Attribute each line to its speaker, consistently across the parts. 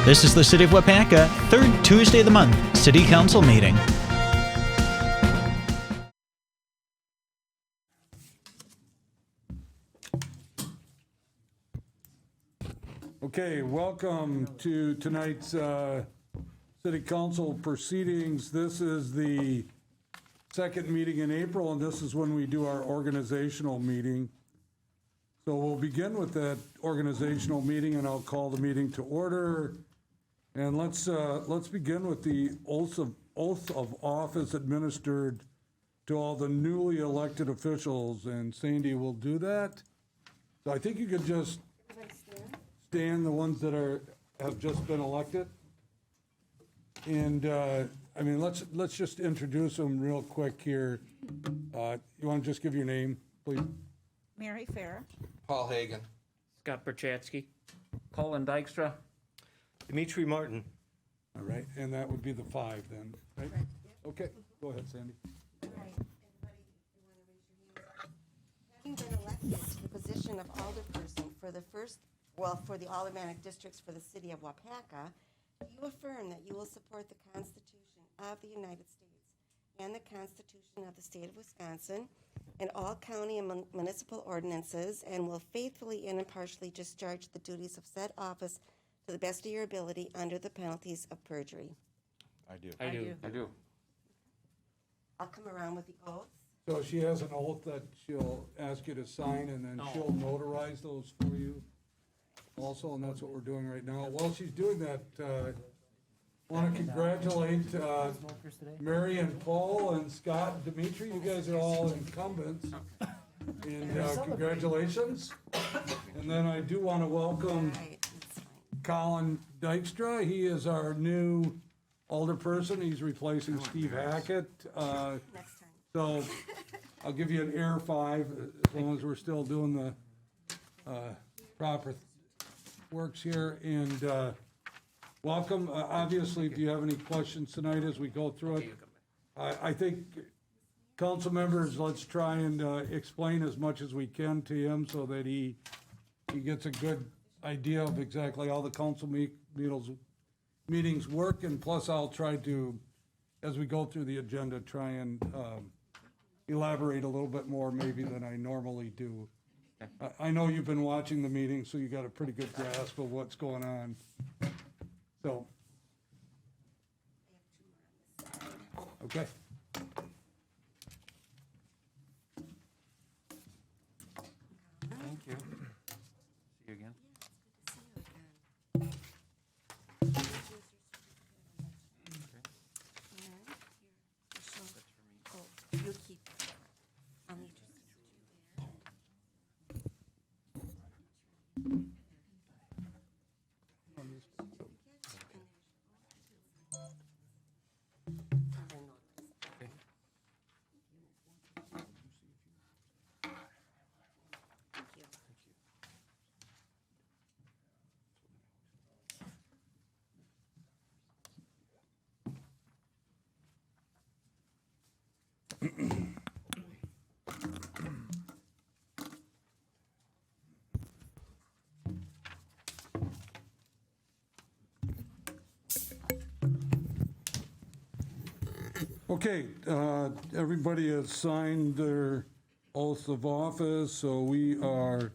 Speaker 1: This is the City of Waupaca, third Tuesday of the month, City Council meeting.
Speaker 2: Okay, welcome to tonight's City Council proceedings. This is the second meeting in April, and this is when we do our organizational meeting. So we'll begin with that organizational meeting, and I'll call the meeting to order. And let's begin with the oath of office administered to all the newly elected officials, and Sandy will do that. So I think you could just stand, the ones that have just been elected. And I mean, let's just introduce them real quick here. You want to just give your name, please?
Speaker 3: Mary Fair.
Speaker 4: Paul Hagan.
Speaker 5: Scott Berchatsky. Colin Dykstra.
Speaker 4: Dimitri Martin.
Speaker 2: All right, and that would be the five then, right? Okay, go ahead, Sandy.
Speaker 6: All right, everybody, you want to raise your hands? Having been elected to the position of alderperson for the aldermanic districts for the city of Waupaca, you affirm that you will support the Constitution of the United States and the Constitution of the state of Wisconsin and all county and municipal ordinances, and will faithfully and impartially discharge the duties of said office to the best of your ability under the penalties of perjury.
Speaker 4: I do.
Speaker 5: I do.
Speaker 6: I'll come around with the oaths.
Speaker 2: So she has an oath that she'll ask you to sign, and then she'll notarize those for you also, and that's what we're doing right now. While she's doing that, I want to congratulate Mary and Paul and Scott and Dimitri. You guys are all incumbents, and congratulations. And then I do want to welcome
Speaker 6: Right, that's fine.
Speaker 2: Colin Dykstra. He is our new alderperson. He's replacing Steve Hackett.
Speaker 6: Next time.
Speaker 2: So I'll give you an air five as long as we're still doing the proper works here. And welcome. Obviously, if you have any questions tonight as we go through it, I think council members, let's try and explain as much as we can to him so that he gets a good idea of exactly how the council meetings work. And plus, I'll try to, as we go through the agenda, try and elaborate a little bit more maybe than I normally do. I know you've been watching the meeting, so you got a pretty good grasp of what's going on. So. Okay.
Speaker 5: Thank you. See you again.
Speaker 6: You keep. I'll need your signature there. Thank you.
Speaker 2: Okay, everybody has signed their oath of office, so we are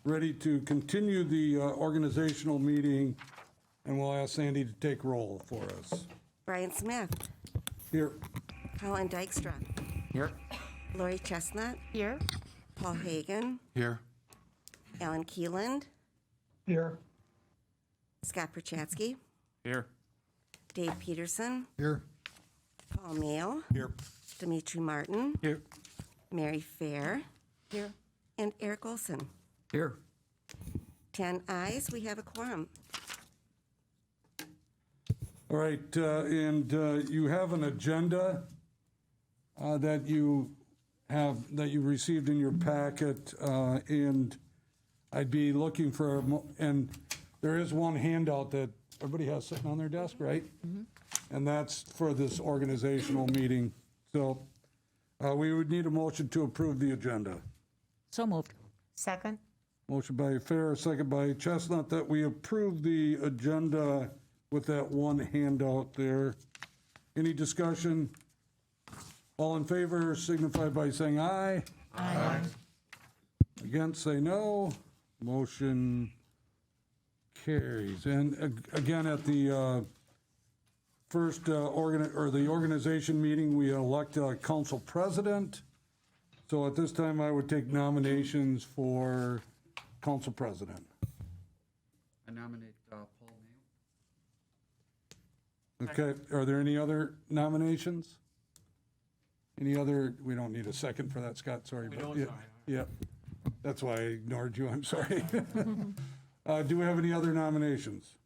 Speaker 2: ready to continue the organizational meeting, and we'll ask Sandy to take roll for us.
Speaker 6: Brian Smith.
Speaker 2: Here.
Speaker 6: Colin Dykstra.
Speaker 5: Here.
Speaker 6: Lori Chestnut.
Speaker 3: Here.
Speaker 6: Paul Hagan.
Speaker 4: Here.
Speaker 6: Alan Keeland.
Speaker 2: Here.
Speaker 6: Scott Berchatsky.
Speaker 5: Here.
Speaker 6: Dave Peterson.
Speaker 4: Here.
Speaker 6: Paul Mail.
Speaker 4: Here.
Speaker 6: Dimitri Martin.
Speaker 5: Here.
Speaker 6: Mary Fair.
Speaker 3: Here.
Speaker 6: And Eric Olson.
Speaker 5: Here.
Speaker 6: 10 ayes, we have a quorum.
Speaker 2: All right, and you have an agenda that you received in your packet, and I'd be looking for, and there is one handout that everybody has sitting on their desk, right? Mm-hmm. And that's for this organizational meeting. So we would need a motion to approve the agenda.
Speaker 3: So moved. Second.
Speaker 2: Motion by Fair, second by Chestnut, that we approve the agenda with that one handout there. Any discussion? All in favor signify by saying aye.
Speaker 3: Aye.
Speaker 2: Against, say no. Motion carries. And again, at the first the organization meeting, we elect a council president. So at this time, I would take nominations for council president.
Speaker 5: I nominate Paul Mayo.
Speaker 2: Okay, are there any other nominations? Any other, we don't need a second for that, Scott, sorry. but yeah, yeah, that's why I ignored you, I'm sorry. Do we have any other nominations?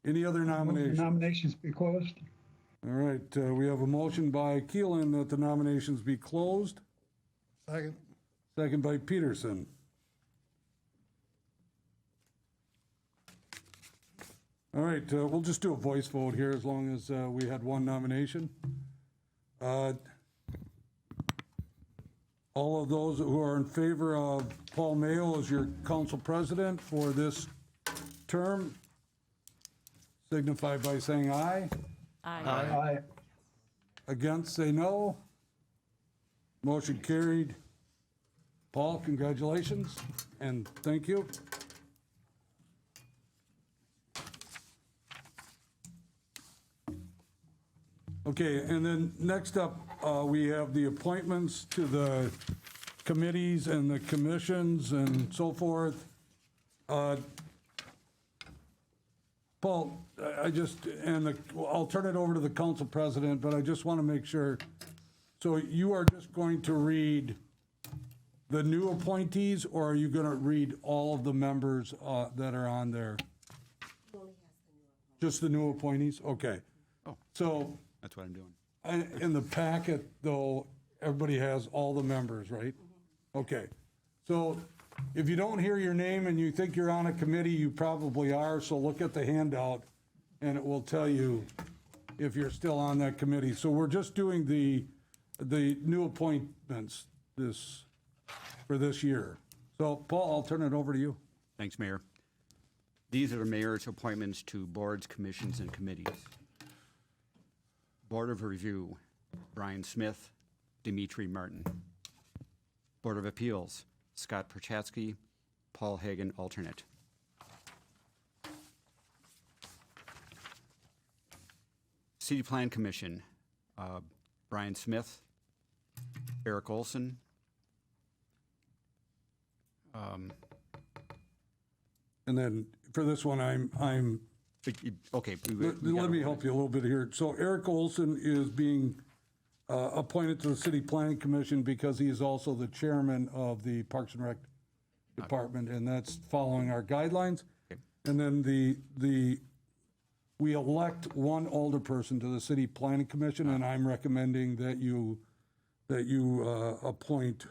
Speaker 2: Any other nominations?
Speaker 3: Nominations be closed.
Speaker 2: All right, we have a motion by Keelan that the nominations be closed.
Speaker 7: Second.
Speaker 2: Second by Peterson. All right, we'll just do a voice vote here as long as we had one nomination. All of those who are in favor of Paul Mayo as your council president for this term signify by saying aye.
Speaker 3: Aye.
Speaker 2: Against, say no. Motion carried. Paul, congratulations and thank you. Okay, and then next up, we have the appointments to the committees and the commissions and so forth. Paul, I'll turn it over to the council president, but I just want to make sure. So you are just going to read the new appointees, or are you going to read all of the members that are on there? Just the new appointees? Okay.
Speaker 1: Oh.
Speaker 2: So
Speaker 1: That's what I'm doing.
Speaker 2: in the packet, though, everybody has all the members, right? Okay. So if you don't hear your name and you think you're on a committee, you probably are, so look at the handout and it will tell you if you're still on that committee. So we're just doing the new appointments for this year. So Paul, I'll turn it over to you.
Speaker 8: Thanks, Mayor. These are the mayor's appointments to boards, commissions, and committees. Board of Review, Brian Smith, Dimitri Martin. Board of Appeals, Scott Perchatsky, Paul Hagan, alternate. City Plan Commission, Brian Smith, Eric Olson,
Speaker 2: And then for this one,
Speaker 8: okay.
Speaker 2: let me help you a little bit here. So Eric Olson is being appointed to the City Planning Commission because he is also the chairman of the Parks and Rec Department, and that's following our guidelines.
Speaker 8: Okay.
Speaker 2: And then we elect one older person to the City Planning Commission, and I'm recommending that you appoint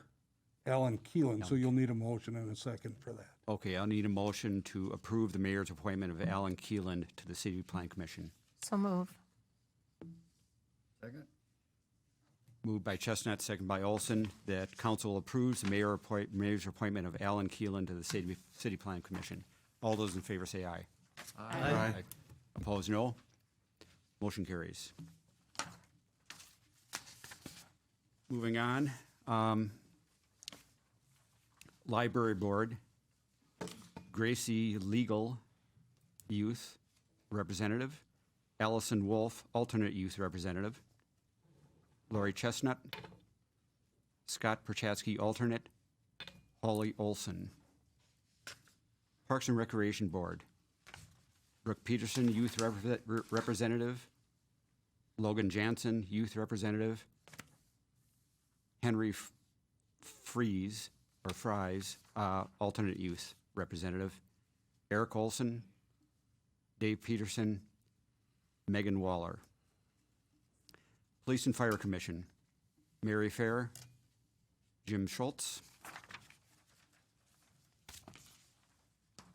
Speaker 2: Alan Keelan, so you'll need a motion and a second for that.
Speaker 8: Okay, I'll need a motion to approve the mayor's appointment of Alan Keeland to the City Plan Commission.
Speaker 9: So move.
Speaker 5: Second?
Speaker 8: Moved by Chestnut, second by Olson, that council approves the mayor's appointment of Alan Keelan to the City Plan Commission. All those in favor say aye.
Speaker 4: Aye.
Speaker 8: Opposed, no. Motion carries. Moving on. Library Board, Gracie Legal Youth Representative, Allison Wolf, alternate youth representative, Lori Chestnut, Scott Perchatsky, alternate, Holly Olson. Parks and Recreation Board, Brooke Peterson, youth representative, Logan Jansen, youth representative, Henry Fries, alternate youth representative, Eric Olson, Dave Peterson, Megan Waller. Police and Fire Commission, Mary Fair, Jim Schultz.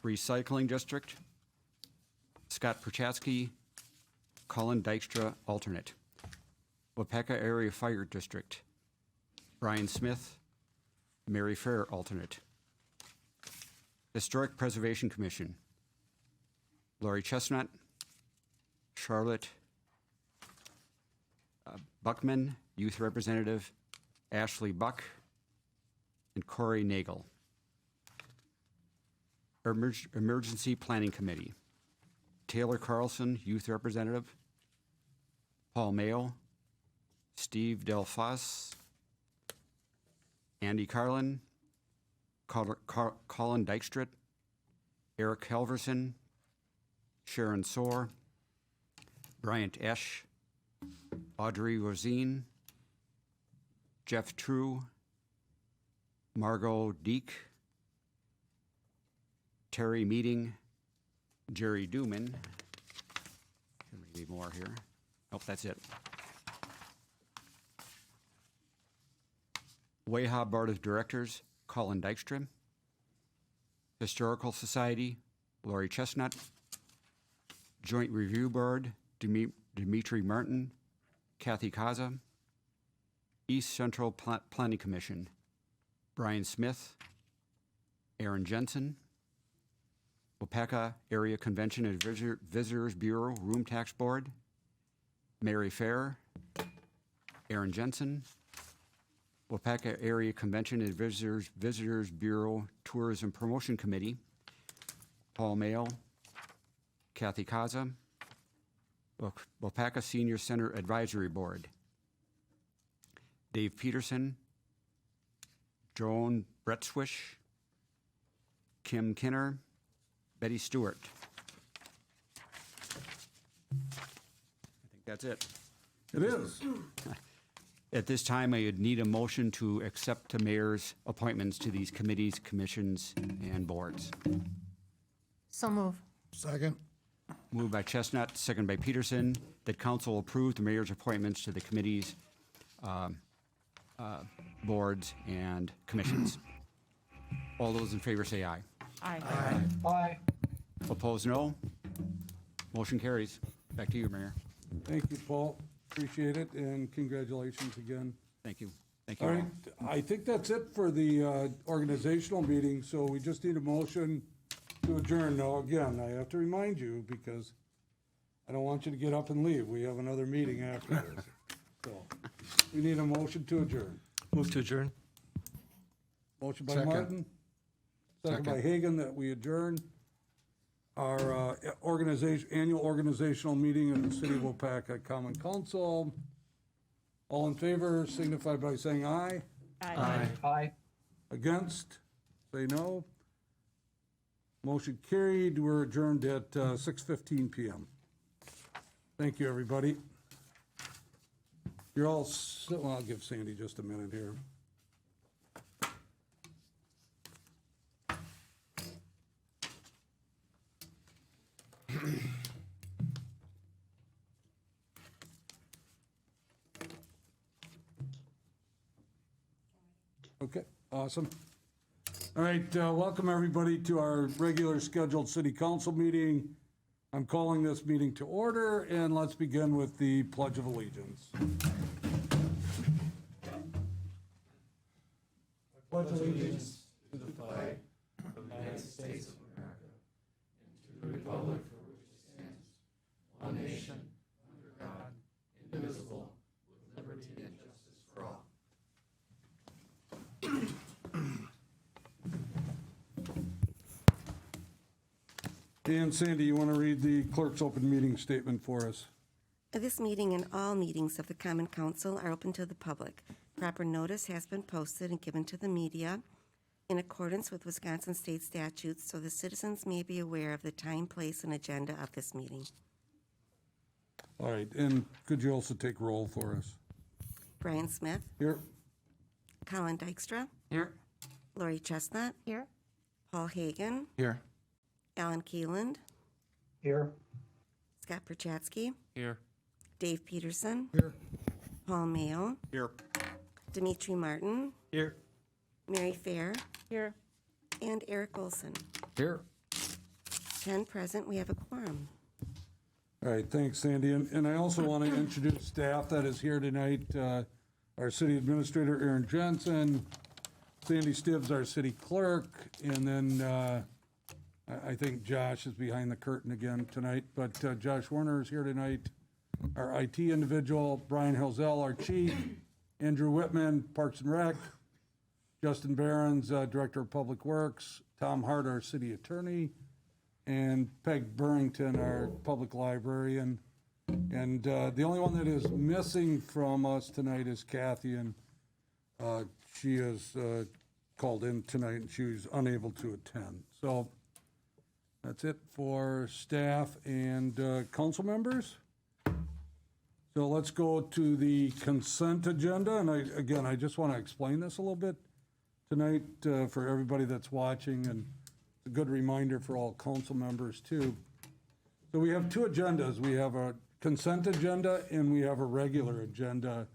Speaker 8: Recycling District, Scott Perchatsky, Colin Dykstra, alternate. Waupaca Area Fire District, Brian Smith, Mary Fair, alternate. Historic Preservation Commission. Lori Chestnut, Charlotte Buckman, Youth Representative, Ashley Buck, and Corey Nagel. Emergency Planning Committee. Taylor Carlson, Youth Representative, Paul Mayo, Steve Delfos, Andy Carlin, Colin Dykstra, Eric Halverson, Sharon Soar, Bryant Esch, Audrey Rosine, Jeff True, Margot Deek, Terry Meading, Jerry Duman. There may be more here. Nope, that's it. WAHA Board of Directors, Colin Dykstra. Historical Society, Lori Chestnut. Joint Review Board, Dimitri Martin, Kathy Kaza. East Central Planning Commission, Brian Smith, Aaron Jensen. Waupaca Area Convention and Visitors Bureau Room Tax Board, Mary Fair, Aaron Jensen. Waupaca Area Convention and Visitors Bureau Tourism Promotion Committee, Paul Mayo, Kathy Kaza. Waupaca Senior Center Advisory Board, Dave Peterson, Joan Bretzwish, Kim Kinner, Betty Stewart. I think that's it.
Speaker 2: It is.
Speaker 8: At this time, I would need a motion to accept the mayor's appointments to these committees, commissions, and boards.
Speaker 7: So move.
Speaker 3: Second.
Speaker 8: Moved by Chestnut, second by Peterson, that council approve the mayor's appointments to the committees, boards, and commissions. All those in favor say aye.
Speaker 7: Aye.
Speaker 3: Aye.
Speaker 8: Opposed, no. Motion carries. Back to you, Mayor.
Speaker 2: Thank you, Paul. Appreciate it, and congratulations again.
Speaker 8: Thank you. Thank you.
Speaker 2: All right, I think that's it for the organizational meeting, so we just need a motion to adjourn. Now, again, I have to remind you, because I don't want you to get up and leave. We have another meeting after this. So, we need a motion to adjourn.
Speaker 4: Move to adjourn.
Speaker 2: Motion by
Speaker 3: Second.
Speaker 2: Martin, second by
Speaker 3: Second.
Speaker 2: Hagan, that we adjourn our annual organizational meeting of the City of Waupaca Common Council. All in favor signify by saying aye.
Speaker 7: Aye.
Speaker 3: Aye.
Speaker 2: Against, say no. Motion carried. We're adjourned at 6:15 PM. Thank you, everybody. You're all, well, I'll give Sandy just a minute here. Okay, awesome. All right, welcome everybody to our regular scheduled city council meeting. I'm calling this meeting to order, and let's begin with the Pledge of Allegiance. And Sandy, you want to read the clerk's open meeting statement for us?
Speaker 6: This meeting and all meetings of the Common Council are open to the public. Proper notice has been posted and given to the media in accordance with Wisconsin state statutes, so the citizens may be aware of the time, place, and agenda of this meeting.
Speaker 2: All right, and could you also take roll for us?
Speaker 6: Brian Smith,
Speaker 2: Here?
Speaker 6: Colin Dykstra,
Speaker 5: Here.
Speaker 6: Lori Chestnut,
Speaker 7: Here.
Speaker 6: Paul Hagan,
Speaker 5: Here.
Speaker 6: Alan Keeland,
Speaker 3: Here.
Speaker 6: Scott Perchatsky,
Speaker 5: Here.
Speaker 6: Dave Peterson,
Speaker 3: Here.
Speaker 6: Paul Mayo,
Speaker 8: Here.
Speaker 6: Dimitri Martin,
Speaker 4: Here.
Speaker 6: Mary Fair,
Speaker 7: Here.
Speaker 6: and Eric Olson.
Speaker 3: Here.
Speaker 6: 10 present, we have a quorum.
Speaker 2: All right, thanks, Sandy. And I also want to introduce staff that is here tonight. Our city administrator, Aaron Jensen, Sandy Stibbs, our city clerk, and then I think Josh is behind the curtain again tonight, but Josh Werner is here tonight. Our IT individual, Brian Hilzel, our chief, Andrew Whitman, Parks and Rec, Justin Behrens, Director of Public Works, Tom Hart, our city attorney, and Peg Burrington, our public librarian. And the only one that is missing from us tonight is Kathy, and she is called in tonight, and she was unable to attend. So that's it for staff and council members. So let's go to the consent agenda, and I just want to explain this a little bit tonight for everybody that's watching, and it's a good reminder for all council members too. So we have two agendas. We have a consent agenda and we have a regular agenda.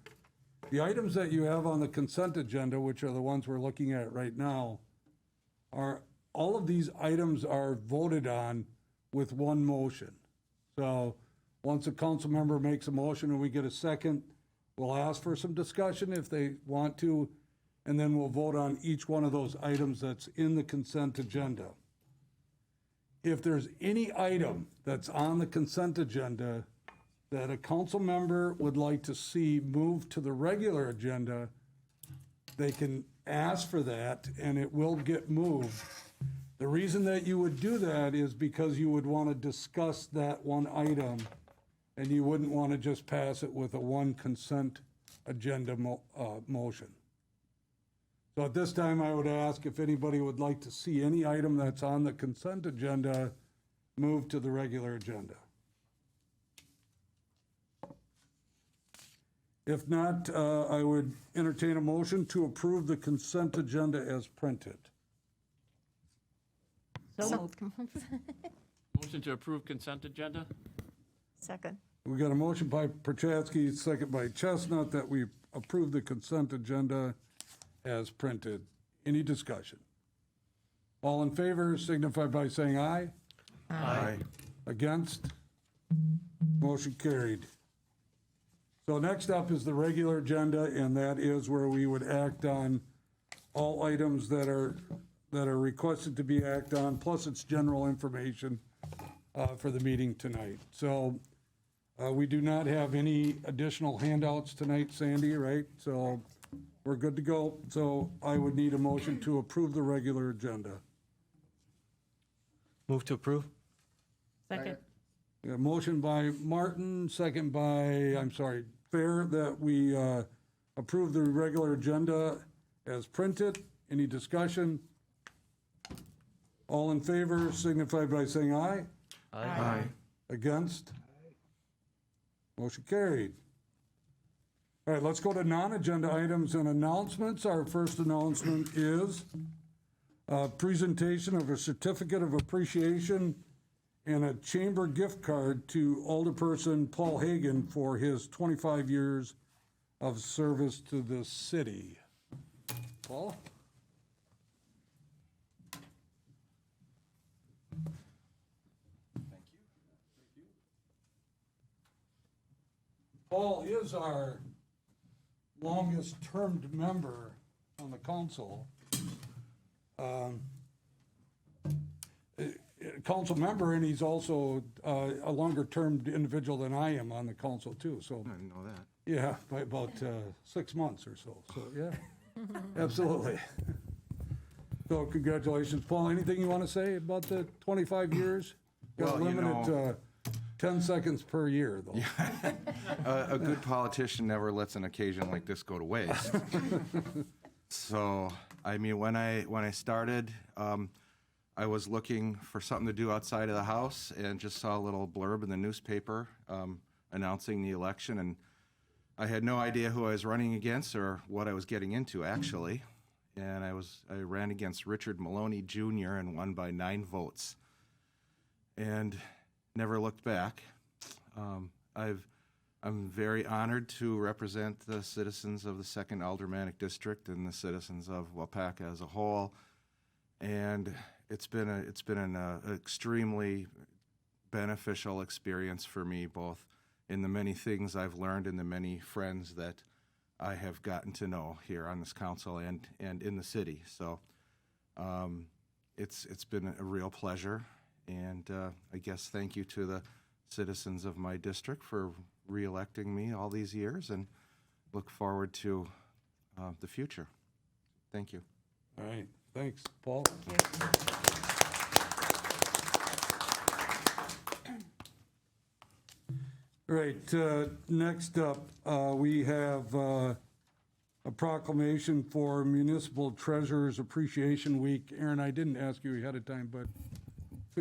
Speaker 2: The items that you have on the consent agenda, which are the ones we're looking at right now, are all of these items are voted on with one motion. So once a council member makes a motion and we get a second, we'll ask for some discussion if they want to, and then we'll vote on each one of those items that's in the consent agenda. If there's any item that's on the consent agenda that a council member would like to see moved to the regular agenda, they can ask for that and it will get moved. The reason that you would do that is because you would want to discuss that one item and you wouldn't want to just pass it with a one consent agenda motion. So at this time, I would ask if anybody would like to see any item that's on the consent agenda moved to the regular agenda. If not, I would entertain a motion to approve the consent agenda as printed.
Speaker 7: So moved.
Speaker 5: Motion to approve consent agenda?
Speaker 7: Second.
Speaker 2: We got a motion by Perchatsky, second by Chestnut, that we approve the consent agenda as printed. Any discussion? All in favor signify by saying aye.
Speaker 4: Aye.
Speaker 2: Against? Motion carried. So next up is the regular agenda, and that is where we would act on all items that are requested to be acted on, plus it's general information for the meeting tonight. So we do not have any additional handouts tonight, Sandy, right? So we're good to go. So I would need a motion to approve the regular agenda.
Speaker 4: Move to approve?
Speaker 7: Second.
Speaker 2: A motion by Martin, second by, Fair, that we approve the regular agenda as printed. Any discussion? All in favor signify by saying aye.
Speaker 4: Aye.
Speaker 2: Against? Motion carried. All right, let's go to non-agenda items and announcements. Our first announcement is a presentation of a certificate of appreciation and a chamber gift card to Alderperson Paul Hagan for his 25 years of service to the city. Paul? Paul is our longest-termed member on the council. Council member, and he's also a longer-termed individual than I am on the council, too, so.
Speaker 4: I didn't know that.
Speaker 2: Yeah, by about 6 months or so, yeah, absolutely. So congratulations, Paul. Anything you want to say about the 25 years? Got a
Speaker 9: Well, you
Speaker 2: limit
Speaker 9: know-
Speaker 2: 10 seconds per year, though.
Speaker 9: A good politician never lets an occasion like this go to waste. So, I mean, when I started, I was looking for something to do outside of the house and just saw a little blurb in the newspaper announcing the election, and I had no idea who I was running against or what I was getting into, actually. And I ran against Richard Maloney Jr. and won by 9 votes. And never looked back. I'm very honored to represent the citizens of the 2nd Aldermanic District and the citizens of Waupaca as a whole. And it's been an extremely beneficial experience for me, both in the many things I've learned and the many friends that I have gotten to know here on this council and in the city. So it's been a real pleasure. And I guess thank you to the citizens of my district for reelecting me all these years, and look forward to the future. Thank you.
Speaker 2: All right, thanks, Paul. All right, next up, we have a proclamation for Municipal Treasurers Appreciation Week. Aaron, I didn't ask you ahead of time, but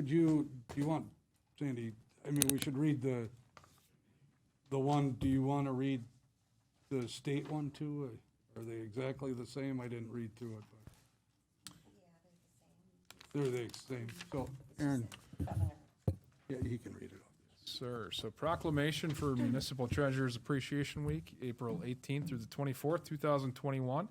Speaker 2: do you want, Sandy, I mean, we should read the one, do you want to read the state one too? Are they exactly the same? I didn't read through it, but. They're the same. So, Aaron, yeah, he can read it.
Speaker 10: Sir, so proclamation for Municipal Treasurers Appreciation Week, April 18th through the 24th, 2021.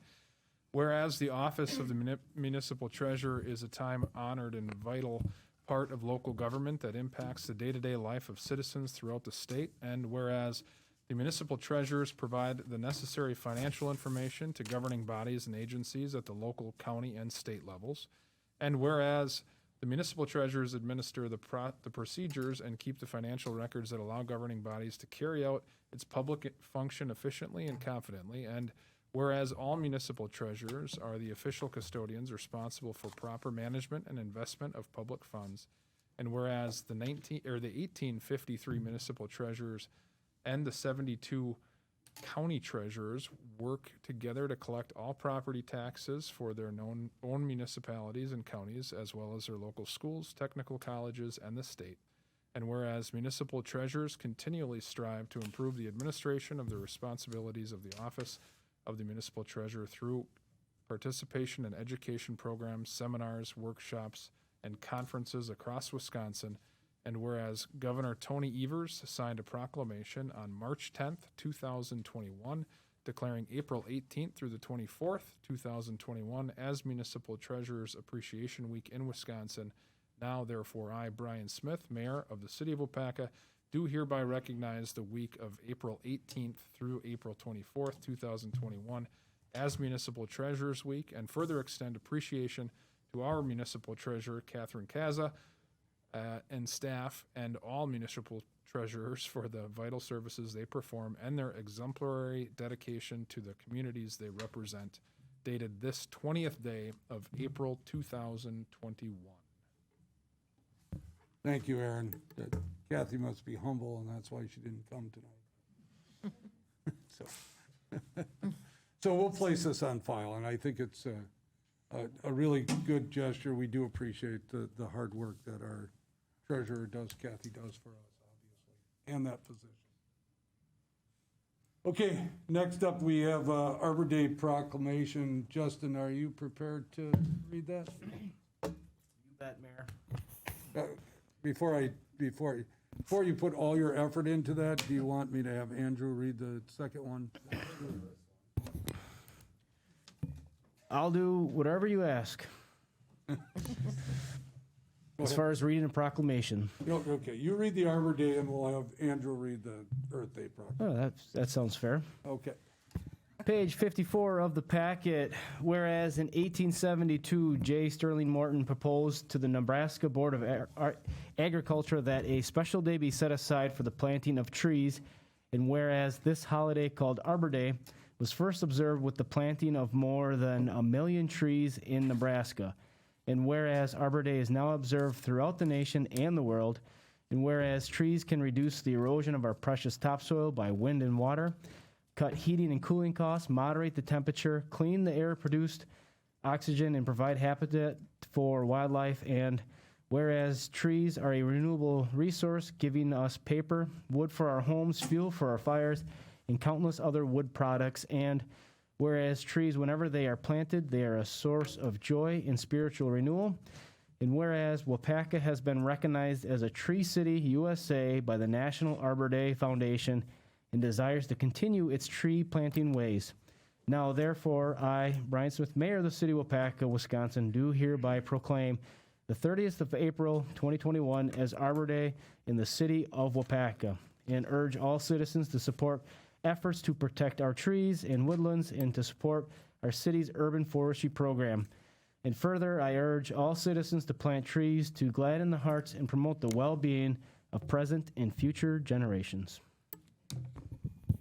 Speaker 10: Whereas the office of the municipal treasurer is a time-honored and vital part of local government that impacts the day-to-day life of citizens throughout the state, and whereas the municipal treasurers provide the necessary financial information to governing bodies and agencies at the local, county, and state levels, and whereas the municipal treasurers administer the procedures and keep the financial records that allow governing bodies to carry out its public function efficiently and confidently, and whereas all municipal treasurers are the official custodians responsible for proper management and investment of public funds, and whereas the 1853 municipal treasurers and the 72 county treasurers work together to collect all property taxes for their own municipalities and counties, as well as their local schools, technical colleges, and the state. And whereas municipal treasurers continually strive to improve the administration of the responsibilities of the office of the municipal treasurer through participation in education programs, seminars, workshops, and conferences across Wisconsin. And whereas Governor Tony Evers signed a proclamation on March 10th, 2021, declaring April 18th through the 24th, 2021 as Municipal Treasurers Appreciation Week in Wisconsin. Now, therefore, I, Brian Smith, Mayor of the City of Waupaca, do hereby recognize the week of April 18th through April 24th, 2021 as Municipal Treasurers Week, and further extend appreciation to our Municipal Treasurer, Catherine Kaza, and staff and all municipal treasurers for the vital services they perform and their exemplary dedication to the communities they represent, dated this 20th day of April 2021.
Speaker 2: Thank you, Aaron. Kathy must be humble, and that's why she didn't come tonight. So we'll place this on file, and I think it's a really good gesture. We do appreciate the hard work that our treasurer Kathy does for us, obviously, and that position. Okay, next up we have Arbor Day proclamation. Justin, are you prepared to read that?
Speaker 11: You bet, Mayor.
Speaker 2: Before you put all your effort into that, do you want me to have Andrew read the second one?
Speaker 11: I'll do whatever you ask. As far as reading a proclamation.
Speaker 2: Okay, you read the Arbor Day and we'll have Andrew read the Earth Day proclamation.
Speaker 11: Oh, that sounds fair.
Speaker 2: Okay.
Speaker 11: Page 54 of the packet. Whereas in 1872, J. Sterling Morton proposed to the Nebraska Board of Agriculture that a special day be set aside for the planting of trees, and whereas this holiday called Arbor Day was first observed with the planting of more than 1 million trees in Nebraska, and whereas Arbor Day is now observed throughout the nation and the world, and whereas trees can reduce the erosion of our precious topsoil by wind and water, cut heating and cooling costs, moderate the temperature, clean the air, produced oxygen, and provide habitat for wildlife, and whereas trees are a renewable resource, giving us paper, wood for our homes, fuel for our fires, and countless other wood products, and whereas trees, whenever they are planted, they are a source of joy and spiritual renewal, and whereas Waupaca has been recognized as a Tree City USA by the National Arbor Day Foundation and desires to continue its tree planting ways. Now, therefore, I, Brian Smith, Mayor of the City of Waupaca, Wisconsin, do hereby proclaim the 30th of April, 2021 as Arbor Day in the City of Waupaca, and urge all citizens to support efforts to protect our trees and woodlands and to support our city's urban forestry program. And further, I urge all citizens to plant trees to gladden the hearts and promote the well-being of present and future generations.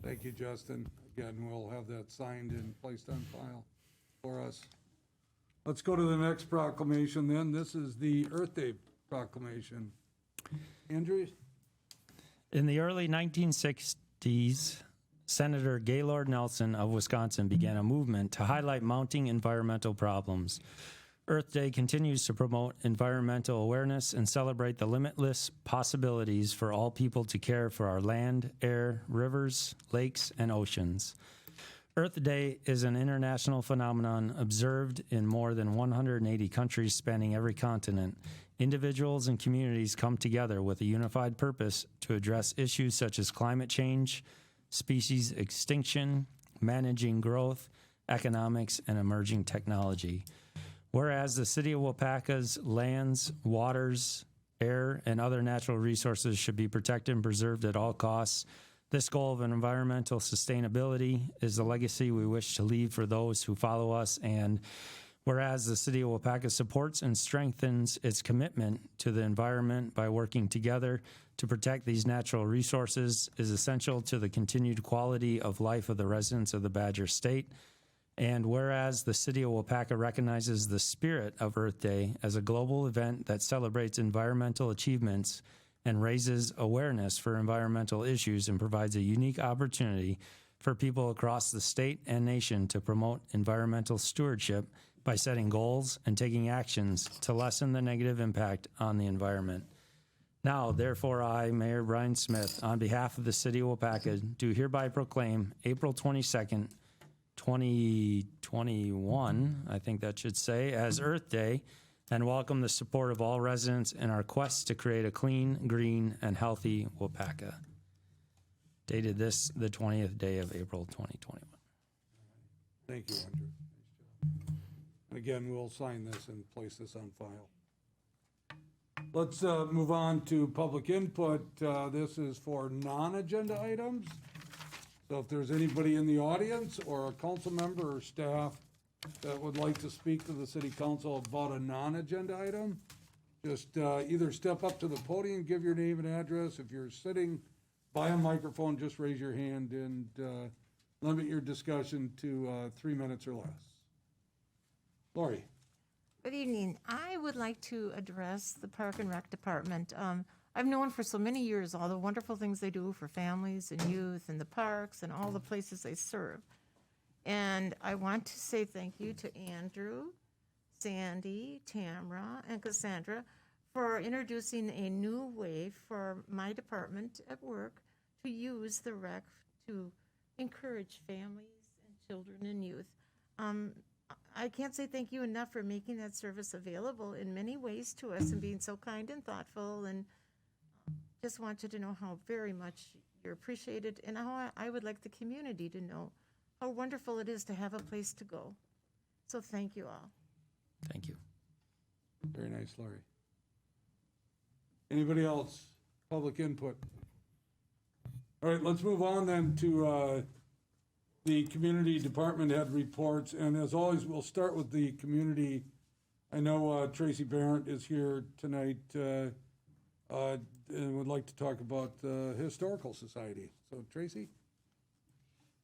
Speaker 2: Thank you, Justin. Again, we'll have that signed and placed on file for us. Let's go to the next proclamation then. This is the Earth Day proclamation. Andrew?
Speaker 12: In the early 1960s, Senator Gaylord Nelson of Wisconsin began a movement to highlight mounting environmental problems. Earth Day continues to promote environmental awareness and celebrate the limitless possibilities for all people to care for our land, air, rivers, lakes, and oceans. Earth Day is an international phenomenon observed in more than 180 countries spanning every continent. Individuals and communities come together with a unified purpose to address issues such as climate change, species extinction, managing growth, economics, and emerging technology. Whereas the City of Waupaca's lands, waters, air, and other natural resources should be protected and preserved at all costs, this goal of environmental sustainability is the legacy we wish to leave for those who follow us. And whereas the City of Waupaca supports and strengthens its commitment to the environment by working together to protect these natural resources is essential to the continued quality of life of the residents of the Badger State. And whereas the City of Waupaca recognizes the spirit of Earth Day as a global event that celebrates environmental achievements and raises awareness for environmental issues and provides a unique opportunity for people across the state and nation to promote environmental stewardship by setting goals and taking actions to lessen the negative impact on the environment. Now, therefore, I, Mayor Brian Smith, on behalf of the City of Waupaca, do hereby proclaim April 22nd, 2021, I think that should say, as Earth Day, and welcome the support of all residents in our quest to create a clean, green, and healthy Waupaca. Dated this, the 20th day of April 2021.
Speaker 2: Thank you, Andrew. Nice job. And again, we'll sign this and place this on file. Let's move on to public input. This is for non-agenda items. So if there's anybody in the audience or a council member or staff that would like to speak to the city council about a non-agenda item, just either step up to the podium, give your name and address. If you're sitting by a microphone, just raise your hand and limit your discussion to 3 minutes or less. Lori.
Speaker 13: Good evening. I would like to address the Park and Rec Department. I've known for so many years all the wonderful things they do for families and youth and the parks and all the places they serve. And I want to say thank you to Andrew, Sandy, Tamara, and Cassandra for introducing a new way for my department at work to use the rec to encourage families and children and youth. I can't say thank you enough for making that service available in many ways to us and being so kind and thoughtful, and just want you to know how very much you're appreciated and how I would like the community to know how wonderful it is to have a place to go. So thank you all.
Speaker 12: Thank you.
Speaker 2: Very nice, Lori. Anybody else? Public input. All right, let's move on then to the community department head reports. And as always, we'll start with the community. I know Tracy Barrett is here tonight and would like to talk about the Historical Society. So, Tracy?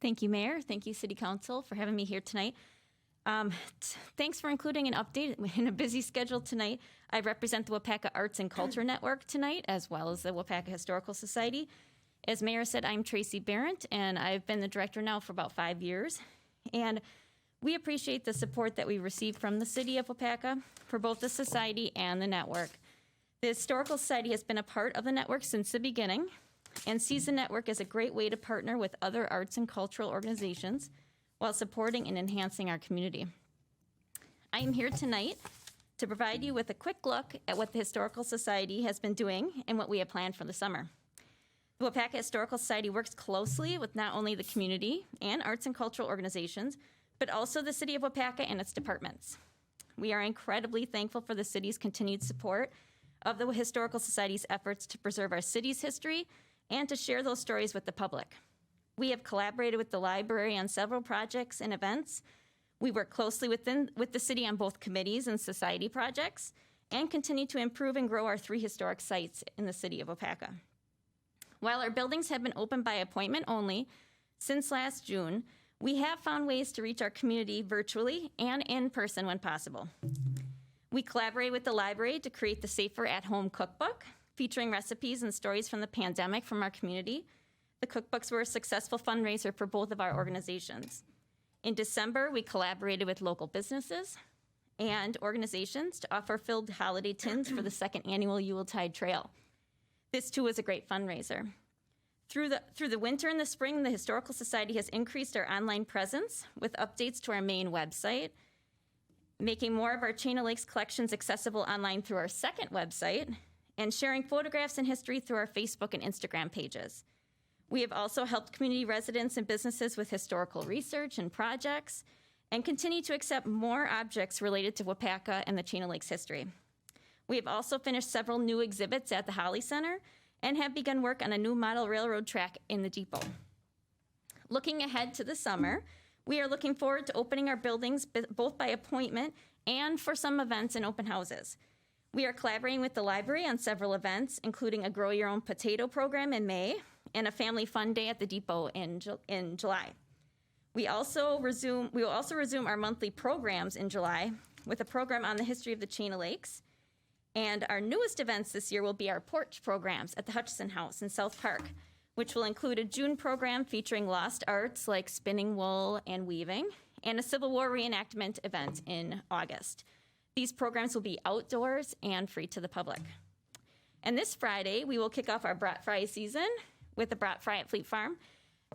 Speaker 14: Thank you, Mayor. Thank you, City Council, for having me here tonight. Thanks for including an update in a busy schedule tonight. I represent the Waupaca Arts and Culture Network tonight, as well as the Waupaca Historical Society. As Mayor said, I'm Tracy Barrett, and I've been the director now for about 5 years. And we appreciate the support that we receive from the City of Waupaca for both the society and the network. The Historical Society has been a part of the network since the beginning and sees the network as a great way to partner with other arts and cultural organizations while supporting and enhancing our community. I am here tonight to provide you with a quick look at what the Historical Society has been doing and what we have planned for the summer. The Waupaca Historical Society works closely with not only the community and arts and cultural organizations, but also the City of Waupaca and its departments. We are incredibly thankful for the city's continued support of the Historical Society's efforts to preserve our city's history and to share those stories with the public. We have collaborated with the library on several projects and events We work closely with the city on both committees and society projects, and continue to improve and grow our 3 historic sites in the city of Waupaca. While our buildings have been open by appointment only since last June, we have found ways to reach our community virtually and in person when possible. We collaborate with the library to create the Safer at Home cookbook, featuring recipes and stories from the pandemic from our community. The cookbooks were a successful fundraiser for both of our organizations. In December, we collaborated with local businesses and organizations to offer filled holiday tins for the 2nd annual Yuletide Trail. This too was a great fundraiser. Through the winter and the spring, the Historical Society has increased our online presence with updates to our main website, making more of our Chain of Lakes collections accessible online through our 2nd website, and sharing photographs and history through our Facebook and Instagram pages. We have also helped community residents and businesses with historical research and projects, and continue to accept more objects related to Waupaca and the Chain of Lakes history. We have also finished several new exhibits at the Holly Center and have begun work on a new model railroad track in the depot. Looking ahead to the summer, we are looking forward to opening our buildings both by appointment and for some events and open houses. We are collaborating with the library on several events, including a Grow Your Own Potato program in May and a Family Fun Day at the depot in July. We will also resume our monthly programs in July with a program on the history of the Chain of Lakes. And our newest events this year will be our porch programs at the Hutchison House in South Park, which will include a June program featuring lost arts like spinning wool and weaving, and a Civil War reenactment event in August. These programs will be outdoors and free to the public. And this Friday, we will kick off our Brat Fry season with the Brat Fry at Fleet Farm.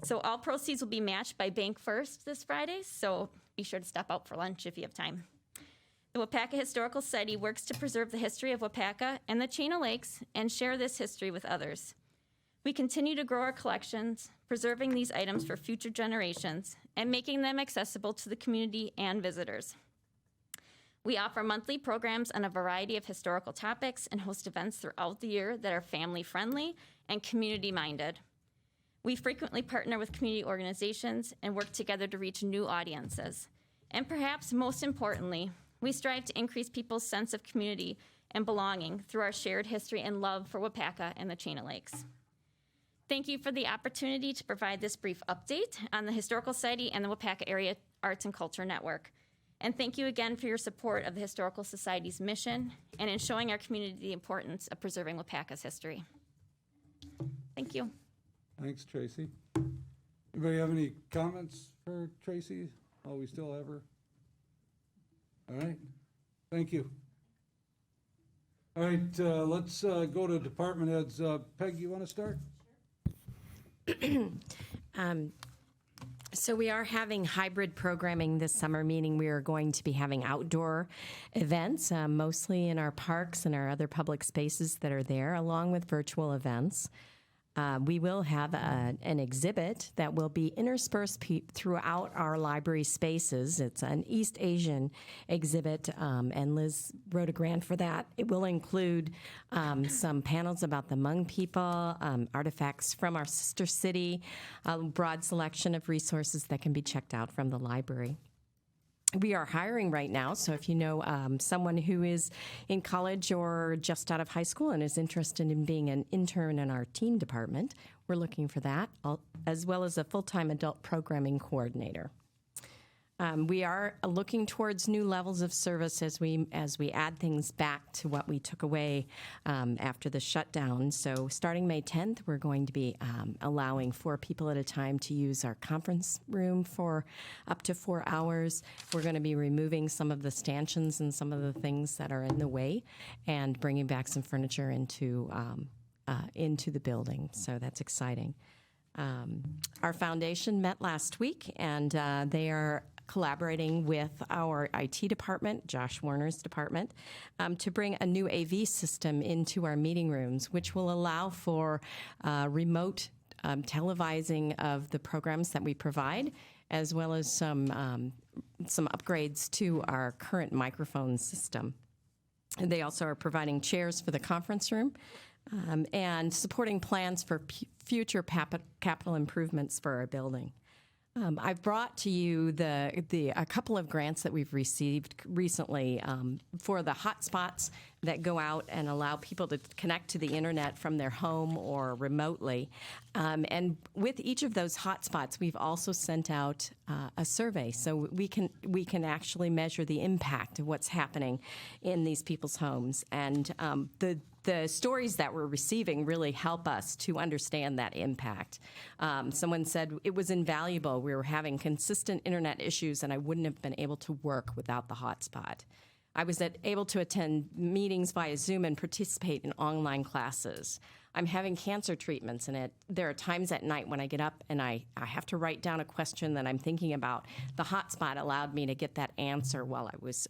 Speaker 14: So all proceeds will be matched by Bank First this Friday, so be sure to stop out for lunch if you have time. The Waupaca Historical Society works to preserve the history of Waupaca and the Chain of Lakes and share this history with others. We continue to grow our collections, preserving these items for future generations and making them accessible to the community and visitors. We offer monthly programs on a variety of historical topics and host events throughout the year that are family-friendly and community-minded. We frequently partner with community organizations and work together to reach new audiences. And perhaps most importantly, we strive to increase people's sense of community and belonging through our shared history and love for Waupaca and the Chain of Lakes. Thank you for the opportunity to provide this brief update on the Historical Society and the Waupaca Area Arts and Culture Network. And thank you again for your support of the Historical Society's mission and in showing our community the importance of preserving Waupaca's history. Thank you.
Speaker 2: Thanks, Tracy. Anybody have any comments for Tracy while we still have her? All right, thank you. All right, let's go to department heads. Peg, you want to start?
Speaker 15: So we are having hybrid programming this summer, meaning we are going to be having outdoor events, mostly in our parks and our other public spaces that are there, along with virtual events. We will have an exhibit that will be interspersed throughout our library spaces. It's an East Asian exhibit, and Liz wrote a grant for that. It will include some panels about the Hmong people, artifacts from our sister city, a broad selection of resources that can be checked out from the library. We are hiring right now, so if you know someone who is in college or just out of high school and is interested in being an intern in our teen department, we're looking for that, as well as a full-time adult programming coordinator. We are looking towards new levels of service as we add things back to what we took away after the shutdown. So starting May 10th, we're going to be allowing 4 people at a time to use our conference room for up to 4 hours. We're going to be removing some of the stanchions and some of the things that are in the way and bringing back some furniture into the building. So that's exciting. Our foundation met last week, and they are collaborating with our IT department, Josh Warner's department, to bring a new AV system into our meeting rooms, which will allow for remote televising of the programs that we provide, as well as some upgrades to our current microphone system. And they also are providing chairs for the conference room and supporting plans for future capital improvements for our building. I've brought to you a couple of grants that we've received recently for the hotspots that go out and allow people to connect to the internet from their home or remotely. And with each of those hotspots, we've also sent out a survey, so we can actually measure the impact of what's happening in these people's homes. And the stories that we're receiving really help us to understand that impact. Someone said it was invaluable. We were having consistent internet issues, and I wouldn't have been able to work without the hotspot. I was able to attend meetings via Zoom and participate in online classes. I'm having cancer treatments, and there are times at night when I get up and I have to write down a question that I'm thinking about. The hotspot allowed me to get that answer while it was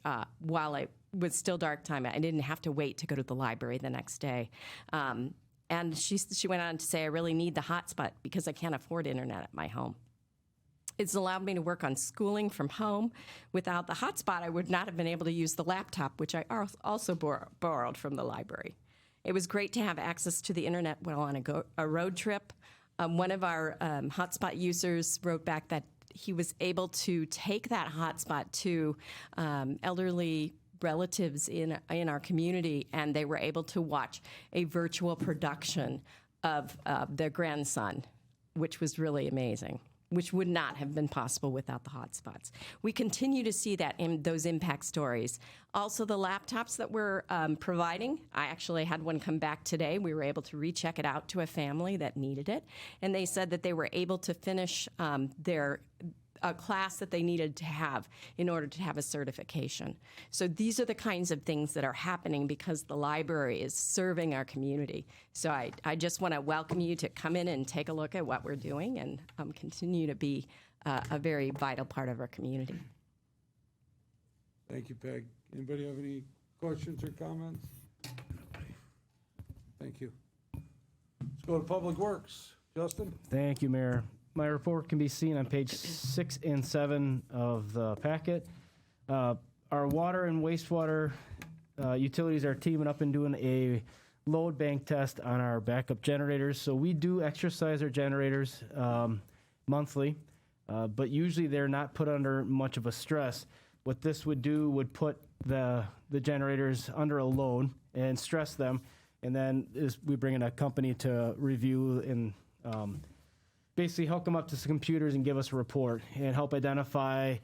Speaker 15: still dark time. I didn't have to wait to go to the library the next day. And she went on to say, I really need the hotspot because I can't afford internet at my home. It's allowed me to work on schooling from home. Without the hotspot, I would not have been able to use the laptop, which I also borrowed from the library. It was great to have access to the internet while on a road trip. One of our hotspot users wrote back that he was able to take that hotspot to elderly relatives in our community, and they were able to watch a virtual production of their grandson, which was really amazing, which would not have been possible without the hotspots. We continue to see that in those impact stories. Also, the laptops that we're providing, I actually had one come back today. We were able to recheck it out to a family that needed it, and they said that they were able to finish a class that they needed to have in order to have a certification. So these are the kinds of things that are happening because the library is serving our community. So I just want to welcome you to come in and take a look at what we're doing and continue to be a very vital part of our community.
Speaker 2: Thank you, Peg. Anybody have any questions or comments? Thank you. Let's go to Public Works. Justin?
Speaker 11: Thank you, Mayor. My report can be seen on page 6 and 7 of the packet. Our water and wastewater utilities are teaming up and doing a load bank test on our backup generators. So we do exercise our generators monthly, but usually they're not put under much of a stress. What this would do would put the generators under a load and stress them, and then we bring in a company to review and basically hook them up to some computers and give us a report and help identify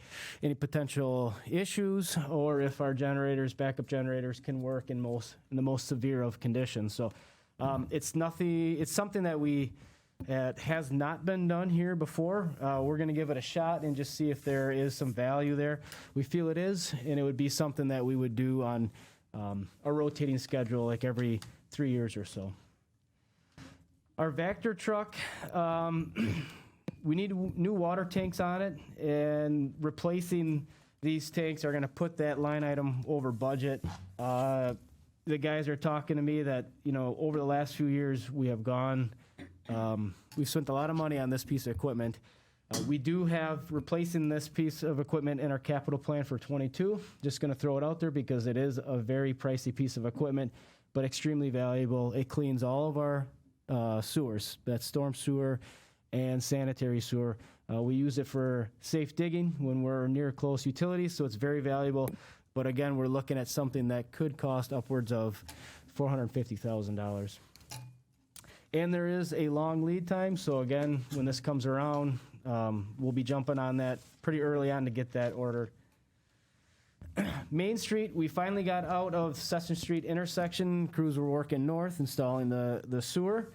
Speaker 11: any potential issues or if our backup generators can work in the most severe of conditions. So it's something that has not been done here before. We're going to give it a shot and just see if there is some value there. We feel it is, and it would be something that we would do on a rotating schedule like every 3 years or so. Our Vector truck, we need new water tanks on it, and replacing these tanks are going to put that line item over budget. The guys are talking to me that, over the last few years, we've spent a lot of money on this piece of equipment. We do have replacing this piece of equipment in our capital plan for 22. Just going to throw it out there because it is a very pricey piece of equipment, but extremely valuable. It cleans all of our sewers, that's storm sewer and sanitary sewer. We use it for safe digging when we're near close utilities, so it's very valuable. But again, we're looking at something that could cost upwards of $450,000. And there is a long lead time, so again, when this comes around, we'll be jumping on that pretty early on to get that ordered. Main Street, we finally got out of Session Street intersection. Crews were working north, installing the sewer.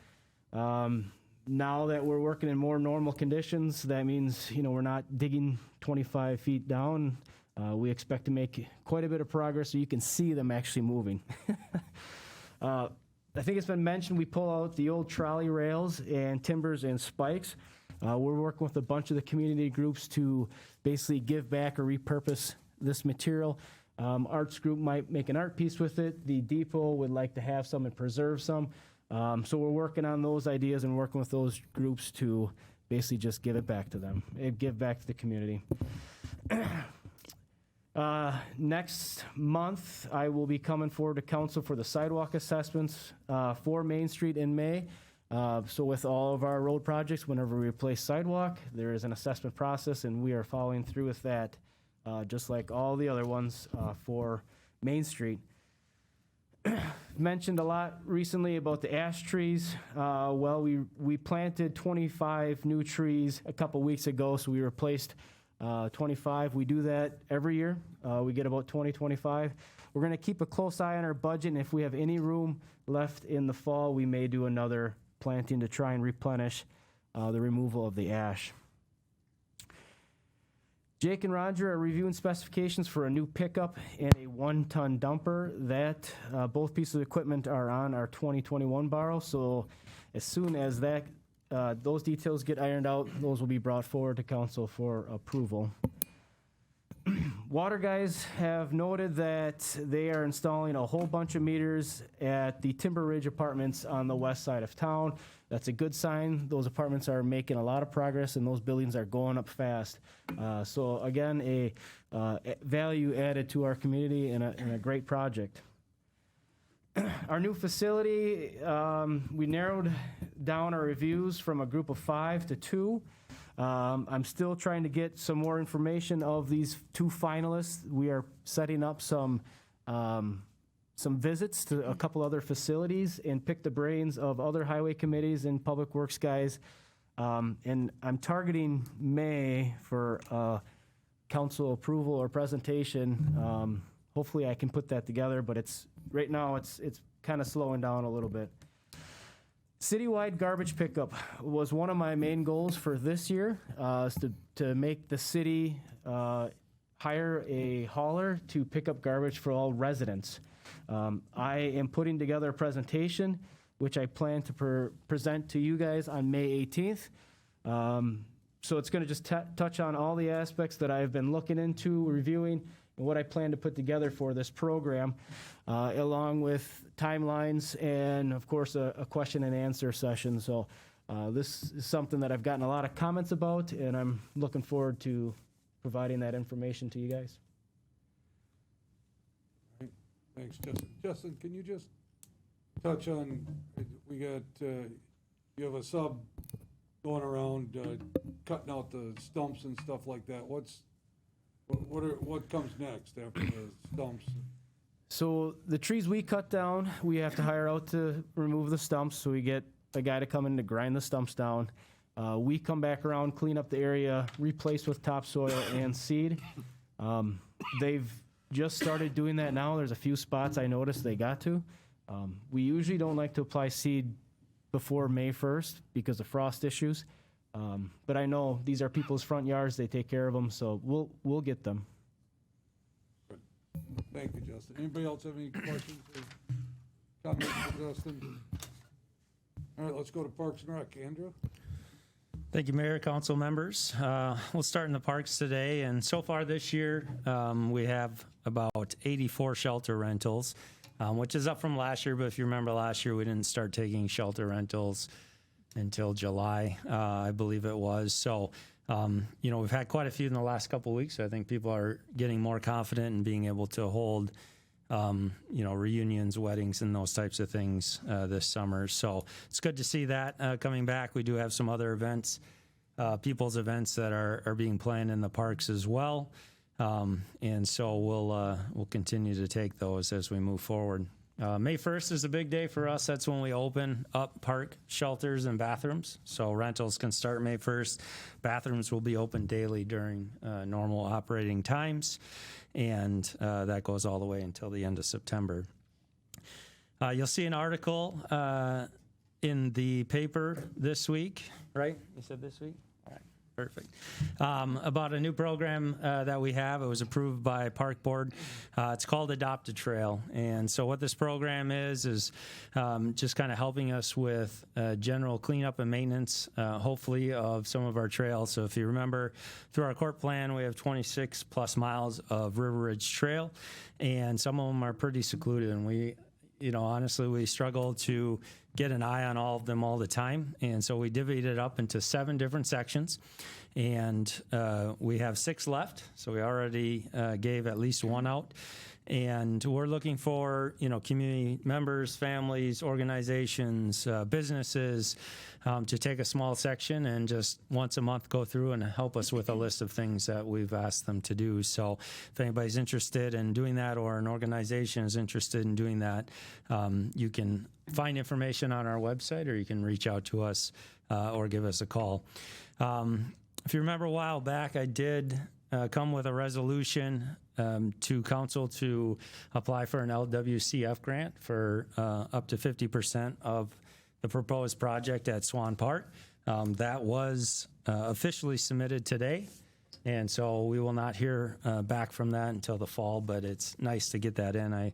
Speaker 11: Now that we're working in more normal conditions, that means, we're not digging 25 feet down. We expect to make quite a bit of progress so you can see them actually moving. I think it's been mentioned we pull out the old trolley rails and timbers and spikes. We're working with a bunch of the community groups to basically give back or repurpose this material. Arts group might make an art piece with it. The depot would like to have some and preserve some. So we're working on those ideas and working with those groups to basically just give it back to them and give back to the community. Next month, I will be coming forward to council for the sidewalk assessments for Main Street in May. So with all of our road projects, whenever we replace sidewalk, there is an assessment process, and we are following through with that, just like all the other ones for Main Street. Mentioned a lot recently about the ash trees. Well, we planted 25 new trees a couple weeks ago, so we replaced 25. We do that every year. We get about 25. We're going to keep a close eye on our budget, and if we have any room left in the fall, we may do another planting to try and replenish the removal of the ash. Jake and Roger are reviewing specifications for a new pickup and a 1-ton dumper. That both pieces of equipment are on our 2021 borrow, so as soon as those details get ironed out, those will be brought forward to council for approval. Water guys have noted that they are installing a whole bunch of meters at the Timber Ridge apartments on the west side of town. That's a good sign. Those apartments are making a lot of progress, and those buildings are going up fast. So again, a value added to our community and a great project. Our new facility, we narrowed down our reviews from a group of 5 to 2. I'm still trying to get some more information of these 2 finalists. We are setting up some visits to a couple other facilities and pick the brains of other highway committees and public works guys. And I'm targeting May for council approval or presentation. Hopefully I can put that together, but right now it's kind of slowing down a little bit. Citywide garbage pickup was one of my main goals for this year, is to make the city hire a hauler to pick up garbage for all residents. I am putting together a presentation, which I plan to present to you guys on May 18th. So it's going to just touch on all the aspects that I've been looking into, reviewing, and what I plan to put together for this program, along with timelines and, of course, a question and answer session. So this is something that I've gotten a lot of comments about, and I'm looking forward to providing that information to you guys.
Speaker 2: Thanks, Justin. Justin, can you just touch on, we got, you have a sub going around cutting out the stumps and stuff like that. What comes next after the stumps?
Speaker 11: So the trees we cut down, we have to hire out to remove the stumps, so we get a guy to come in to grind the stumps down. We come back around, clean up the area, replace with topsoil and seed. They've just started doing that now. There's a few spots I noticed they got to. We usually don't like to apply seed before May 1st because of frost issues. But I know these are people's front yards. They take care of them, so we'll get them.
Speaker 2: Good. Thank you, Justin. Anybody else have any questions or comments for Justin? All right, let's go to Parks and Rec. Andrew?
Speaker 12: Thank you, Mayor, council members. We'll start in the parks today, and so far this year, we have about 84 shelter rentals, which is up from last year, but if you remember last year, we didn't start taking shelter rentals until July, I believe it was. So, we've had quite a few in the last couple of weeks, so I think people are getting more confident in being able to hold reunions, weddings, and those types of things this summer. So it's good to see that coming back. We do have some other events, people's events that are being planned in the parks as well. And so we'll continue to take those as we move forward. May 1st is a big day for us. That's when we open up park shelters and bathrooms. So rentals can start May 1st. Bathrooms will be open daily during normal operating times. And that goes all the way until the end of September. You'll see an article in the paper this week, right? You said this week? All right, perfect. About a new program that we have. It was approved by Park Board. It's called Adopt a Trail. And so what this program is just kind of helping us with general cleanup and maintenance, hopefully, of some of our trails. So if you remember, through our court plan, we have 26 plus miles of River Ridge Trail, and some of them are pretty secluded. And we, honestly, we struggle to get an eye on all of them all the time. And so we divvied it up into 7 different sections. And we have 6 left. So we already gave at least 1 out. And we're looking for, community members, families, organizations, businesses to take a small section and just once a month go through and help us with a list of things that we've asked them to do. So if anybody's interested in doing that or an organization is interested in doing that, you can find information on our website or you can reach out to us or give us a call. If you remember a while back, I did come with a resolution to council to apply for an LWCF grant for up to 50% of the proposed project at Swan Park. That was officially submitted today, and so we will not hear back from that until the fall, but it's nice to get that in. I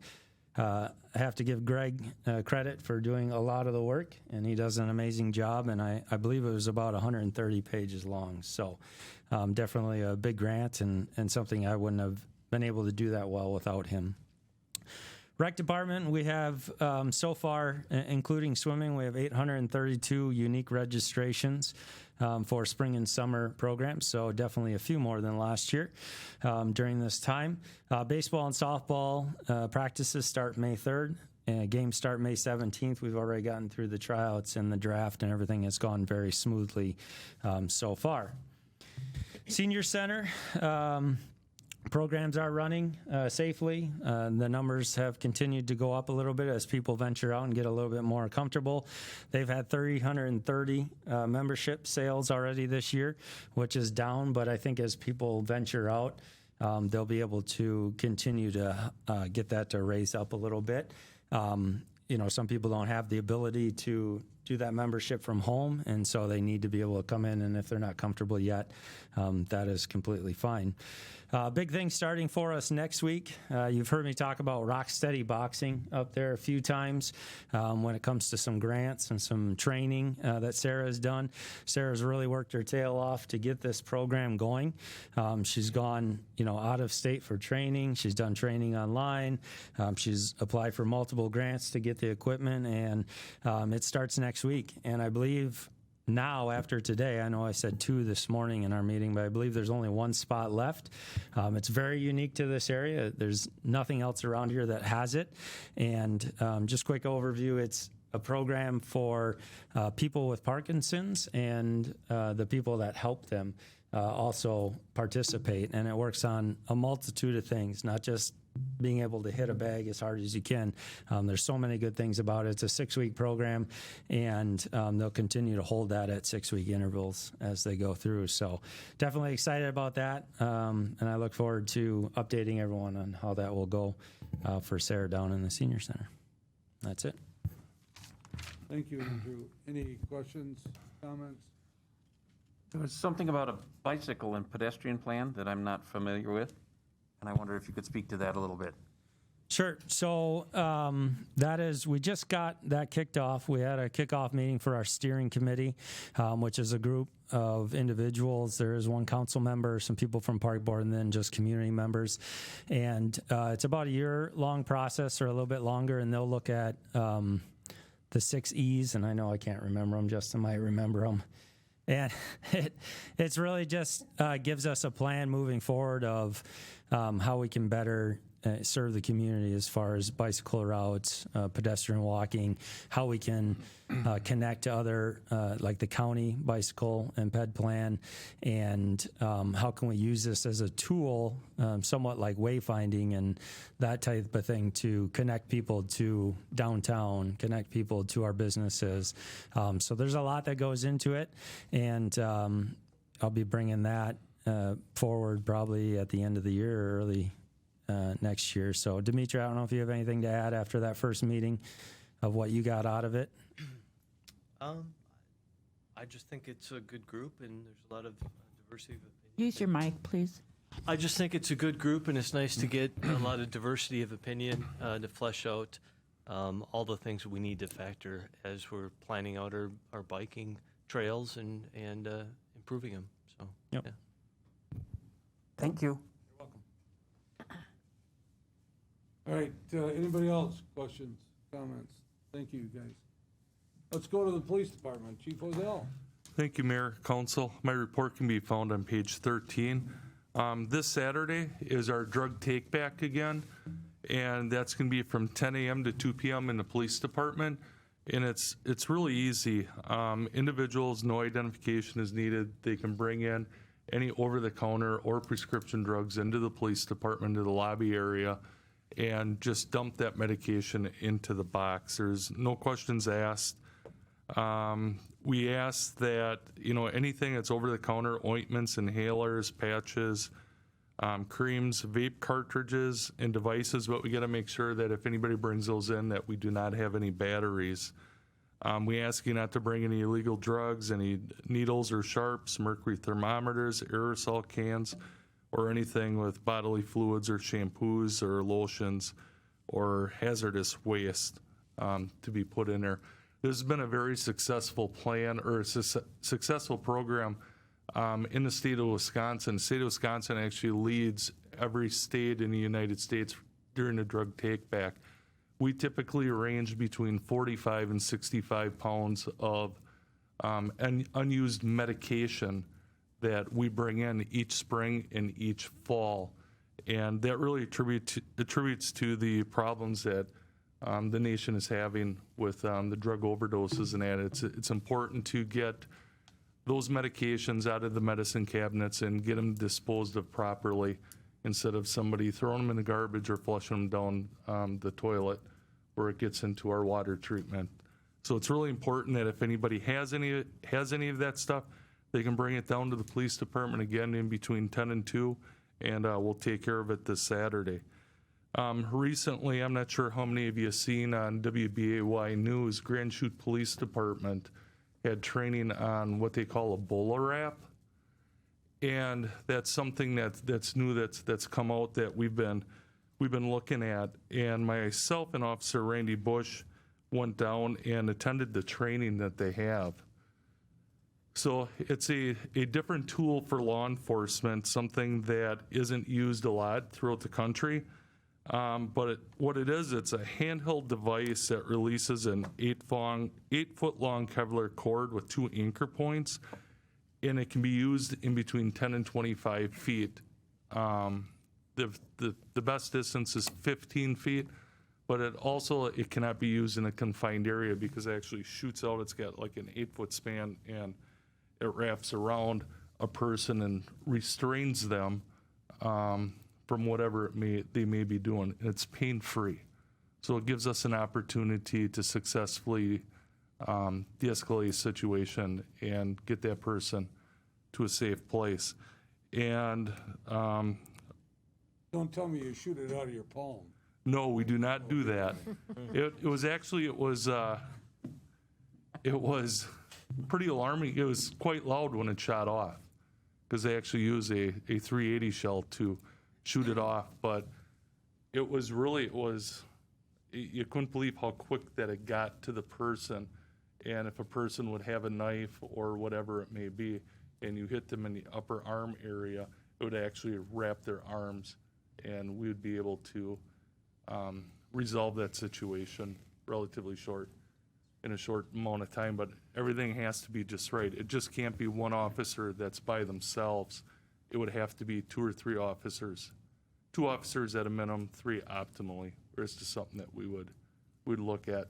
Speaker 12: have to give Greg credit for doing a lot of the work, and he does an amazing job, and I believe it was about 130 pages long. So definitely a big grant and something I wouldn't have been able to do that well without him. Rec department, we have so far, including swimming, we have 832 unique registrations for spring and summer programs, so definitely a few more than last year during this time. Baseball and softball practices start May 3rd. Games start May 17th. We've already gotten through the tryouts and the draft, and everything has gone very smoothly so far. Senior Center. Programs are running safely. The numbers have continued to go up a little bit as people venture out and get a little bit more comfortable. They've had 330 membership sales already this year, which is down, but I think as people venture out, they'll be able to continue to get that to raise up a little bit. Some people don't have the ability to do that membership from home, and so they need to be able to come in, and if they're not comfortable yet, that is completely fine. Big thing starting for us next week. You've heard me talk about Rock Steady Boxing up there a few times when it comes to some grants and some training that Sarah has done. Sarah's really worked her tail off to get this program going. She's gone, out of state for training. She's done training online. She's applied for multiple grants to get the equipment, and it starts next week. And I believe now, after today, I know I said 2 this morning in our meeting, but I believe there's only 1 spot left. It's very unique to this area. There's nothing else around here that has it. And just quick overview, it's a program for people with Parkinson's and the people that help them also participate. And it works on a multitude of things, not just being able to hit a bag as hard as you can. There's so many good things about it. It's a 6-week program, and they'll continue to hold that at 6-week intervals as they go through. So definitely excited about that, and I look forward to updating everyone on how that will go for Sarah down in the Senior Center. That's it.
Speaker 2: Thank you, Andrew. Any questions, comments?
Speaker 5: There was something about a bicycle and pedestrian plan that I'm not familiar with, and I wonder if you could speak to that a little bit.
Speaker 12: Sure. So we just got that kicked off. We had a kickoff meeting for our steering committee, which is a group of individuals. There is 1 council member, some people from Park Board, and then just community members. And it's about a year-long process or a little bit longer, and they'll look at the 6 E's, and I know I can't remember them. Justin might remember them. And it's really just gives us a plan moving forward of how we can better serve the community as far as bicycle routes, pedestrian walking, how we can connect to other, like the county bicycle and ped plan, and how can we use this as a tool, somewhat like wayfinding and that type of thing, to connect people to downtown, connect people to our businesses. So there's a lot that goes into it, and I'll be bringing that forward probably at the end of the year or early next year. So, Dimitri, I don't know if you have anything to add after that first meeting of what you got out of it.
Speaker 4: I just think it's a good group, and there's a lot of diversity of opinion.
Speaker 7: Use your mic, please.
Speaker 4: I just think it's a good group, and it's nice to get a lot of diversity of opinion to flesh out all the things that we need to factor as we're planning out our biking trails and improving them. So,
Speaker 12: Yep.
Speaker 4: Yeah.
Speaker 5: Thank you.
Speaker 2: All right, anybody else? Questions, comments? Thank you, guys. Let's go to the police department. Chief Ozell.
Speaker 16: Thank you, Mayor, Council. My report can be found on page 13. This Saturday is our drug take back again, and that's going to be from 10 a.m. to 2 p.m. in the police department. And it's really easy. Individuals, no identification is needed. They can bring in any over-the-counter or prescription drugs into the police department, to the lobby area, and just dump that medication into the box. There's no questions asked. We ask that, anything that's over the counter, ointments, inhalers, patches, creams, vape cartridges, and devices, but we got to make sure that if anybody brings those in, that we do not have any batteries. We ask you not to bring any illegal drugs, any needles or sharps, mercury thermometers, aerosol cans, or anything with bodily fluids or shampoos or lotions or hazardous waste to be put in there. This has been a very successful plan, or a successful program in the state of Wisconsin. The state of Wisconsin actually leads every state in the United States during the drug take-back. We typically range between 45 and 65 pounds of unused medication that we bring in each spring and each fall. And that really attributes to the problems that the nation is having with the drug overdoses and that. It's important to get those medications out of the medicine cabinets and get them disposed of properly instead of somebody throwing them in the garbage or flushing them down the toilet where it gets into our water treatment. So it's really important that if anybody has any of that stuff, they can bring it down to the police department again in between 10 and 2, and we'll take care of it this Saturday. Recently, I'm not sure how many of you have seen on WBAY News, Grand Chute Police Department had training on what they call Ebola wrap. And that's something that's new, that's come out that we've been looking at. And myself and Officer Randy Bush went down and attended the training that they have. So it's a different tool for law enforcement, something that isn't used a lot throughout the country. But what it is, it's a handheld device that releases an 8-foot-long Kevlar cord with 2 anchor points, and it can be used in between 10 and 25 feet. The best distance is 15 feet, but it cannot be used in a confined area because it actually shoots out. It's got like an 8-foot span, and it wraps around a person and restrains them from whatever they may be doing. It's pain-free. So it gives us an opportunity to successfully de-escalate a situation and get that person to a safe place. And
Speaker 2: Don't tell me you shoot it out of your palm.
Speaker 16: no, we do not do that. It was pretty alarming. It was quite loud when it shot off because they actually use a 380 shell to shoot it off. But you couldn't believe how quick that it got to the person. And if a person would have a knife or whatever it may be, and you hit them in the upper arm area, it would actually wrap their arms, and we would be able to resolve that situation in a short amount of time. But everything has to be just right. It just can't be one officer that's by themselves. It would have to be 2 or 3 officers, 2 officers at a minimum, 3 optimally. Or it's just something that we'd look at.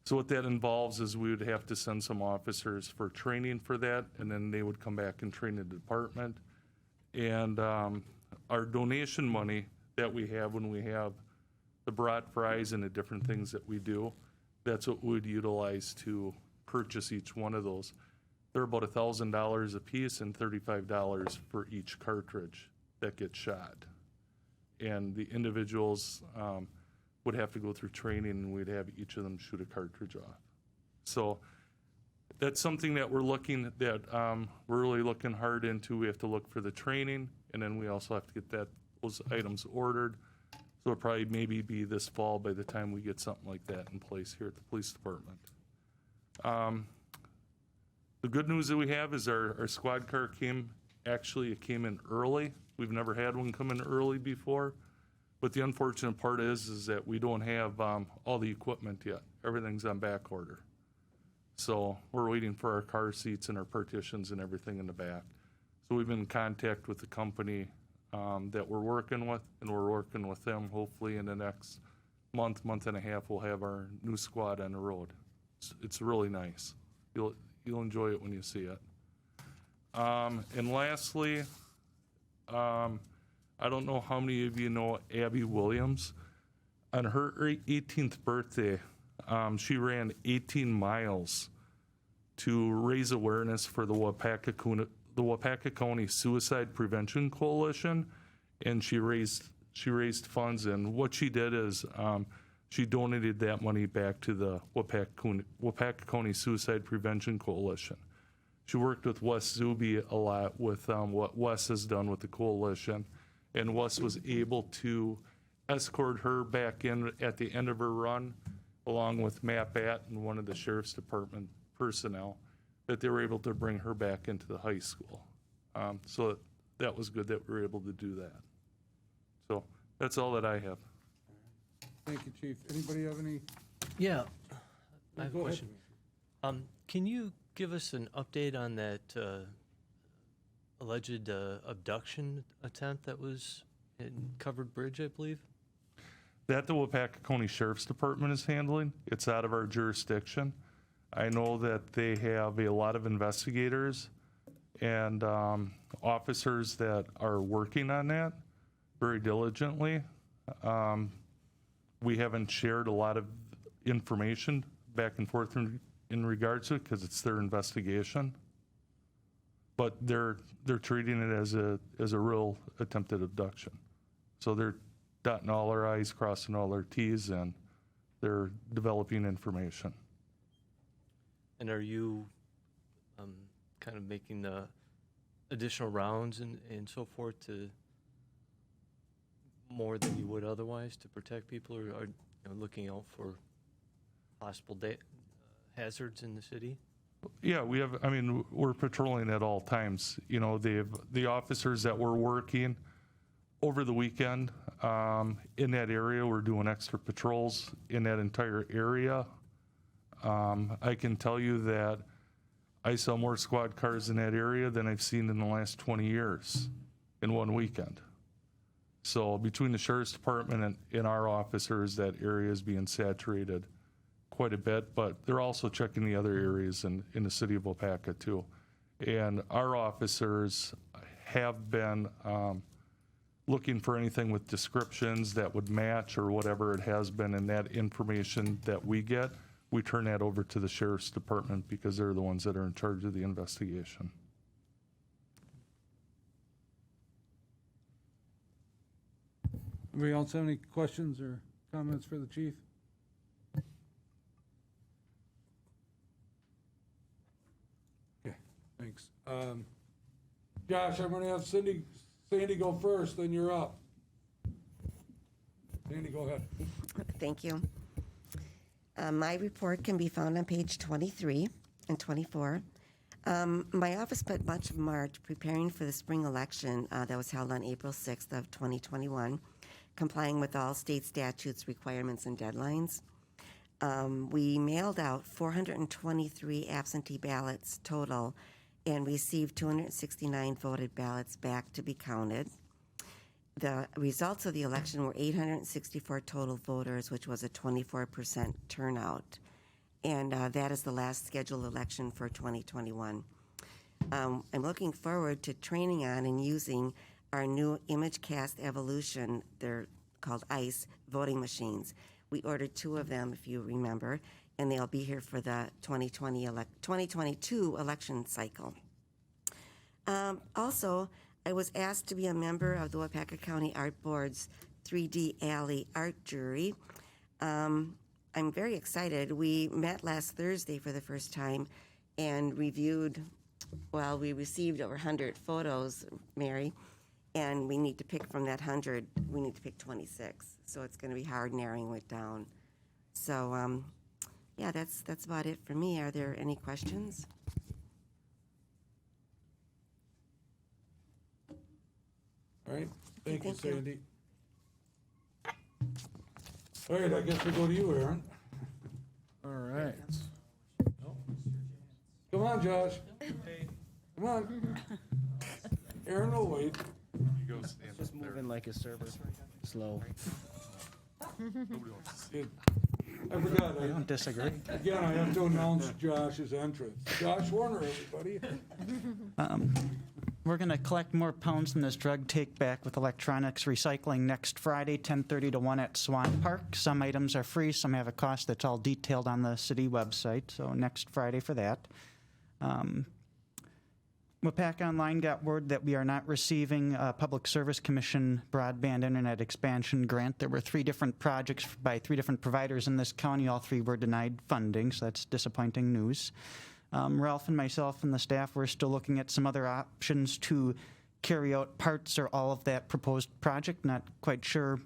Speaker 16: So what that involves is we would have to send some officers for training for that, and then they would come back and train the department. And our donation money that we have when we have the brat fries and the different things that we do, that's what we would utilize to purchase each one of those. They're about $1,000 a piece and $35 for each cartridge that gets shot. And the individuals would have to go through training, and we'd have each of them shoot a cartridge off. So that's something that we're really looking hard into. We have to look for the training, and then we also have to get those items ordered. So it'll probably maybe be this fall by the time we get something like that in place here at the police department. The good news that we have is our squad car came in early. We've never had one come in early before. But the unfortunate part is that we don't have all the equipment yet. Everything's on back order. So we're waiting for our car seats and our partitions and everything in the back. So we've been in contact with the company that we're working with, and we're working with them. Hopefully in the next month and a half, we'll have our new squad on the road. It's really nice. You'll enjoy it when you see it. And lastly, I don't know how many of you know Abby Williams. On her 18th birthday, she ran 18 miles to raise awareness for the Waupaca County Suicide Prevention Coalition, and she raised funds. And what she did is she donated that money back to the Waupaca County Suicide Prevention Coalition. She worked with Wes Zuby a lot with what Wes has done with the coalition, and Wes was able to escort her back in at the end of her run, along with Matt Batt and one of the Sheriff's Department personnel, that they were able to bring her back into the high school. So that was good that we were able to do that. So that's all that I have.
Speaker 2: Thank you, Chief. Anybody have any?
Speaker 4: Yeah, I have a
Speaker 2: Go ahead.
Speaker 4: question. Can you give us an update on that alleged abduction attempt that was in Covered Bridge, I believe?
Speaker 16: That the Waupaca County Sheriff's Department is handling. It's out of our jurisdiction. I know that they have a lot of investigators and officers that are working on that very diligently. We haven't shared a lot of information back and forth in regards to it because it's their investigation. But they're treating it as a real attempted abduction. So they're dotting all their I's, crossing all their T's, and they're developing information.
Speaker 4: And are you kind of making the additional rounds and so forth to more than you would otherwise to protect people, or are looking out for possible hazards in the city?
Speaker 16: Yeah, we're patrolling at all times. The officers that were working over the weekend in that area, we're doing extra patrols in that entire area. I can tell you that I saw more squad cars in that area than I've seen in the last 20 years in one weekend. So between the Sheriff's Department and our officers, that area is being saturated quite a bit, but they're also checking the other areas in the city of Waupaca too. And our officers have been looking for anything with descriptions that would match or whatever it has been, and that information that we get, we turn that over to the Sheriff's Department because they're the ones that are in charge of the investigation.
Speaker 2: Anybody else have any questions or comments for the chief? Okay, thanks. Josh, I'm gonna have Sandy go first, then you're up. Sandy, go ahead.
Speaker 6: Thank you. My report can be found on page 23 and 24. My office spent much of March preparing for the spring election that was held on April 6th of 2021, complying with all state statutes, requirements, and deadlines. We mailed out 423 absentee ballots total and received 269 voted ballots back to be counted. The results of the election were 864 total voters, which was a 24% turnout. And that is the last scheduled election for 2021. I'm looking forward to training on and using our new ImageCast Evolution, they're called ICE, voting machines. We ordered 2 of them, if you remember, and they'll be here for the 2022 election cycle. Also, I was asked to be a member of the Waupaca County Art Board's 3D Alley Art Jury. I'm very excited. We met last Thursday for the first time and reviewed, well, we received over 100 photos, Mary, and we need to pick from that 100, we need to pick 26. So it's going to be hard narrowing it down. So, yeah, that's about it for me. Are there any questions?
Speaker 2: All right, thank you,
Speaker 6: Thank you.
Speaker 2: Sandy. All right, I guess we go to you, Aaron.
Speaker 10: All right.
Speaker 2: Come on, Josh. Come on. Aaron will wait.
Speaker 16: You go stand
Speaker 11: Just
Speaker 16: up there.
Speaker 11: moving like a server. Slow.
Speaker 16: Nobody wants to see it.
Speaker 2: I forgot.
Speaker 1: I don't disagree.
Speaker 2: Again, I have to announce Josh's entrance. Josh Warner, everybody.
Speaker 1: We're going to collect more pounds from this drug take back with electronics recycling next Friday, 10:30 to 1 at Swan Park. Some items are free, some have a cost. That's all detailed on the city website, so next Friday for that. Waupaca Online got word that we are not receiving a Public Service Commission broadband internet expansion grant. There were 3 different projects by 3 different providers in this county. All 3 were denied funding, so that's disappointing news. Ralph and myself and the staff, we're still looking at some other options to carry out parts or all of that proposed project. Not quite sure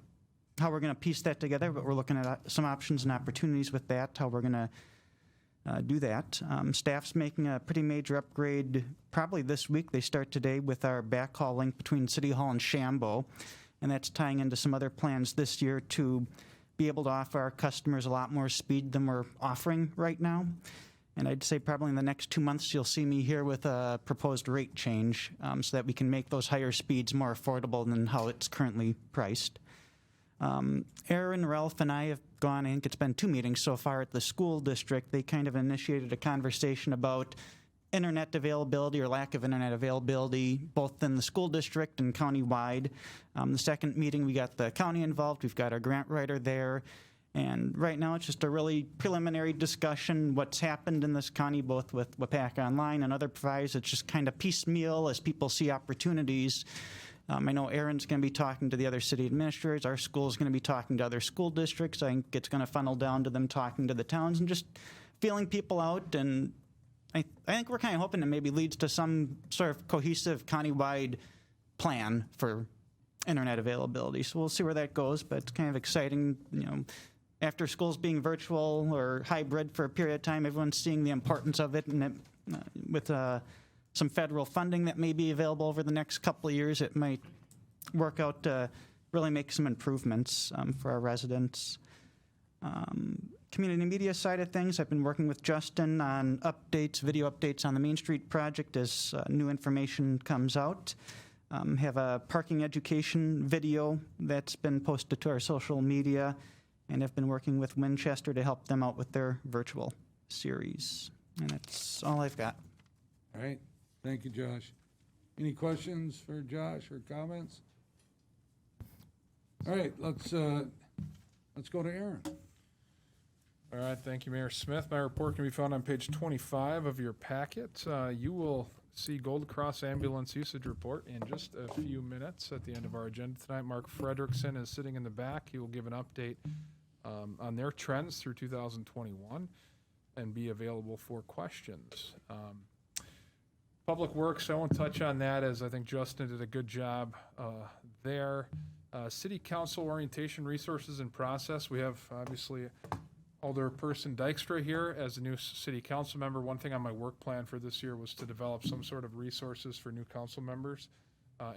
Speaker 1: how we're going to piece that together, but we're looking at some options and opportunities with that, how we're going to do that. Staff's making a pretty major upgrade probably this week. They start today with our backhaul link between City Hall and Shambo, and that's tying into some other plans this year to be able to offer our customers a lot more speed than we're offering right now. And I'd say probably in the next 2 months, you'll see me here with a proposed rate change so that we can make those higher speeds more affordable than how it's currently priced. Aaron, Ralph, and I have gone, I think it's been 2 meetings so far at the school district. They kind of initiated a conversation about internet availability or lack of internet availability, both in the school district and countywide. The second meeting, we got the county involved. We've got our grant writer there. And right now, it's just a really preliminary discussion, what's happened in this county, both with Waupaca Online and other providers. It's just kind of piecemeal as people see opportunities. I know Aaron's going to be talking to the other city administrators. Our school is going to be talking to other school districts. I think it's going to funnel down to them talking to the towns and just feeling people out. And I think we're kind of hoping it maybe leads to some sort of cohesive countywide plan for internet availability. So we'll see where that goes, but it's kind of exciting, you know. After schools being virtual or hybrid for a period of time, everyone's seeing the importance of it, and with some federal funding that may be available over the next couple of years, it might work out to really make some improvements for our residents. Community media side of things, I've been working with Justin on updates, video updates on the Main Street project as new information comes out. Have a parking education video that's been posted to our social media, and have been working with Winchester to help them out with their virtual series. And that's all I've got.
Speaker 2: All right, thank you, Josh. Any questions for Josh or comments? All right, let's go to Aaron.
Speaker 10: All right, thank you, Mayor Smith. My report can be found on page 25 of your packet. You will see Gold Cross Ambulance Usage Report in just a few minutes at the end of our agenda tonight. Mark Frederickson is sitting in the back. He will give an update on their trends through 2021 and be available for questions. Public Works, I won't touch on that as I think Justin did a good job there. City Council orientation resources and process. We have obviously Alderperson Dykstra here as a new city council member. One thing on my work plan for this year was to develop some sort of resources for new council members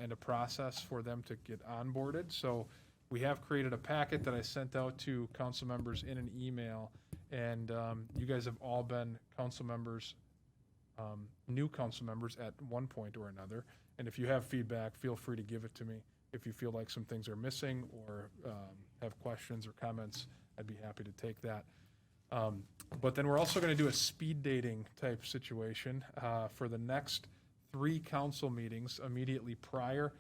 Speaker 10: and a process for them to get onboarded. So we have created a packet that I sent out to council members in an email, and you guys have all been council members, new council members at one point or another. And if you have feedback, feel free to give it to me. If you feel like some things are missing or have questions or comments, I'd be happy to take that. But then we're also going to do a speed dating type situation for the next 3 council meetings immediately prior.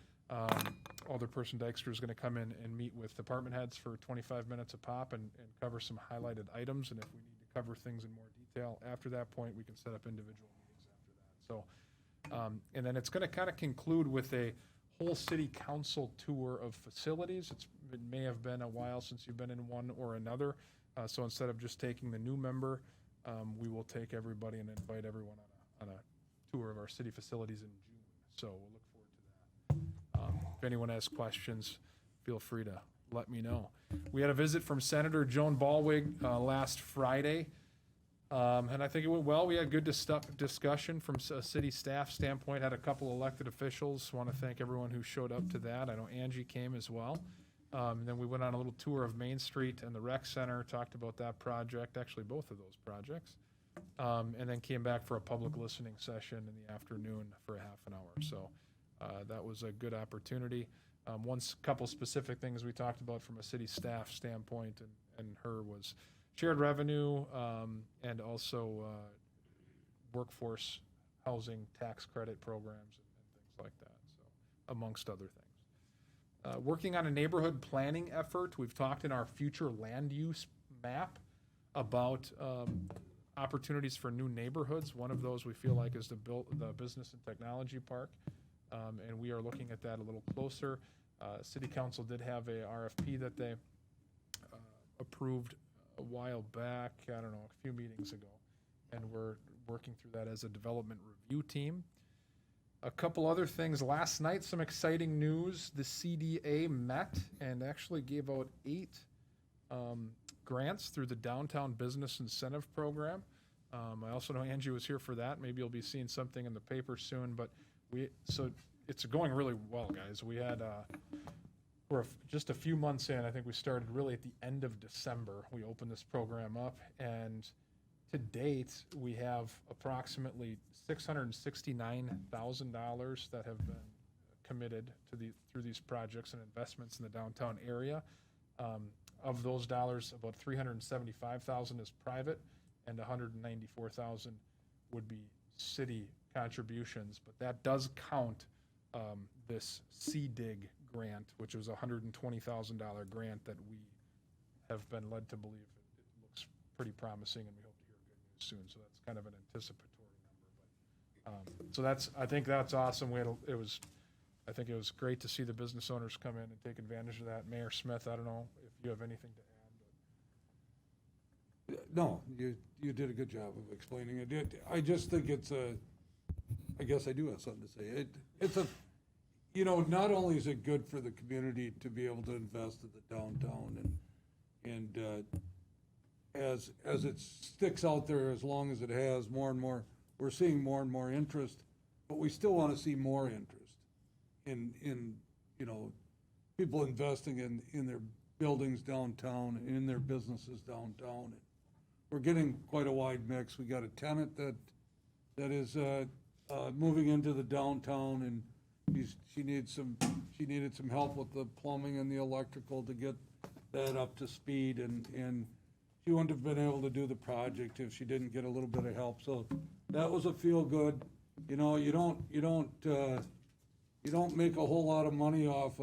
Speaker 10: Alderperson Dykstra is going to come in and meet with department heads for 25 minutes a pop and cover some highlighted items. And if we need to cover things in more detail after that point, we can set up individual meetings after that. So, and then it's going to kind of conclude with a whole city council tour of facilities. It may have been a while since you've been in one or another. So instead of just taking the new member, we will take everybody and invite everyone on a tour of our city facilities in June. So we'll look forward to that. If anyone has questions, feel free to let me know. We had a visit from Senator Joan Ballwig last Friday. And I think it went well. We had good discussion from a city staff standpoint, had a couple elected officials. Want to thank everyone who showed up to that. I know Angie came as well. And then we went on a little tour of Main Street and the rec center, talked about that project, actually both of those projects. And then came back for a public listening session in the afternoon for a half an hour. So That was a good opportunity. Couple specific things we talked about from a city staff standpoint and her was shared revenue and also workforce housing tax credit programs and things like that, so amongst other things. Working on a neighborhood planning effort, we've talked in our future land use map about opportunities for new neighborhoods. One of those we feel like is the Business and Technology Park, and we are looking at that a little closer. City Council did have a RFP that they approved a while back, I don't know, a few meetings ago, and we're working through that as a development review team. A couple other things. Last night, some exciting news. The CDA met and actually gave out 8 grants through the Downtown Business Incentive Program. I also know Angie was here for that. Maybe you'll be seeing something in the paper soon, but so it's going really well, guys. We had, we're just a few months in. I think we started really at the end of December. We opened this program up, and to date, we have approximately $669,000 that have been committed to through these projects and investments in the downtown area. Of those dollars, about $375,000 is private, and $194,000 would be city contributions. But that does count this CDIG grant, which was a $120,000 grant that we have been led to believe it looks pretty promising, and we hope to hear good news soon. So that's kind of an anticipatory number. But so I think that's awesome. I think it was great to see the business owners come in and take advantage of that. Mayor Smith, I don't know if you have anything to add.
Speaker 2: No, you did a good job of explaining it. I just think I guess I do have something to say. Not only is it good for the community to be able to invest in the downtown and as it sticks out there as long as it has, more and more, we're seeing more and more interest, but we still want to see more interest in people investing in their buildings downtown, in their businesses downtown. We're getting quite a wide mix. We got a tenant that is moving into the downtown, and she needed some help with the plumbing and the electrical to get that up to speed, and she wouldn't have been able to do the project if she didn't get a little bit of help. So that was a feel good. You don't make a whole lot of money off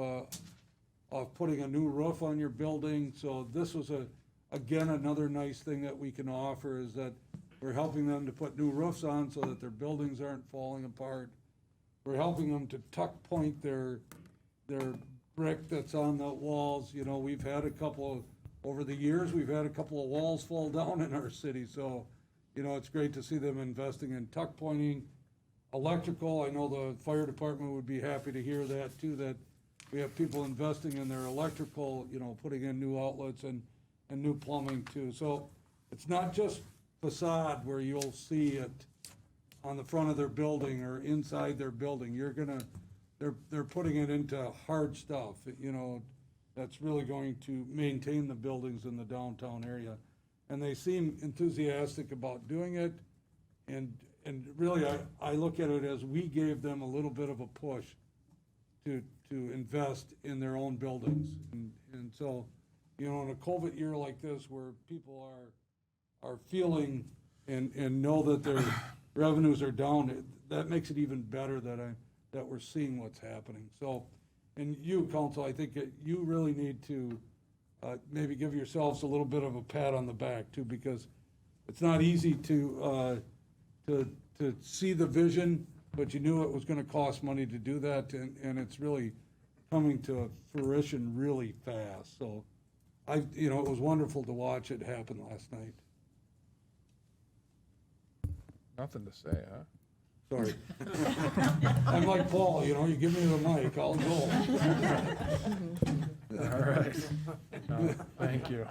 Speaker 2: putting a new roof on your building. So this was again another nice thing that we can offer, is that we're helping them to put new roofs on so that their buildings aren't falling apart. We're helping them to tuck point their brick that's on the walls. We've had over the years, we've had a couple of walls fall down in our city. So, it's great to see them investing in tuck pointing. Electrical, I know the fire department would be happy to hear that too, that we have people investing in their electrical, putting in new outlets and new plumbing too. So it's not just facade where you'll see it on the front of their building or inside their building. They're putting it into hard stuff, that's really going to maintain the buildings in the downtown area. And they seem enthusiastic about doing it. And really, I look at it as we gave them a little bit of a push to invest in their own buildings. And so, in a COVID year like this, where people are feeling and know that their revenues are down, that makes it even better that we're seeing what's happening. So, and you, council, I think that you really need to maybe give yourselves a little bit of a pat on the back too, because it's not easy to see the vision, but you knew it was going to cost money to do that, and it's really coming to fruition really fast. So, it was wonderful to watch it happen last night.
Speaker 10: Nothing to say, huh?
Speaker 2: Sorry. I'm like Paul, you give me the mic, I'll go.
Speaker 10: All right. Thank you.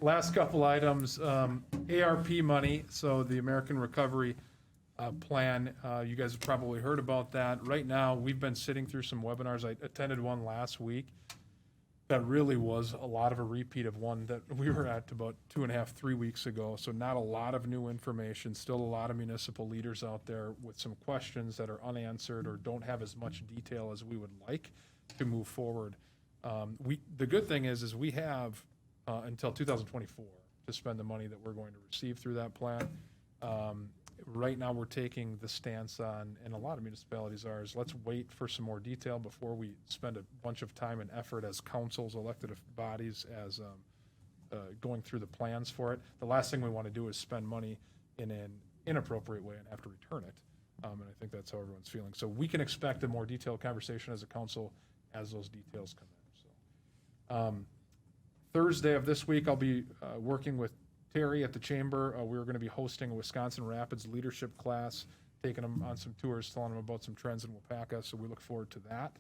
Speaker 10: Last couple items, ARP money, so the American Recovery Plan. You guys have probably heard about that. Right now, we've been sitting through some webinars. I attended one last week. that really was a lot of a repeat of one that we were at about 2.5, 3 weeks ago. So not a lot of new information, still a lot of municipal leaders out there with some questions that are unanswered or don't have as much detail as we would like to move forward. The good thing is we have until 2024 to spend the money that we're going to receive through that plan. Right now, we're taking the stance on, and a lot of municipalities are, is let's wait for some more detail before we spend a bunch of time and effort as councils, elected bodies, as going through the plans for it. The last thing we want to do is spend money in an inappropriate way and have to return it. And I think that's how everyone's feeling. So we can expect a more detailed conversation as a council as those details come in. So Thursday of this week, I'll be working with Terry at the Chamber. We're going to be hosting a Wisconsin Rapids leadership class, taking them on some tours, telling them about some trends in Waupaca, so we look forward to that.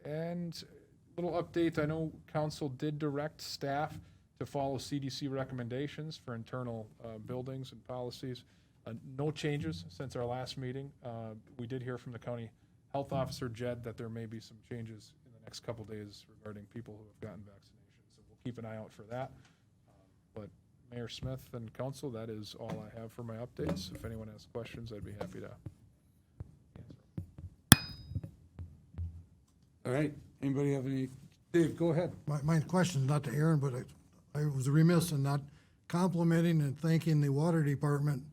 Speaker 10: And a little update, I know council did direct staff to follow CDC recommendations for internal buildings and policies. No changes since our last meeting. We did hear from the county health officer, Jed, that there may be some changes in the next couple days regarding people who have gotten vaccinations, so we'll keep an eye out for that. But Mayor Smith and council, that is all I have for my updates. If anyone has questions, I'd be happy to answer.
Speaker 2: All right, anybody have any? Dave, go ahead.
Speaker 17: My question is not to Aaron, but I was remiss in not complimenting and thanking the water department.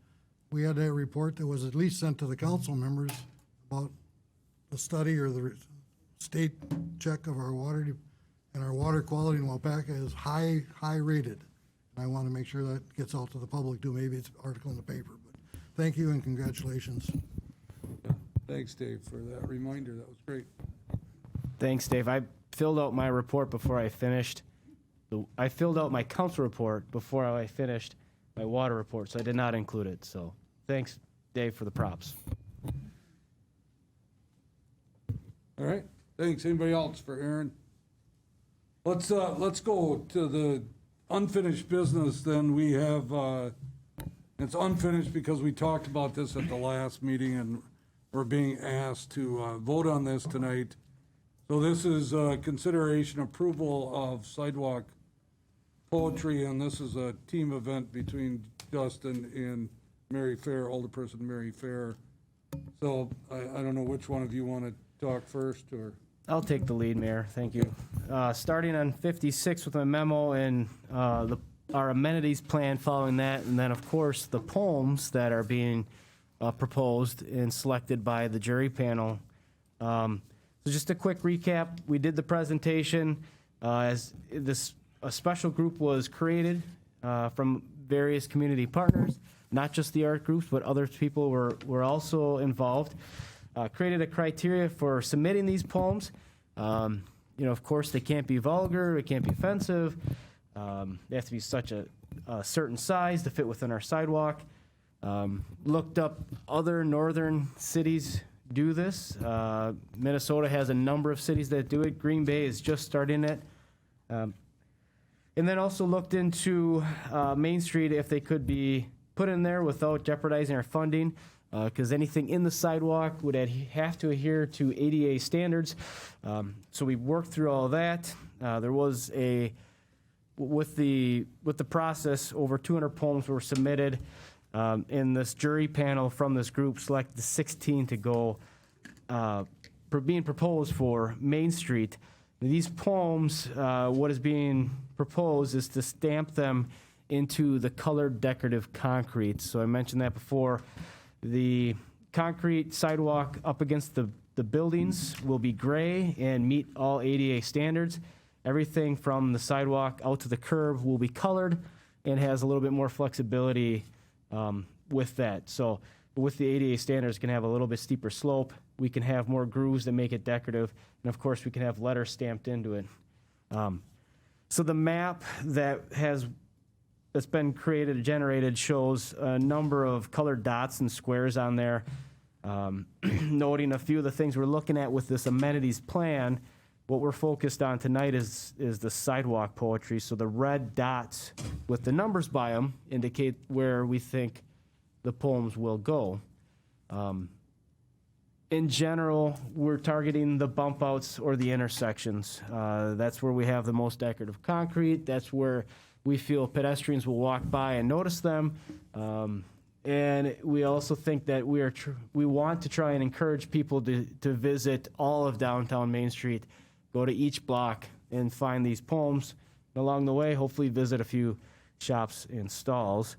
Speaker 17: We had a report that was at least sent to the council members about the study or the state check of our water, and our water quality in Waupaca is high rated. I want to make sure that gets out to the public too. Maybe it's an article in the paper, but thank you and congratulations.
Speaker 2: Yeah, thanks, Dave, for that reminder. That was great.
Speaker 11: Thanks, Dave. I filled out my report before I finished. I filled out my council report before I finished my water report, so I did not include it. So thanks, Dave, for the props.
Speaker 2: All right, thanks. Anybody else for Aaron? Let's go to the unfinished business. Then we have, it's unfinished because we talked about this at the last meeting and we're being asked to vote on this tonight. So this is consideration approval of sidewalk poetry, and this is a team event between Justin and Mary Fair, Alderperson Mary Fair. So I don't know which one of you want to talk first, or?
Speaker 11: I'll take the lead, Mayor. Thank you. Starting on 56 with my memo and our amenities plan following that, and then, of course, the poems that are being proposed and selected by the jury panel. So just a quick recap. We did the presentation as a special group was created from various community partners, not just the art groups, but other people were also involved. Created a criteria for submitting these poems. Of course, they can't be vulgar, it can't be offensive. They have to be such a certain size to fit within our sidewalk. Looked up other northern cities do this. Minnesota has a number of cities that do it. Green Bay is just starting it. And then also looked into Main Street, if they could be put in there without jeopardizing our funding, because anything in the sidewalk would have to adhere to ADA standards. So we worked through all of that. There was with the process, over 200 poems were submitted. In this jury panel from this group selected the 16 to go being proposed for Main Street. These poems, what is being proposed is to stamp them into the colored decorative concrete. So I mentioned that before. The concrete sidewalk up against the buildings will be gray and meet all ADA standards. Everything from the sidewalk out to the curb will be colored and has a little bit more flexibility with that. So with the ADA standards, can have a little bit steeper slope. We can have more grooves that make it decorative. And of course, we can have letters stamped into it. So the map that's been generated shows a number of colored dots and squares on there, noting a few of the things we're looking at with this amenities plan. What we're focused on tonight is the sidewalk poetry. So the red dots with the numbers by them indicate where we think the poems will go. in general, we're targeting the bump outs or the intersections. That's where we have the most decorative concrete. That's where we feel pedestrians will walk by and notice them. And we also think that we want to try and encourage people to visit all of downtown Main Street, go to each block and find these poems. And along the way, hopefully visit a few shops and stalls.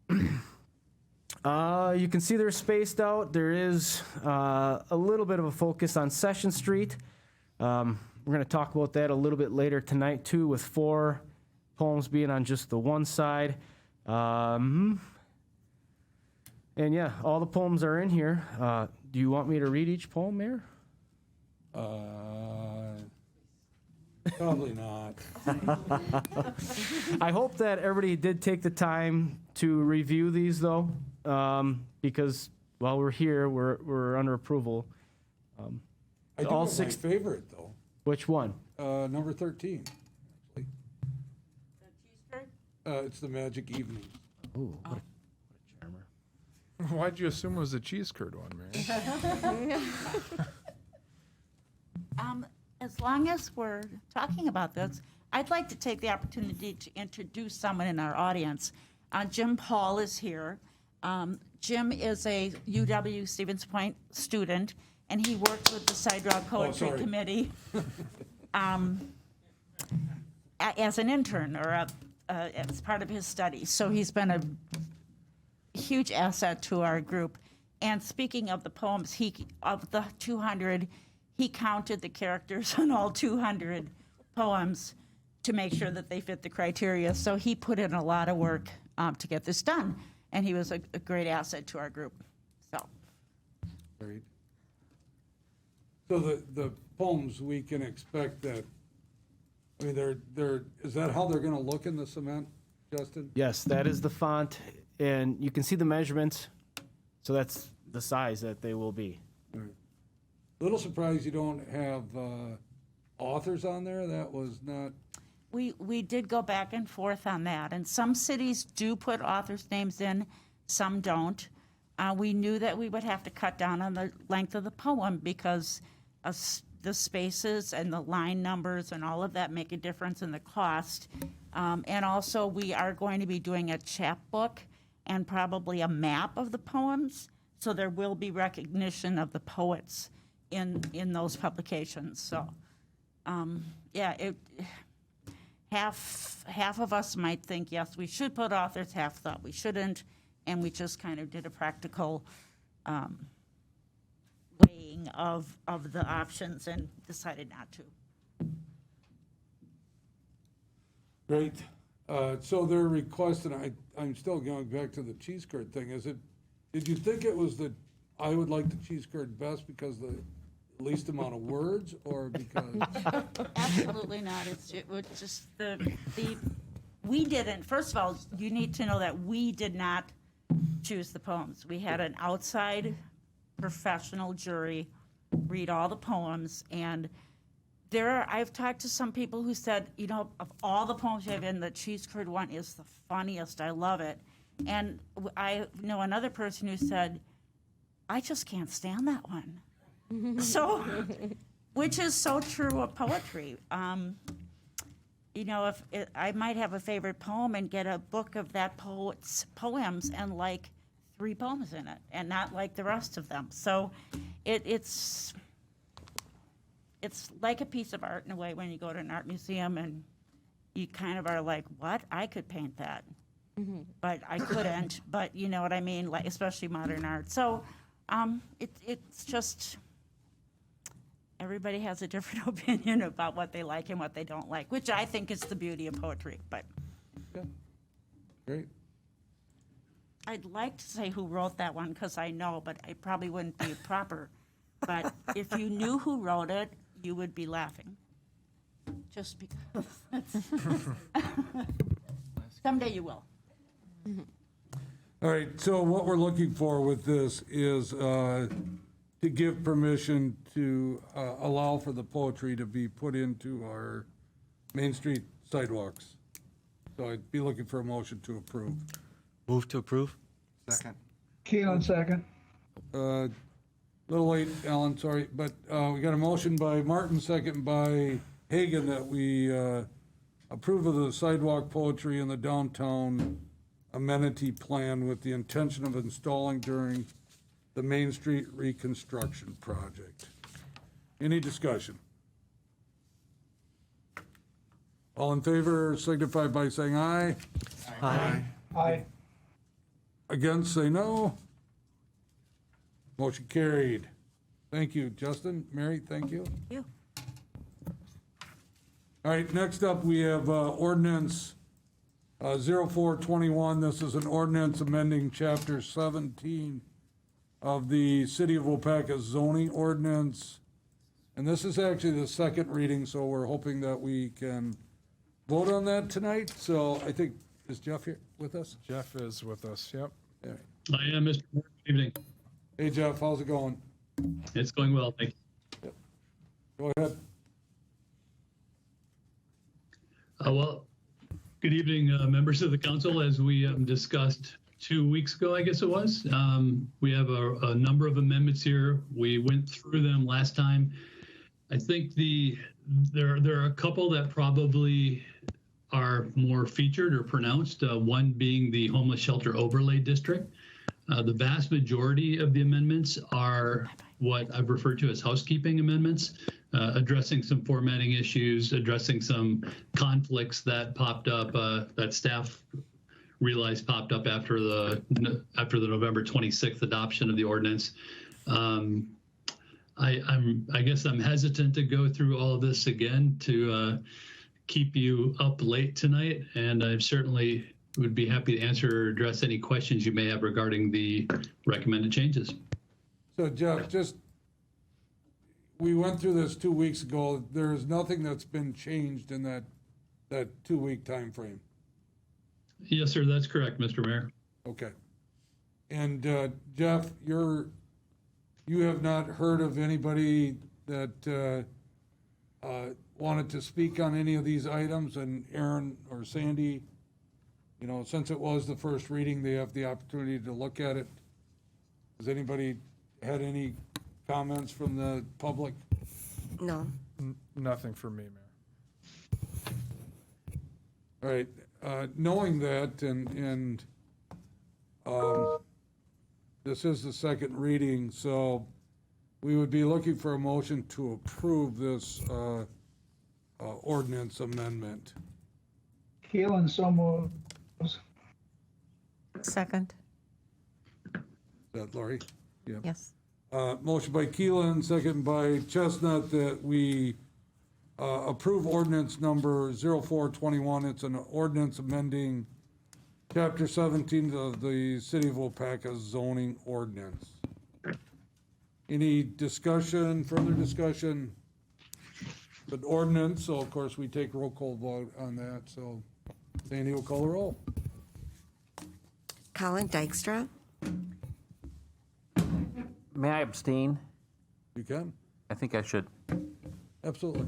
Speaker 11: You can see they're spaced out. There is a little bit of a focus on Session Street. We're going to talk about that a little bit later tonight, too, with 4 poems being on just the one side. And yeah, all the poems are in here. Do you want me to read each poem, Mayor?
Speaker 2: Probably not.
Speaker 11: I hope that everybody did take the time to review these, though, because while we're here, we're under approval.
Speaker 2: I do
Speaker 11: all
Speaker 2: have
Speaker 11: 6.
Speaker 2: my favorite, though.
Speaker 11: Which one?
Speaker 2: Number 13, actually. It's the Magic Evening.
Speaker 11: Ooh, what a charmer.
Speaker 10: Why'd you assume it was the cheese curd one, Mary?
Speaker 18: As long as we're talking about this, I'd like to take the opportunity to introduce someone in our audience. Jim Paul is here. Jim is a UW Stevens Point student, and he works with the Sidewalk Poetry Committee as an intern or as part of his studies. So he's been a huge asset to our group. And speaking of the poems, of the 200, he counted the characters on all 200 poems to make sure that they fit the criteria. So he put in a lot of work to get this done, and he was a great asset to our group. So,
Speaker 2: Great. So the poems, we can expect that, I mean, is that how they're going to look in the cement, Justin?
Speaker 11: Yes, that is the font, and you can see the measurements, so that's the size that they will be.
Speaker 2: Right. Little surprised you don't have authors on there. That was not.
Speaker 18: we did go back and forth on that, and some cities do put authors' names in, some don't. We knew that we would have to cut down on the length of the poem because the spaces and the line numbers and all of that make a difference in the cost. And also, we are going to be doing a chapbook and probably a map of the poems, so there will be recognition of the poets in those publications. So, half of us might think, yes, we should put authors, half thought we shouldn't, and we just kind of did a practical weighing of the options and decided not to.
Speaker 2: Great. So they're requesting, I'm still going back to the cheese curd thing. Did you think it was I would like the cheese curd best because the least amount of words, or because?
Speaker 18: Absolutely not. It was just we didn't, first of all, you need to know that we did not choose the poems. We had an outside professional jury read all the poems, and I've talked to some people who said, of all the poems you have in, the cheese curd one is the funniest. I love it. And I know another person who said, I just can't stand that one. So, which is so true of poetry. I might have a favorite poem and get a book of that poet's poems and like 3 poems in it and not like the rest of them. So it's like a piece of art in a way when you go to an art museum and you kind of are like, what? I could paint that. Mm-hmm. But I couldn't. But you know what I mean? Like, especially modern art. So it's just everybody has a different opinion about what they like and what they don't like, which I think is the beauty of poetry. But
Speaker 2: Yeah. Great.
Speaker 18: I'd like to say who wrote that one because I know, but it probably wouldn't be proper. But if you knew who wrote it, you would be laughing. Just because. Someday you will.
Speaker 2: All right, so what we're looking for with this is to give permission to allow for the poetry to be put into our Main Street sidewalks. So I'd be looking for a motion to approve.
Speaker 4: Move to approve?
Speaker 9: Second.
Speaker 3: Keelan, second.
Speaker 2: Mr. Little late, Alan, sorry, but we got a motion by Martin, second by Hagan, that we approve of the sidewalk poetry in the downtown amenity plan with the intention of installing during the Main Street reconstruction project. Any discussion? All in favor signify by saying aye.
Speaker 3: Aye. Aye.
Speaker 2: Against, say no. Motion carried. Thank you, Justin. Mary, thank you.
Speaker 13: You.
Speaker 2: All right, next up, we have ordinance 0421. This is an ordinance amending Chapter 17 of the City of Waupaca zoning ordinance. And this is actually the second reading, so we're hoping that we can vote on that tonight. So I think, is Jeff here with us?
Speaker 10: Jeff is with us, yep.
Speaker 2: Yeah.
Speaker 19: I am, Mr. Mayor. Good evening.
Speaker 2: Hey, Jeff, how's it going?
Speaker 19: It's going well, thank you.
Speaker 2: Go ahead.
Speaker 19: Well, good evening, members of the council. As we there 2 weeks ago, I guess it was, we have a number of amendments here. We went through them last time. I think there are a couple that probably are more featured or pronounced, one being the homeless shelter overlay district. The vast majority of the amendments are what I've referred to as housekeeping amendments, addressing some formatting issues, addressing some conflicts that popped up, that staff realized popped up after the November 26th adoption of the ordinance. I guess I'm hesitant to go through all of this again to keep you up late tonight, and I certainly would be happy to answer or address any questions you may have regarding the recommended changes.
Speaker 2: So Jeff, we went through this 2 weeks ago. There is nothing that's been changed in that 2 week time frame.
Speaker 19: Yes, sir, that's correct, Mr. Mayor.
Speaker 2: Okay. And Jeff, you have not heard of anybody that wanted to speak on any of these items, and Aaron or Sandy, since it was the first reading, they have the opportunity to look at it. Has anybody had any comments from the public?
Speaker 6: No.
Speaker 10: Nothing for me, Mayor.
Speaker 2: All right, knowing that, and this is the second reading, so we would be looking for a motion to approve this ordinance amendment.
Speaker 3: Keelan, so moved.
Speaker 13: Second.
Speaker 2: Is that Lori? Yeah.
Speaker 13: Yes.
Speaker 2: Motion by Keelan, second by Chestnut, that we approve ordinance number 0421. It's an ordinance amending Chapter 17 of the City of Waupaca zoning ordinance. Any discussion, further discussion? The ordinance, so of course we take roll call vote on that, so Sandy will call the roll.
Speaker 6: Colin Dykstra.
Speaker 5: May I abstain?
Speaker 2: You can,
Speaker 5: I think I should.
Speaker 2: absolutely.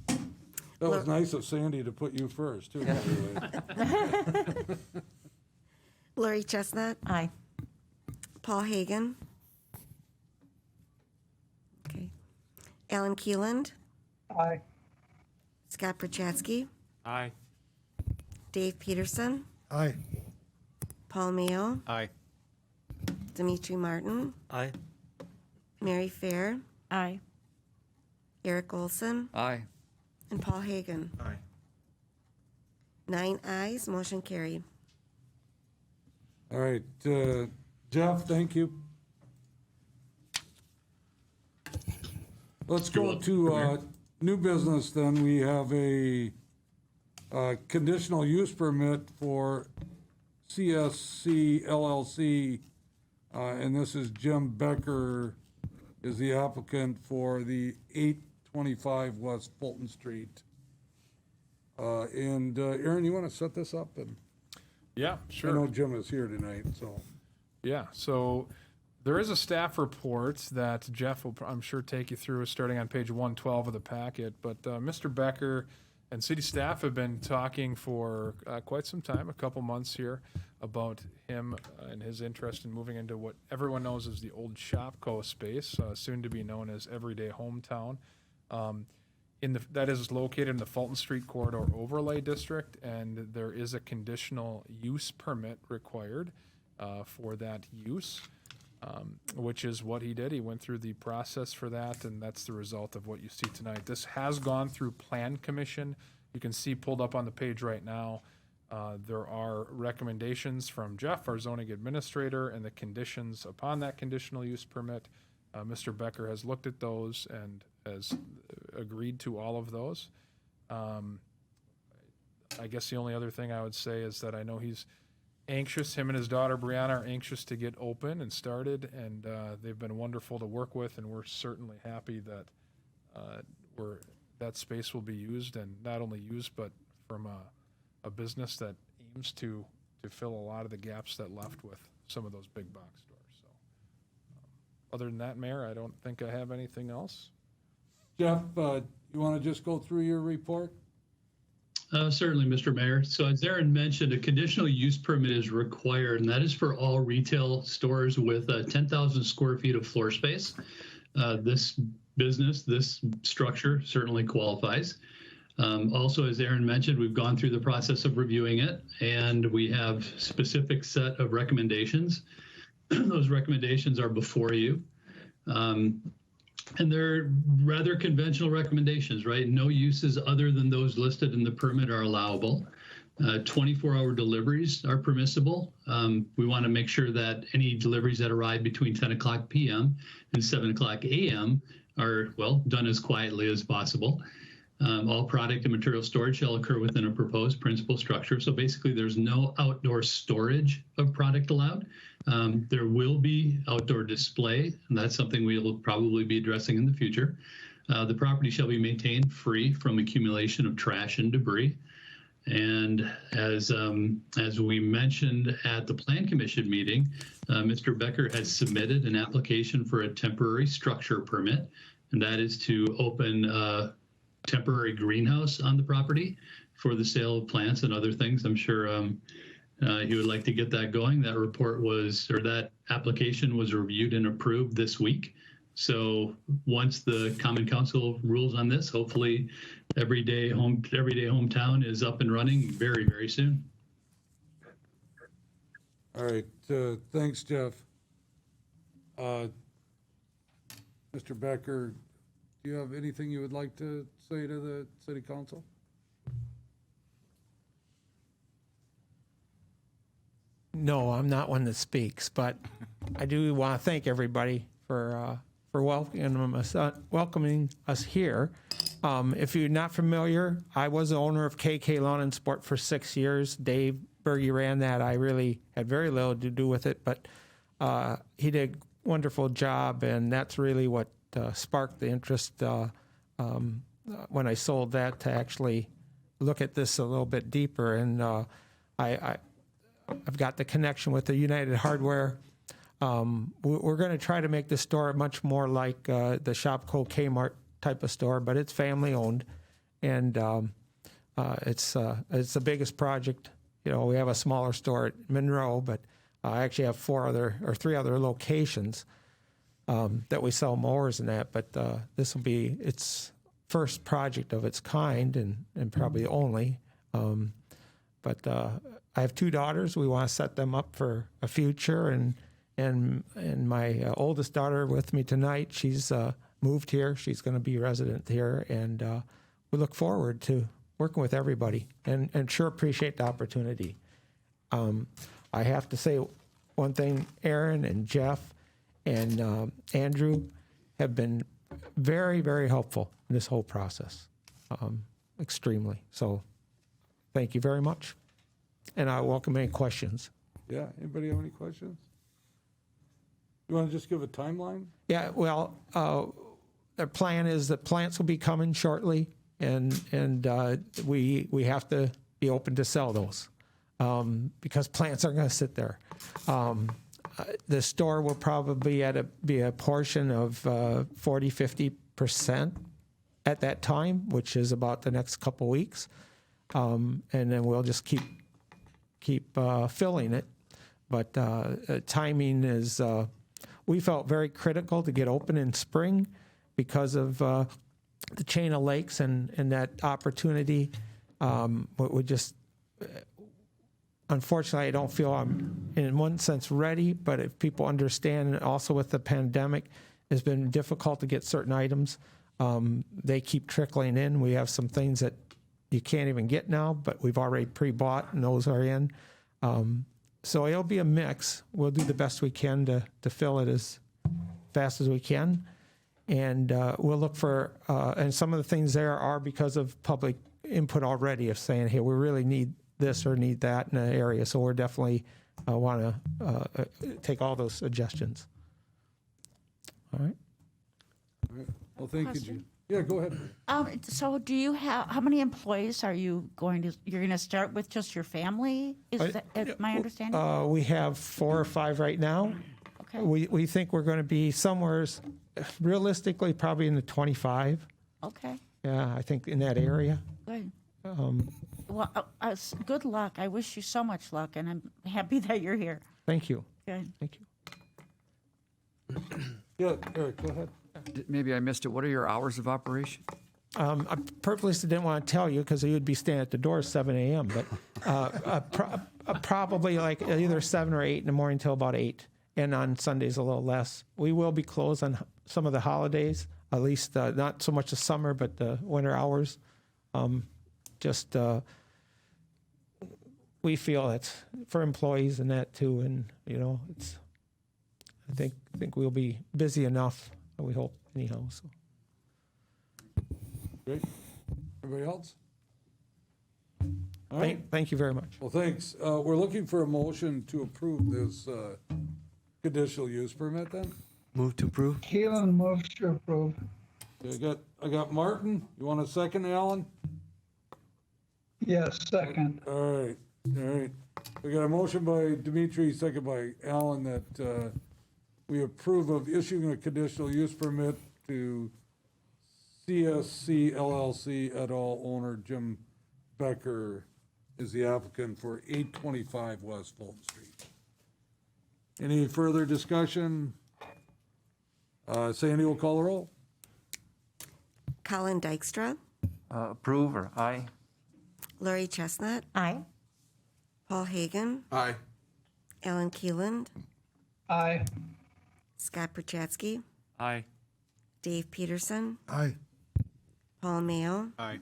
Speaker 2: That was nice of Sandy to put you first, too, by the way.
Speaker 6: Lori Chestnut.
Speaker 13: Aye.
Speaker 6: Paul Hagan. Okay. Alan Keeland.
Speaker 3: Aye.
Speaker 6: Scott Prochatsky.
Speaker 8: Aye.
Speaker 6: Dave Peterson.
Speaker 17: Aye.
Speaker 6: Paul Mayo.
Speaker 8: Aye.
Speaker 6: Dimitri Martin.
Speaker 4: Aye.
Speaker 6: Mary Fair.
Speaker 13: Aye.
Speaker 6: Eric Olson.
Speaker 8: Aye.
Speaker 6: And Paul Hagan.
Speaker 9: Aye.
Speaker 6: 9 ayes, motion carried.
Speaker 2: All right, Jeff, thank you. Let's go to new business then. We have a conditional use permit for CSC LLC, and this is Jim Becker is the applicant for the 825 West Fulton Street. And Aaron, you want to set this up? And
Speaker 10: Yeah, sure.
Speaker 2: I know Jim is here tonight, so.
Speaker 10: Yeah, so there is a staff report that Jeff will, I'm sure, take you through, starting on page 112 of the packet. But Mr. Becker And city staff have been talking for quite some time, a couple months here, about him and his interest in moving into what everyone knows as the old Shopko space, soon to be known as Everyday Hometown. That is located in the Fulton Street Corridor Overlay District, and there is a conditional use permit required for that use, which is what he did. He went through the process for that, and that's the result of what you see tonight. This has gone through Plan Commission. You can see pulled up on the page right now. There are recommendations from Jeff, our zoning administrator, and the conditions upon that conditional use permit. Mr. Becker has looked at those and has agreed to all of those. I guess the only other thing I would say is that I know he's anxious, him and his daughter Brianna are anxious to get open and started, and they've been wonderful to work with, and we're certainly happy that that space will be used, and not only used, but from a business that aims to fill a lot of the gaps that left with some of those big box stores. So, other than that, Mayor, I don't think I have anything else.
Speaker 2: Jeff, you want to just go through your report?
Speaker 19: Certainly, Mr. Mayor. So as Aaron mentioned, a conditional use permit is required, and that is for all retail stores with 10,000 square feet of floor space. This business, this structure certainly qualifies. Also, as Aaron mentioned, we've gone through the process of reviewing it, and we have specific set of recommendations. Those recommendations are before you. And they're rather conventional recommendations, right? No uses other than those listed in the permit are allowable. 24-hour deliveries are permissible. We want to make sure that any deliveries that arrive between 10 o'clock p.m. and 7 o'clock a.m. are, well, done as quietly as possible. All product and material storage shall occur within a proposed principal structure. So basically, there's no outdoor storage of product allowed. There will be outdoor display, and that's something we'll probably be addressing in the future. The property shall be maintained free from accumulation of trash and debris. And as we mentioned at the Plan Commission meeting, Mr. Becker has submitted an application for a temporary structure permit, and that is to open a temporary greenhouse on the property for the sale of plants and other things. I'm sure he would like to get that going. That application was reviewed and approved this week. So once the Common Council rules on this, hopefully Everyday Hometown is up and running very, very soon.
Speaker 2: All right, thanks, Jeff. Mr. Becker, do you have anything you would like to say to the City Council?
Speaker 20: No, I'm not one that speaks, but I do want to thank everybody for welcoming us here. If you're not familiar, I was the owner of KK Lawn and Sport for 6 years. Dave Berge ran that. I really had very little to do with it, but he did a wonderful job, and that's really what sparked the interest when I sold that to actually look at this a little bit deeper. And I've got the connection with the United Hardware. We're going to try to make the store much more like the Shopko Kmart type of store, but it's family owned, and it's the biggest project. You know, we have a smaller store at Monroe, but I actually have 3 other locations that we sell mowers and that. But this will be its first project of its kind, and probably only. But I have 2 daughters. We want to set them up for a future, and my oldest daughter with me tonight. She's moved here. She's going to be resident here, and we look forward to working with everybody, and sure appreciate the opportunity. I have to say one thing: Aaron and Jeff and Andrew have been very, very helpful in this whole process, extremely. So, thank you very much, and I welcome any questions.
Speaker 2: Yeah, anybody have any questions? You want to just give a timeline?
Speaker 20: Yeah, well, the plan is that plants will be coming shortly, and we have to be open to sell those because plants are going to sit there. The store will probably be a portion of 40-50% at that time, which is about the next couple weeks. And then we'll just keep filling it. But timing is, we felt very critical to get open in spring because of the chain of lakes and that opportunity. We just, unfortunately, I don't feel I'm, in one sense, ready, but if people understand, and also with the pandemic, it's been difficult to get certain items. They keep trickling in. We have some things that you can't even get now, but we've already pre-bought, and those are in. So it'll be a mix. We'll do the best we can to fill it as fast as we can. And we'll look for, and some of the things there are because of public input already of saying, hey, we really need this or need that in an area. So we're definitely want to take all those suggestions. All right.
Speaker 2: All right. Well, thank you,
Speaker 18: Question?
Speaker 2: Gene. Yeah, go ahead.
Speaker 18: So do you have, how many employees are you going to start with just your family? Is that my understanding?
Speaker 20: We have 4 or 5 right now.
Speaker 18: Okay.
Speaker 20: We think we're going to be somewhere, realistically, probably in the 25.
Speaker 18: Okay,
Speaker 20: Yeah, I think in that area.
Speaker 18: good. Well, good luck. I wish you so much luck, and I'm happy that you're here.
Speaker 20: Thank you.
Speaker 18: Good.
Speaker 20: Thank you.
Speaker 2: Yeah, Eric, go ahead.
Speaker 8: Maybe I missed it. What are your hours of operation?
Speaker 20: I purposely didn't want to tell you because you'd be standing at the door at 7 a.m., but probably like either 7 or 8 in the morning till about 8, and on Sundays a little less. We will be closed on some of the holidays, at least not so much the summer, but the winter hours. We feel it's for employees and that too, and it's. I think we'll be busy enough. We hope anyhow. So.
Speaker 2: Great. Everybody else? All right.
Speaker 20: Thank you very much.
Speaker 2: Well, thanks. We're looking for a motion to approve this conditional use permit then.
Speaker 8: Move to approve.
Speaker 3: Keelan moves to approve.
Speaker 2: Okay, I got Martin. You want a second, Alan?
Speaker 3: Yes, second.
Speaker 2: All right. We got a motion by Dimitri, second by Alan, that we approve of issuing a conditional use permit to CSC LLC et al. Owner Jim Becker is the applicant for 825 West Fulton Street. Any further discussion? Sandy will call the roll.
Speaker 6: Colin Dykstra,
Speaker 5: Approve or aye?
Speaker 6: Lori Chestnut,
Speaker 7: Aye.
Speaker 6: Paul Hagan,
Speaker 9: Aye.
Speaker 6: Alan Keeland,
Speaker 3: Aye.
Speaker 6: Scott Perchatsky,
Speaker 8: Aye.
Speaker 6: Dave Peterson,
Speaker 17: Aye.
Speaker 6: Paul Mayo,
Speaker 8: Aye.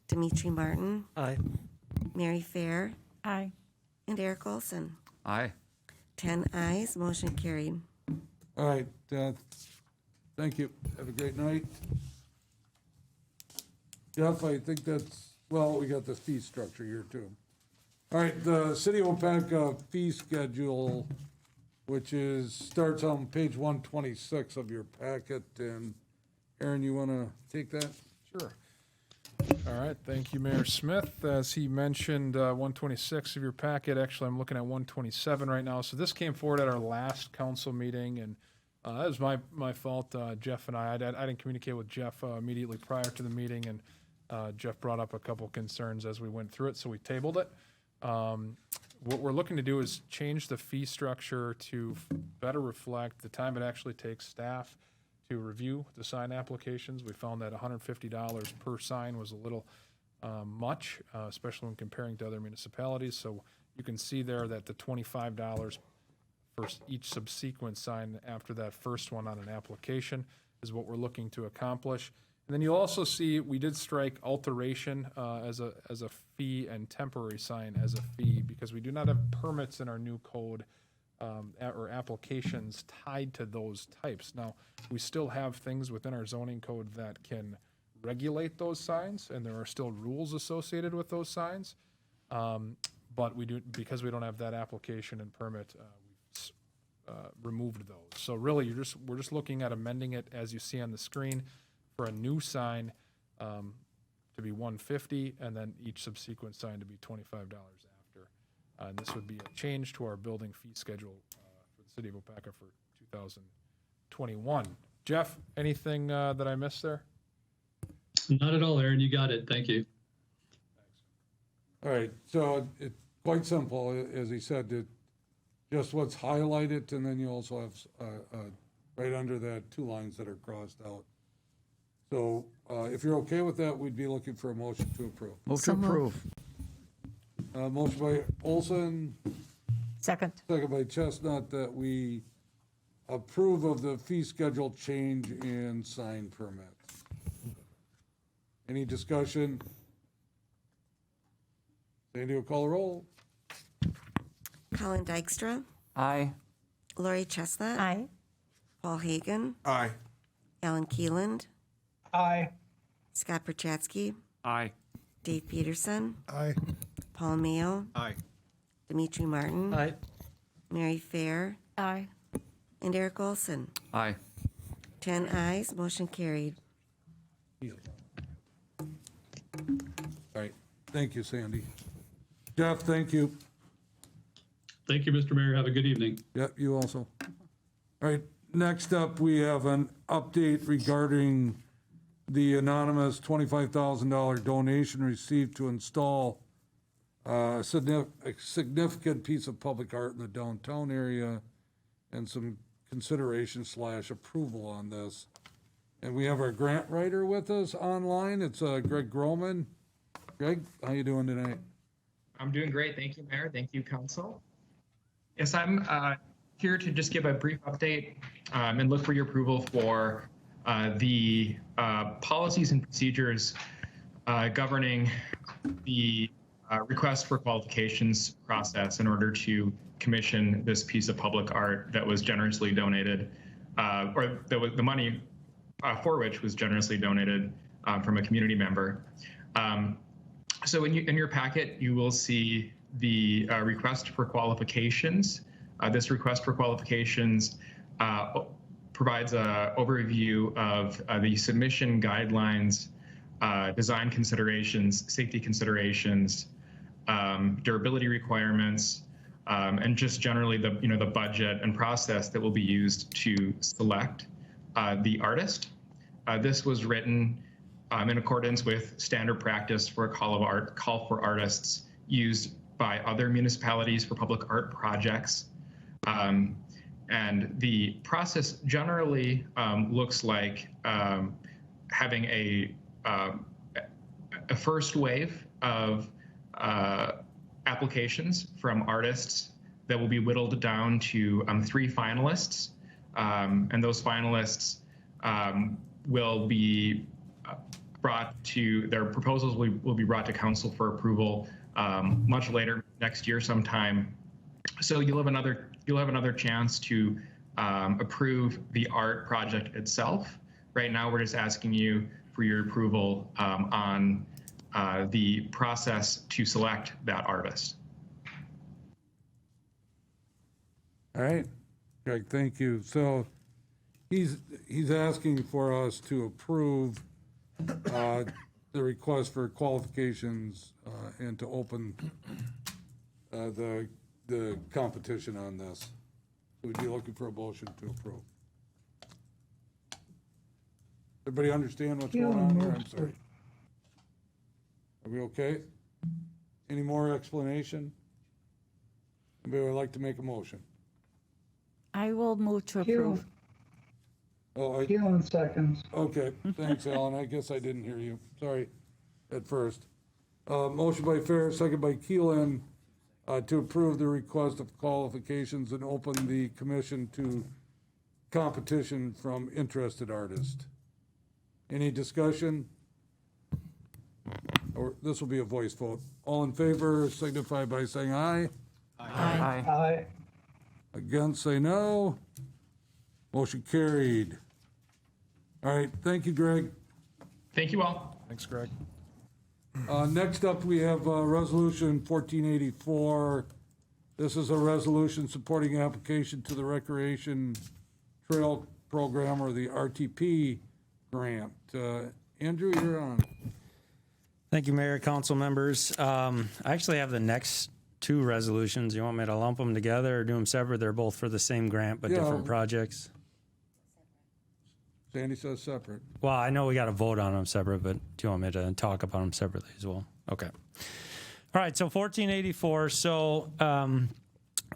Speaker 6: Dimitri Martin,
Speaker 12: Aye.
Speaker 6: Mary Fair,
Speaker 18: Aye.
Speaker 6: and Eric Olson.
Speaker 8: Aye.
Speaker 6: 10 ayes, motion carried.
Speaker 2: All right, thank you. Have a great night. Jeff, I think that's, well, we got the fee structure here too. All right, the City of Waupaca fee schedule, which starts on page 126 of your packet, and Aaron, you want to take that?
Speaker 10: Sure. All right, thank you, Mayor Smith. As he mentioned, 126 of your packet. Actually, I'm looking at 127 right now. So this came forward at our last council meeting, and that was my fault. Jeff and I didn't communicate with Jeff immediately prior to the meeting, and Jeff brought up a couple concerns as we went through it, so we tabled it. What we're looking to do is change the fee structure to better reflect the time it actually takes staff to review the sign applications. We found that $150 per sign was a little much, especially when comparing to other municipalities. So you can see there that the $25 for each subsequent sign after that first one on an application is what we're looking to accomplish. And then you'll also see we did strike alteration as a fee and temporary sign as a fee because we do not have permits in our new code or applications tied to those types. Now, we still have things within our zoning code that can regulate those signs, and there are still rules associated with those signs. But we do, because we don't have that application and permit, we've removed those. So really, we're just looking at amending it as you see on the screen for a new sign to be $150, and then each subsequent sign to be $25 after. And this would be a change to our building fee schedule for the City of Waupaca for 2021. Jeff, anything that I missed there?
Speaker 19: Not at all, Aaron. You got it. Thank you.
Speaker 2: All right, so it's quite simple, as he said, just what's highlighted, and then you also have, right under that, 2 lines that are crossed out. So, if you're okay with that, we'd be looking for a motion to approve.
Speaker 12: Move to approve.
Speaker 2: Motion by Olson,
Speaker 7: Second.
Speaker 2: second by Chestnut, that we approve of the fee schedule change and sign permits. Any discussion? Sandy will call a roll.
Speaker 6: Colin Dykstra,
Speaker 5: Aye.
Speaker 6: Lori Chestnut.
Speaker 7: Aye.
Speaker 6: Paul Hagan,
Speaker 9: Aye.
Speaker 6: Alan Keeland,
Speaker 3: Aye.
Speaker 6: Scott Perchatsky,
Speaker 5: Aye.
Speaker 6: Dave Peterson,
Speaker 17: Aye.
Speaker 6: Paul Mayo,
Speaker 8: Aye.
Speaker 6: Dimitri Martin,
Speaker 4: Aye.
Speaker 6: Mary Fair,
Speaker 7: Aye.
Speaker 6: and Eric Olson.
Speaker 5: Aye.
Speaker 6: 10 ayes, motion carried.
Speaker 2: All right, thank you, Sandy. Jeff, thank you.
Speaker 19: Thank you, Mr. Mayor. Have a good evening.
Speaker 2: Yep, you also. All right, next up, we have an update regarding the anonymous $25,000 donation received to install a significant piece of public art in the downtown area, and some consideration / approval on this. And we have our grant writer with us online. It's Greg Groman. Greg, how you doing tonight?
Speaker 21: I'm doing great. Thank you, Mayor. Thank you, Council. Yes, I'm here to just give a brief update and look for your approval for the policies and procedures governing the request for qualifications process in order to commission this piece of public art that was generously donated, or that was the money for which was generously donated from a community member. So in your packet, you will see the request for qualifications. This request for qualifications provides an overview of the submission guidelines, design considerations, safety considerations, durability requirements, and just generally the budget and process that will be used to select the artist. This was written in accordance with standard practice for a call for artists used by other municipalities for public art projects. And the process generally looks like having a first wave of applications from artists that will be whittled down to 3 finalists. And those finalists will be brought to, their proposals will be brought to council for approval much later next year sometime. So you'll have another chance to approve the art project itself. Right now, we're just asking you for your approval on the process to select that artist.
Speaker 2: All right, Greg, thank you. So he's asking for us to approve the request for qualifications and to open the competition on this. We'd be looking for a motion to approve. Everybody understand what's going on here? I'm sorry. Are we okay? Any more explanation? Anybody would like to make a motion?
Speaker 18: I will move to approve.
Speaker 3: Keelan seconds.
Speaker 2: Okay, thanks, Alan. I guess I didn't hear you. Sorry at first. Motion by Fair, second by Keelan, to approve the request of qualifications and open the commission to competition from interested artists. Any discussion? Or this will be a voice vote. All in favor signify by saying aye.
Speaker 3: Aye. Aye.
Speaker 2: Against, say no. Motion carried. All right, thank you, Greg.
Speaker 21: Thank you all.
Speaker 10: Thanks, Greg.
Speaker 2: Next up, we have Resolution 1484. This is a resolution supporting application to the Recreation Trail Program, or the RTP grant. Andrew, you're on.
Speaker 12: Thank you, Mayor, council members. I actually have the next 2 resolutions. You want me to lump them together or do them separate? They're both for the same grant, but
Speaker 2: Yeah.
Speaker 12: different projects.
Speaker 2: Sandy says separate.
Speaker 12: Well, I know we got to vote on them separate, but do you want me to talk about them separately as well? Okay. All right, so 1484. So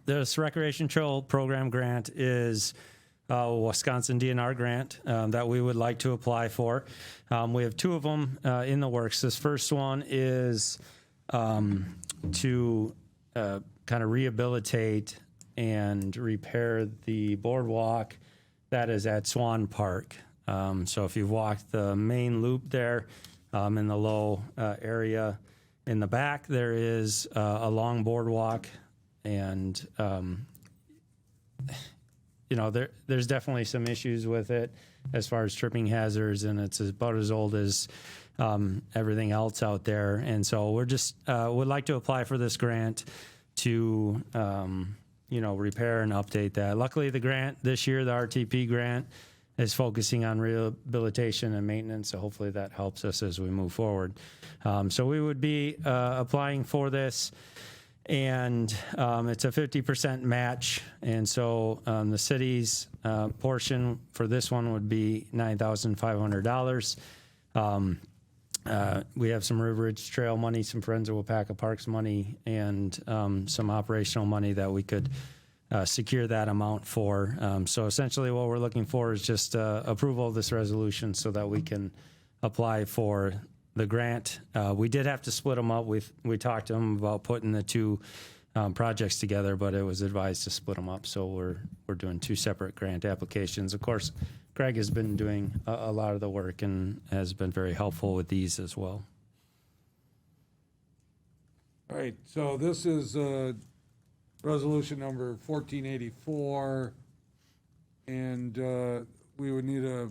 Speaker 12: this Recreation Trail Program grant is a Wisconsin DNR grant that we would like to apply for. We have two of them in the works. This first one is to kind of rehabilitate and repair the boardwalk that is at Swan Park. So if you've walked the main loop there in the low area in the back, there is a long boardwalk, and there's definitely some issues with it as far as tripping hazards, and it's about as old as everything else out there. And so we're just would like to apply for this grant to repair and update that. Luckily, the grant this year, the RTP grant, is focusing on rehabilitation and maintenance, so hopefully that helps us as we move forward. So we would be applying for this, and it's a 50% match, and so the city's portion for this one would be $9,500. We have some River Ridge Trail money, some Friends of Waupaca Parks money, and some operational money that we could secure that amount for. So essentially what we're looking for is just approval of this resolution so that we can apply for the grant. We did have to split them up. We talked to them about putting the two projects together, but it was advised to split them up. So we're doing two separate grant applications. Of course, Greg has been doing a lot of the work and has been very helpful with these as well.
Speaker 2: All right, so this is resolution number 1484, and we would need a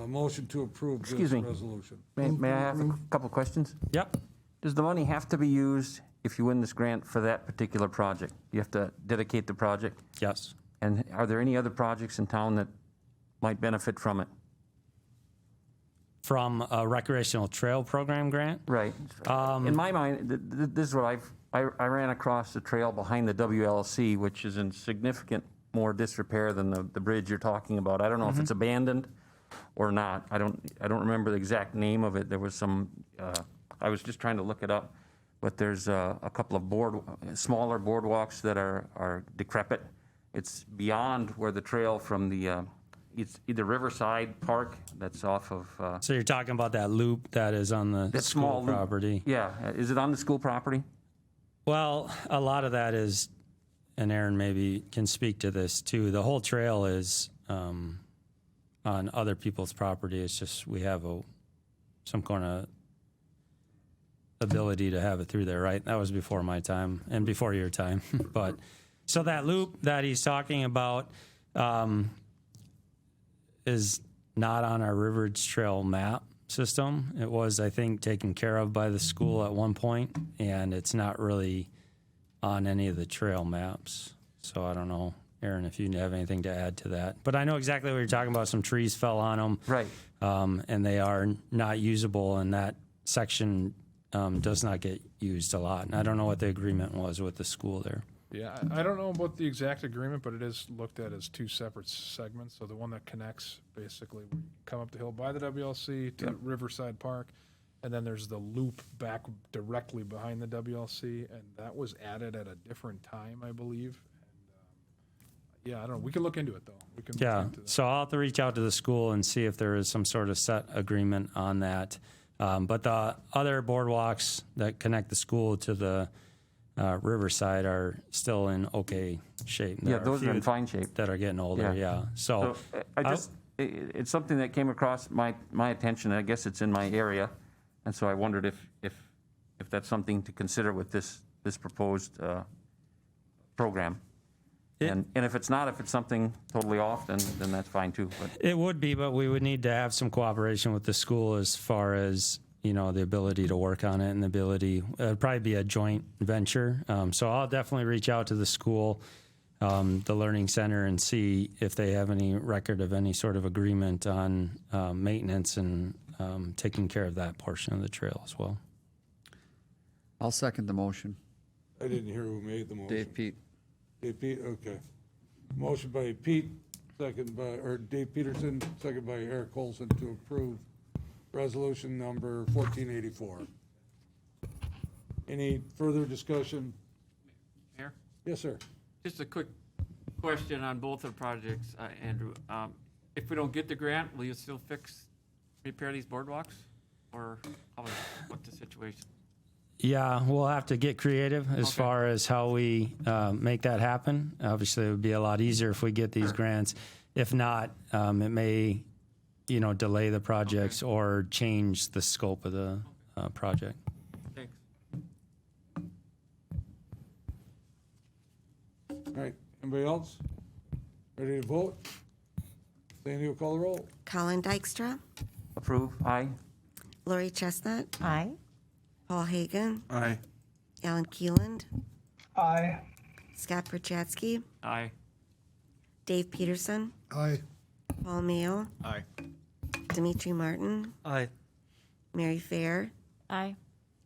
Speaker 2: motion to approve this
Speaker 5: Excuse me.
Speaker 2: resolution.
Speaker 5: May I have a couple of questions?
Speaker 12: Yep.
Speaker 5: Does the money have to be used if you win this grant for that particular project? You have to dedicate the project?
Speaker 12: Yes.
Speaker 5: And are there any other projects in town that might benefit from it?
Speaker 12: From a recreational trail program grant?
Speaker 5: Right. In my mind, this is what I ran across the trail behind the WLC, which is in significant more disrepair than the bridge you're talking about. I don't know if it's abandoned or not. I don't remember the exact name of it. There was some, I was just trying to look it up, but there's a couple of smaller boardwalks that are decrepit. It's beyond where the trail from the, it's either Riverside Park, that's off of.
Speaker 12: So you're talking about that loop that is on the
Speaker 5: that
Speaker 12: school
Speaker 5: small loop.
Speaker 12: property?
Speaker 5: Yeah. Is it on the school property?
Speaker 12: Well, a lot of that is, and Aaron maybe can speak to this too, the whole trail is on other people's property. It's just we have some kind of ability to have it through there, right? That was before my time and before your time. But so that loop that he's talking about is not on our River Ridge Trail map system. It was, I think, taken care of by the school at one point, and it's not really on any of the trail maps. So I don't know, Aaron, if you have anything to add to that. But I know exactly what you're talking about. Some trees fell on them.
Speaker 5: Right.
Speaker 12: And they are not usable, and that section does not get used a lot. And I don't know what the agreement was with the school there.
Speaker 10: Yeah, I don't know about the exact agreement, but it is looked at as two separate segments. So the one that connects, basically, we come up the hill by the WLC to Riverside Park, and then there's the loop back directly behind the WLC, and that was added at a different time, I believe. And I don't know. We can look into it, though. We can look into that.
Speaker 12: So I'll have to reach out to the school and see if there is some sort of set agreement on that. But the other boardwalks that connect the school to the Riverside are still in okay shape.
Speaker 5: Yeah, those are in fine shape.
Speaker 12: That are getting older, yeah. So
Speaker 5: it's something that came across my attention. I guess it's in my area, and so I wondered if that's something to consider with this proposed program. And if it's not, if it's something totally off, then that's fine too. But
Speaker 12: it would be, but we would need to have some cooperation with the school as far as, the ability to work on it and the ability, it'd probably be a joint venture. So I'll definitely reach out to the school, the Learning Center, and see if they have any record of any sort of agreement on maintenance and taking care of that portion of the trail as well.
Speaker 14: I'll second the motion.
Speaker 2: I didn't hear who made the motion.
Speaker 14: Dave Pete.
Speaker 2: Dave Pete, okay. Motion by Pete, second by, or Dave Peterson, second by Eric Olson to approve resolution number 1484. Any further discussion?
Speaker 15: Mayor?
Speaker 2: Yes, sir.
Speaker 15: Just a quick question on both of the projects, Andrew. If we don't get the grant, will you still repair these boardwalks? Or what's the situation?
Speaker 12: Yeah, we'll have to get creative as far as how we make that happen. Obviously, it would be a lot easier if we get these grants. If not, it may, delay the projects or change the scope of the project.
Speaker 15: Thanks.
Speaker 2: All right, anybody else? Ready to vote? Sandy will call the roll.
Speaker 6: Colin Dykstra,
Speaker 5: Approve, aye.
Speaker 6: Lori Chestnut,
Speaker 13: Aye.
Speaker 6: Paul Hagan,
Speaker 9: Aye.
Speaker 6: Alan Keeland,
Speaker 3: Aye.
Speaker 6: Scott Perchatsky,
Speaker 15: Aye.
Speaker 6: Dave Peterson,
Speaker 17: Aye.
Speaker 6: Paul Mayo,
Speaker 8: Aye.
Speaker 6: Dimitri Martin,
Speaker 4: Aye.
Speaker 6: Mary Fair,
Speaker 13: Aye.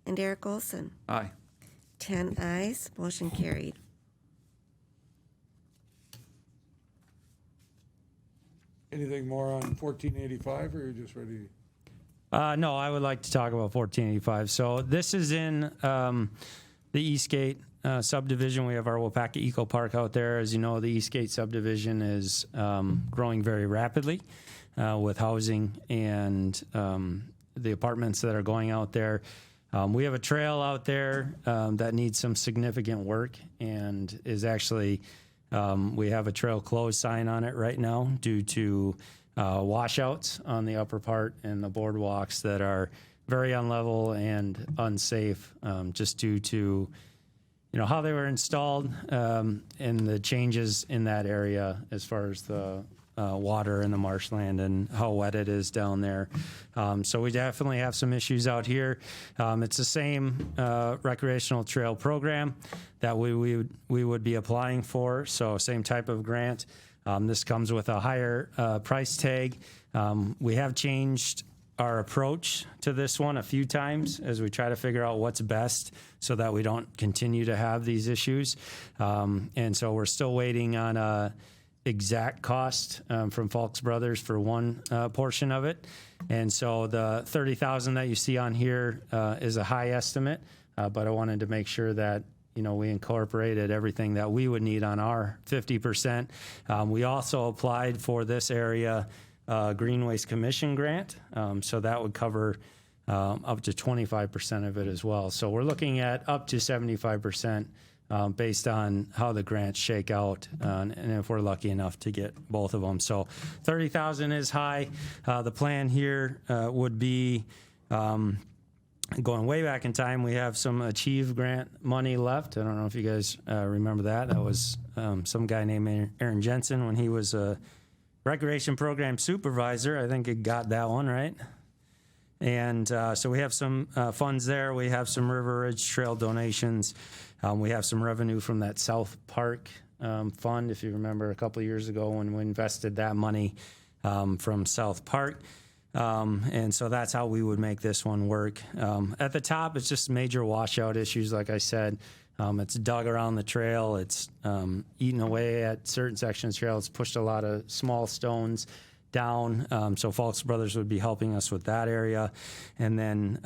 Speaker 6: and Eric Olson.
Speaker 14: Aye.
Speaker 6: 10 ayes, motion carried.
Speaker 2: Anything more on 1485, or you're just ready?
Speaker 12: No, I would like to talk about 1485. So this is in the Eastgate subdivision. We have our Waupaca Eco Park out there. As you know, the Eastgate subdivision is growing very rapidly with housing and the apartments that are going out there. We have a trail out there that needs some significant work and is actually, we have a trail closed sign on it right now due to washouts on the upper part and the boardwalks that are very unlevel and unsafe just due to how they were installed and the changes in that area as far as the water in the marshland and how wet it is down there. So we definitely have some issues out here. It's the same recreational trail program that we would be applying for, so same type of grant. This comes with a higher price tag. We have changed our approach to this one a few times as we try to figure out what's best so that we don't continue to have these issues. And so we're still waiting on a exact cost from Falks Brothers for one portion of it. And so the $30,000 that you see on here is a high estimate, but I wanted to make sure that we incorporated everything that we would need on our 50%. We also applied for this area Green Waste Commission grant, so that would cover up to 25% of it as well. So we're looking at up to 75% based on how the grants shake out, and if we're lucky enough to get both of them. So 30,000 is high. The plan here would be going way back in time. We have some Achieve grant money left. I don't know if you guys remember that. That was some guy named Aaron Jensen when he was a recreation program supervisor. I think he got that one right. And so we have some funds there. We have some River Ridge Trail donations. We have some revenue from that South Park fund, if you remember a couple of years ago when we invested that money from South Park. And so that's how we would make this one work. At the top, it's just major washout issues, like I said. It's dug around the trail. It's eaten away at certain sections of the trail. It's pushed a lot of small stones down. So Falks Brothers would be helping us with that area. And then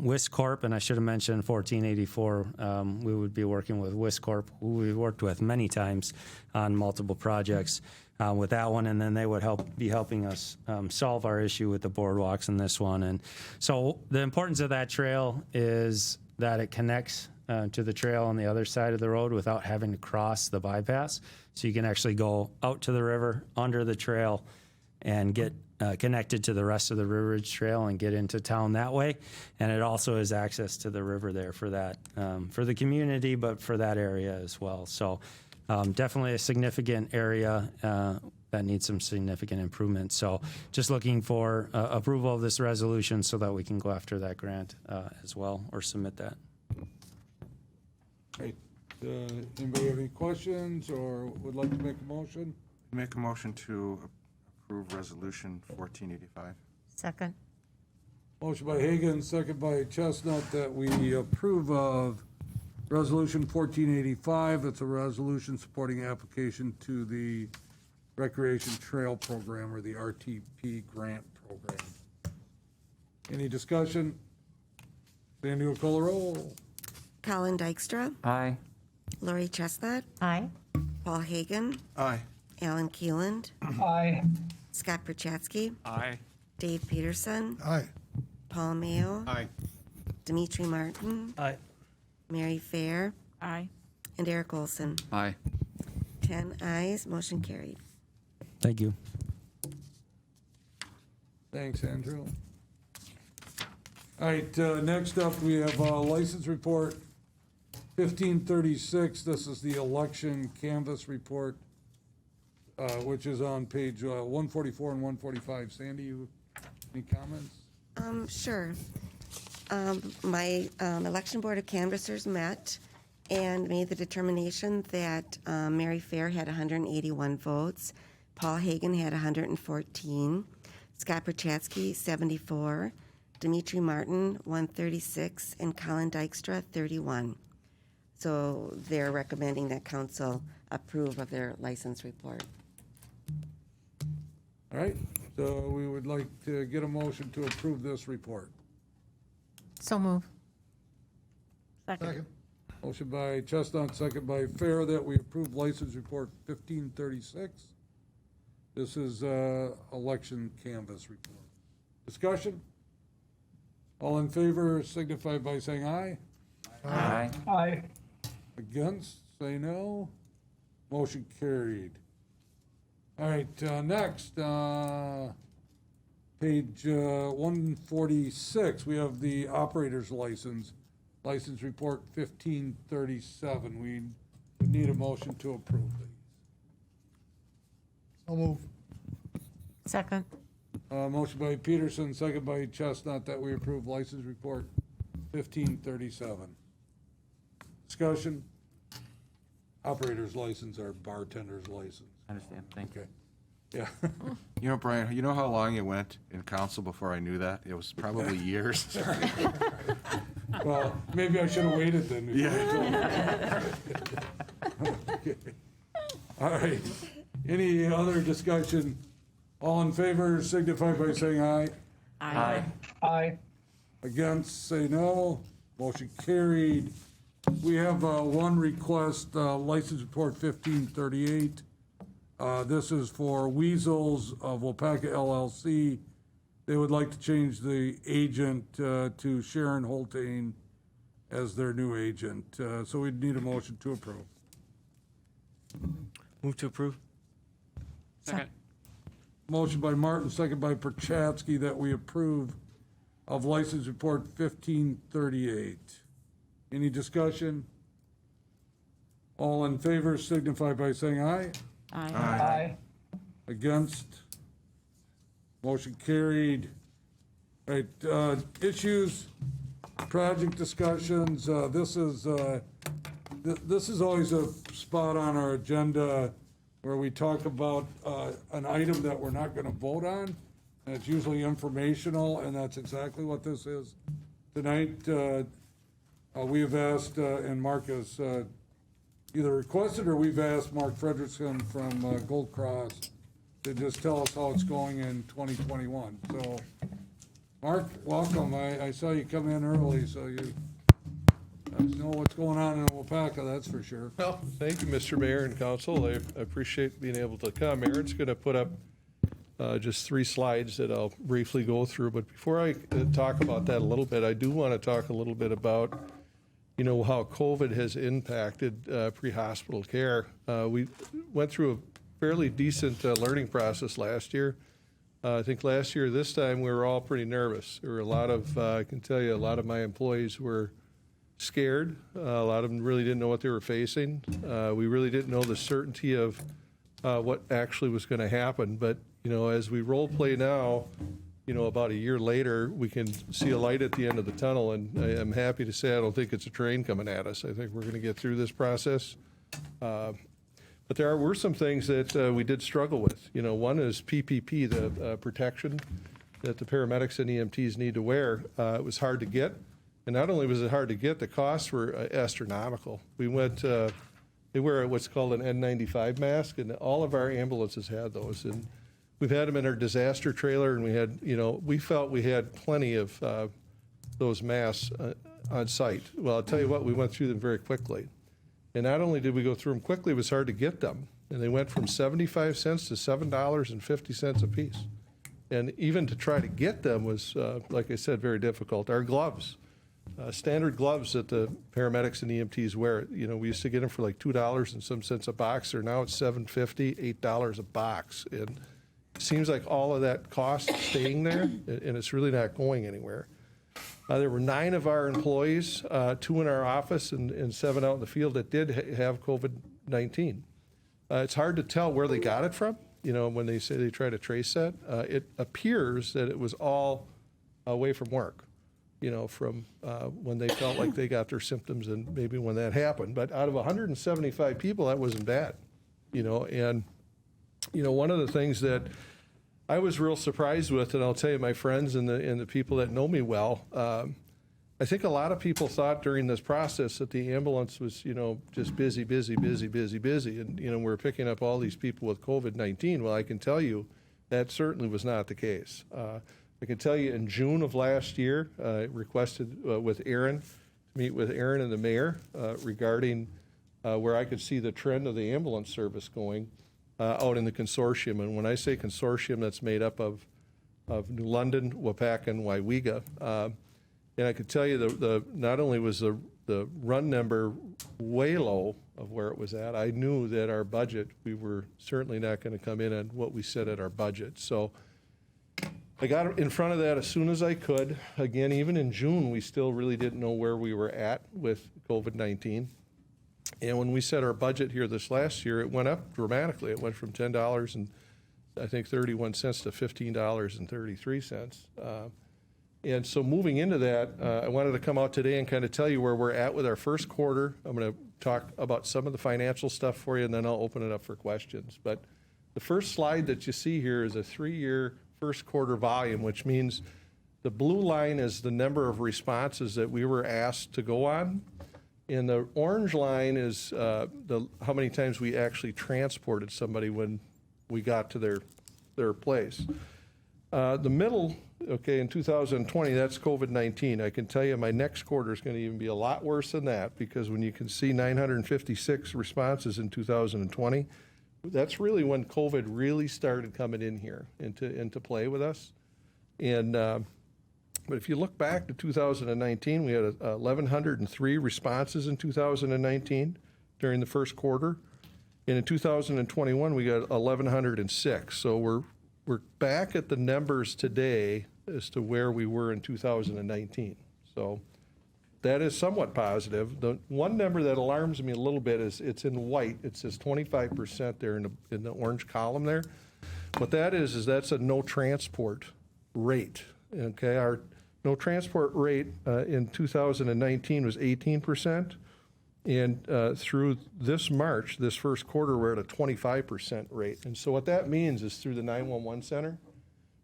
Speaker 12: Wiscorp, and I should have mentioned 1484, we would be working with Wiscorp, who we've worked with many times on multiple projects with that one. And then they would be helping us solve our issue with the boardwalks in this one. And so the importance of that trail is that it connects to the trail on the other side of the road without having to cross the bypass. So you can actually go out to the river, under the trail, and get connected to the rest of the River Ridge Trail and get into town that way. And it also is access to the river there for that, for the community, but for that area as well. So definitely a significant area that needs some significant improvement. So just looking for approval of this resolution so that we can go after that grant as well, or submit that.
Speaker 2: Hey, anybody have any questions or would like to make a motion?
Speaker 9: Make a motion to approve resolution 1485.
Speaker 13: Second.
Speaker 2: Motion by Hagan, second by Chestnut, that we approve of resolution 1485. It's a resolution supporting application to the Recreation Trail Program, or the RTP grant program. Any discussion? Sandy will call the roll.
Speaker 6: Colin Dykstra,
Speaker 5: Aye.
Speaker 6: Lori Chestnut,
Speaker 13: Aye.
Speaker 6: Paul Hagan,
Speaker 9: Aye.
Speaker 6: Alan Keeland,
Speaker 3: Aye.
Speaker 6: Scott Perchatsky,
Speaker 15: Aye.
Speaker 6: Dave Peterson,
Speaker 17: Aye.
Speaker 6: Paul Mayo,
Speaker 8: Aye.
Speaker 6: Dimitri Martin,
Speaker 4: Aye.
Speaker 6: Mary Fair,
Speaker 18: Aye.
Speaker 6: and Eric Olson.
Speaker 14: Aye.
Speaker 6: 10 ayes, motion carried.
Speaker 12: Thank you.
Speaker 2: Thanks, Andrew. All right, next up, we have license report 1536. This is the election canvas report, which is on page 144 and 145. Sandy, you, any comments?
Speaker 6: Sure. My election board of canvassers met and made the determination that Mary Fair had 181 votes, Paul Hagan had 114, Scott Perchatsky 74, Dimitri Martin 136, and Colin Dykstra 31. So they're recommending that council approve of their license report.
Speaker 2: All right, so we would like to get a motion to approve this report.
Speaker 13: So move.
Speaker 18: Second.
Speaker 2: Motion by Chestnut, second by Fair, that we approve license report 1536. This is election canvas report. Discussion? All in favor signify by saying aye.
Speaker 5: Aye.
Speaker 3: Aye.
Speaker 2: Against, say no. Motion carried. All right, next, page 146, we have the operator's license report 1537. We need a motion to approve these.
Speaker 17: So move.
Speaker 13: Second.
Speaker 2: Motion by Peterson, second by Chestnut, that we approve license report 1537. Discussion? Operator's license or bartender's license?
Speaker 5: I understand. Thank you.
Speaker 2: Okay. Yeah.
Speaker 9: You know, Brian, you know how long it went in council before I knew that? It was probably years.
Speaker 2: Well, maybe I should have waited then. before I told you. Okay. All right. Any other discussion? All in favor signify by saying aye.
Speaker 5: Aye.
Speaker 3: Aye.
Speaker 2: Against, say no. Motion carried. We have one request, license report 1538. This is for Weasels of Waupaca LLC. They would like to change the agent to Sharon Holtain as their new agent. So we'd need a motion to approve.
Speaker 4: Move to approve.
Speaker 15: Second.
Speaker 2: Motion by Martin, second by Perchatsky, that we approve of license report 1538. Any discussion? All in favor signify by saying aye.
Speaker 18: Aye.
Speaker 3: Aye.
Speaker 2: Against? Motion carried. All right, issues, project discussions. This is always a spot on our agenda where we talk about an item that we're not going to vote on. And it's usually informational, and that's exactly what this is. Tonight, we have asked, and Mark has either requested or we've asked Mark Frederickson from Gold Cross to just tell us how it's going in 2021. So, Mark, welcome. I saw you come in early, so you know what's going on in Waupaca, that's for sure.
Speaker 16: Well, thank you, Mr. Mayor and Council. I appreciate being able to come. Aaron's going to put up just 3 slides that I'll briefly go through. But before I talk about that a little bit, I do want to talk a little bit about, you know, how COVID has impacted pre-hospital care. We went through a fairly decent learning process last year. I think last year, this time, we were all pretty nervous. There were a lot of, I can tell you, a lot of my employees were scared. A lot of them really didn't know what they were facing. We really didn't know the certainty of what actually was going to happen. But, you know, as we role play now, you know, about a year later, we can see a light at the end of the tunnel. And I'm happy to say I don't think it's a train coming at us. I think we're going to get through this process. But there were some things that we did struggle with. You know, one is PPP, the protection that the paramedics and EMTs need to wear. It was hard to get. And not only was it hard to get, the costs were astronomical. We went they wear what's called an N95 mask, and all of our ambulances had those. And we've had them in our disaster trailer, and we had, we felt we had plenty of those masks on site. Well, I'll tell you what, we went through them very quickly. And not only did we go through them quickly, it was hard to get them. And they went from 75 cents to $7.50 a piece. And even to try to get them was, like I said, very difficult. Our gloves, standard gloves that the paramedics and EMTs wear, we used to get them for like $2 and some cents a box, or now it's $7.50, $8 a box. And it seems like all of that cost is staying there, and it's really not going anywhere. There were 9 of our employees, 2 in our office and 7 out in the field, that did have COVID-19. It's hard to tell where they got it from, when they say they try to trace that. It appears that it was all away from work, from when they felt like they got their symptoms and maybe when that happened. But out of 175 people, that wasn't bad, and, one of the things that I was real surprised with, and I'll tell you, my friends and the people that know me well, I think a lot of people thought during this process that the ambulance was, just busy. And, we're picking up all these people with COVID-19. Well, I can tell you that certainly was not the case. I can tell you in June of last year, I requested with Aaron, to meet with Aaron and the mayor regarding where I could see the trend of the ambulance service going out in the consortium. And when I say consortium, that's made up of New London, Waupaca, and Waupaca. And I could tell you the not only was the run number way low of where it was at, I knew that our budget, we were certainly not going to come in at what we set at our budget. So I got in front of that as soon as I could. Again, even in June, we still really didn't know where we were at with COVID-19. And when we set our budget here this last year, it went up dramatically. It went from $10 and I think 31 cents to $15.33. And so moving into that, I wanted to come out today and kind of tell you where we're at with our first quarter. I'm going to talk about some of the financial stuff for you, and then I'll open it up for questions. But the first slide that you see here is a 3-year first quarter volume, which means the blue line is the number of responses that we were asked to go on. And the orange line is how many times we actually transported somebody when we got to their place. The middle, okay, in 2020, that's COVID-19. I can tell you my next quarter is going to even be a lot worse than that, because when you can see 956 responses in 2020, that's really when COVID really started coming in here into play with us. And but if you look back to 2019, we had 1,103 responses in 2019 during the first quarter. And in 2021, we got 1,106. So we're back at the numbers today as to where we were in 2019. So that is somewhat positive. The one number that alarms me a little bit is it's in white. It says 25% there in the orange column there. What that is that's a no transport rate. Okay, our no transport rate in 2019 was 18%. And through this March, this first quarter, we're at a 25% rate. And so what that means is through the 911 center,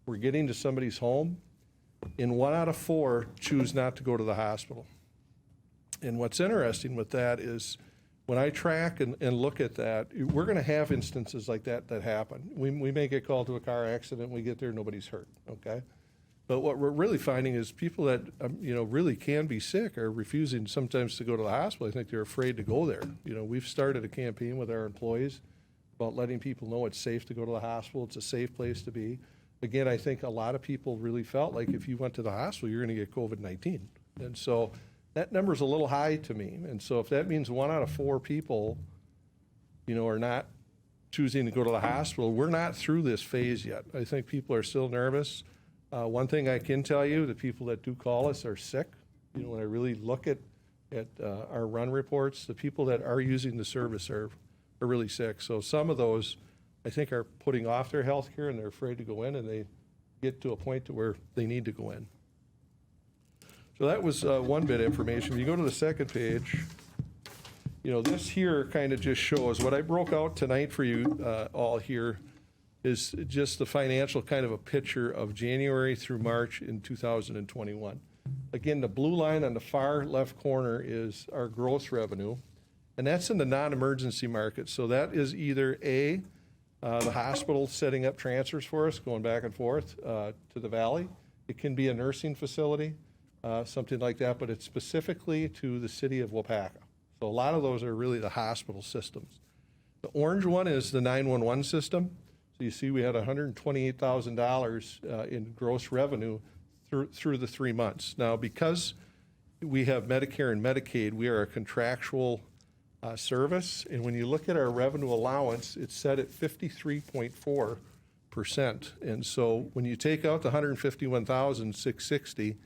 Speaker 16: we're getting to somebody's home, and 1 out of 4 choose not to go to the hospital. And what's interesting with that is when I track and look at that, we're going to have instances like that happen. We may get called to a car accident, we get there, nobody's hurt, okay? But what we're really finding is people that really can be sick are refusing sometimes to go to the hospital. I think they're afraid to go there. We've started a campaign with our employees about letting people know it's safe to go to the hospital. It's a safe place to be. Again, I think a lot of people really felt like if you went to the hospital, you're going to get COVID-19. And so that number's a little high to me. And so if that means 1 out of 4 people, are not choosing to go to the hospital, we're not through this phase yet. I think people are still nervous. One thing I can tell you, the people that do call us are sick. When I really look at our run reports, the people that are using the service are really sick. So some of those, I think, are putting off their health care and they're afraid to go in, and they get to a point to where they need to go in. So that was one bit of information. If you go to the second page, this here kind of just shows what I broke out tonight for you all here is just the financial kind of a picture of January through March in 2021. Again, the blue line on the far left corner is our gross revenue, and that's in the non-emergency market. So that is either the hospital setting up transfers for us, going back and forth to the valley. It can be a nursing facility, something like that, but it's specifically to the city of Waupaca. So a lot of those are really the hospital systems. The orange one is the 911 system. So you see we had $128,000 in gross revenue through the 3 months. Now, because we have Medicare and Medicaid, we are a contractual service. And when you look at our revenue allowance, it's set at 53.4%. And so when you take out the $151,660,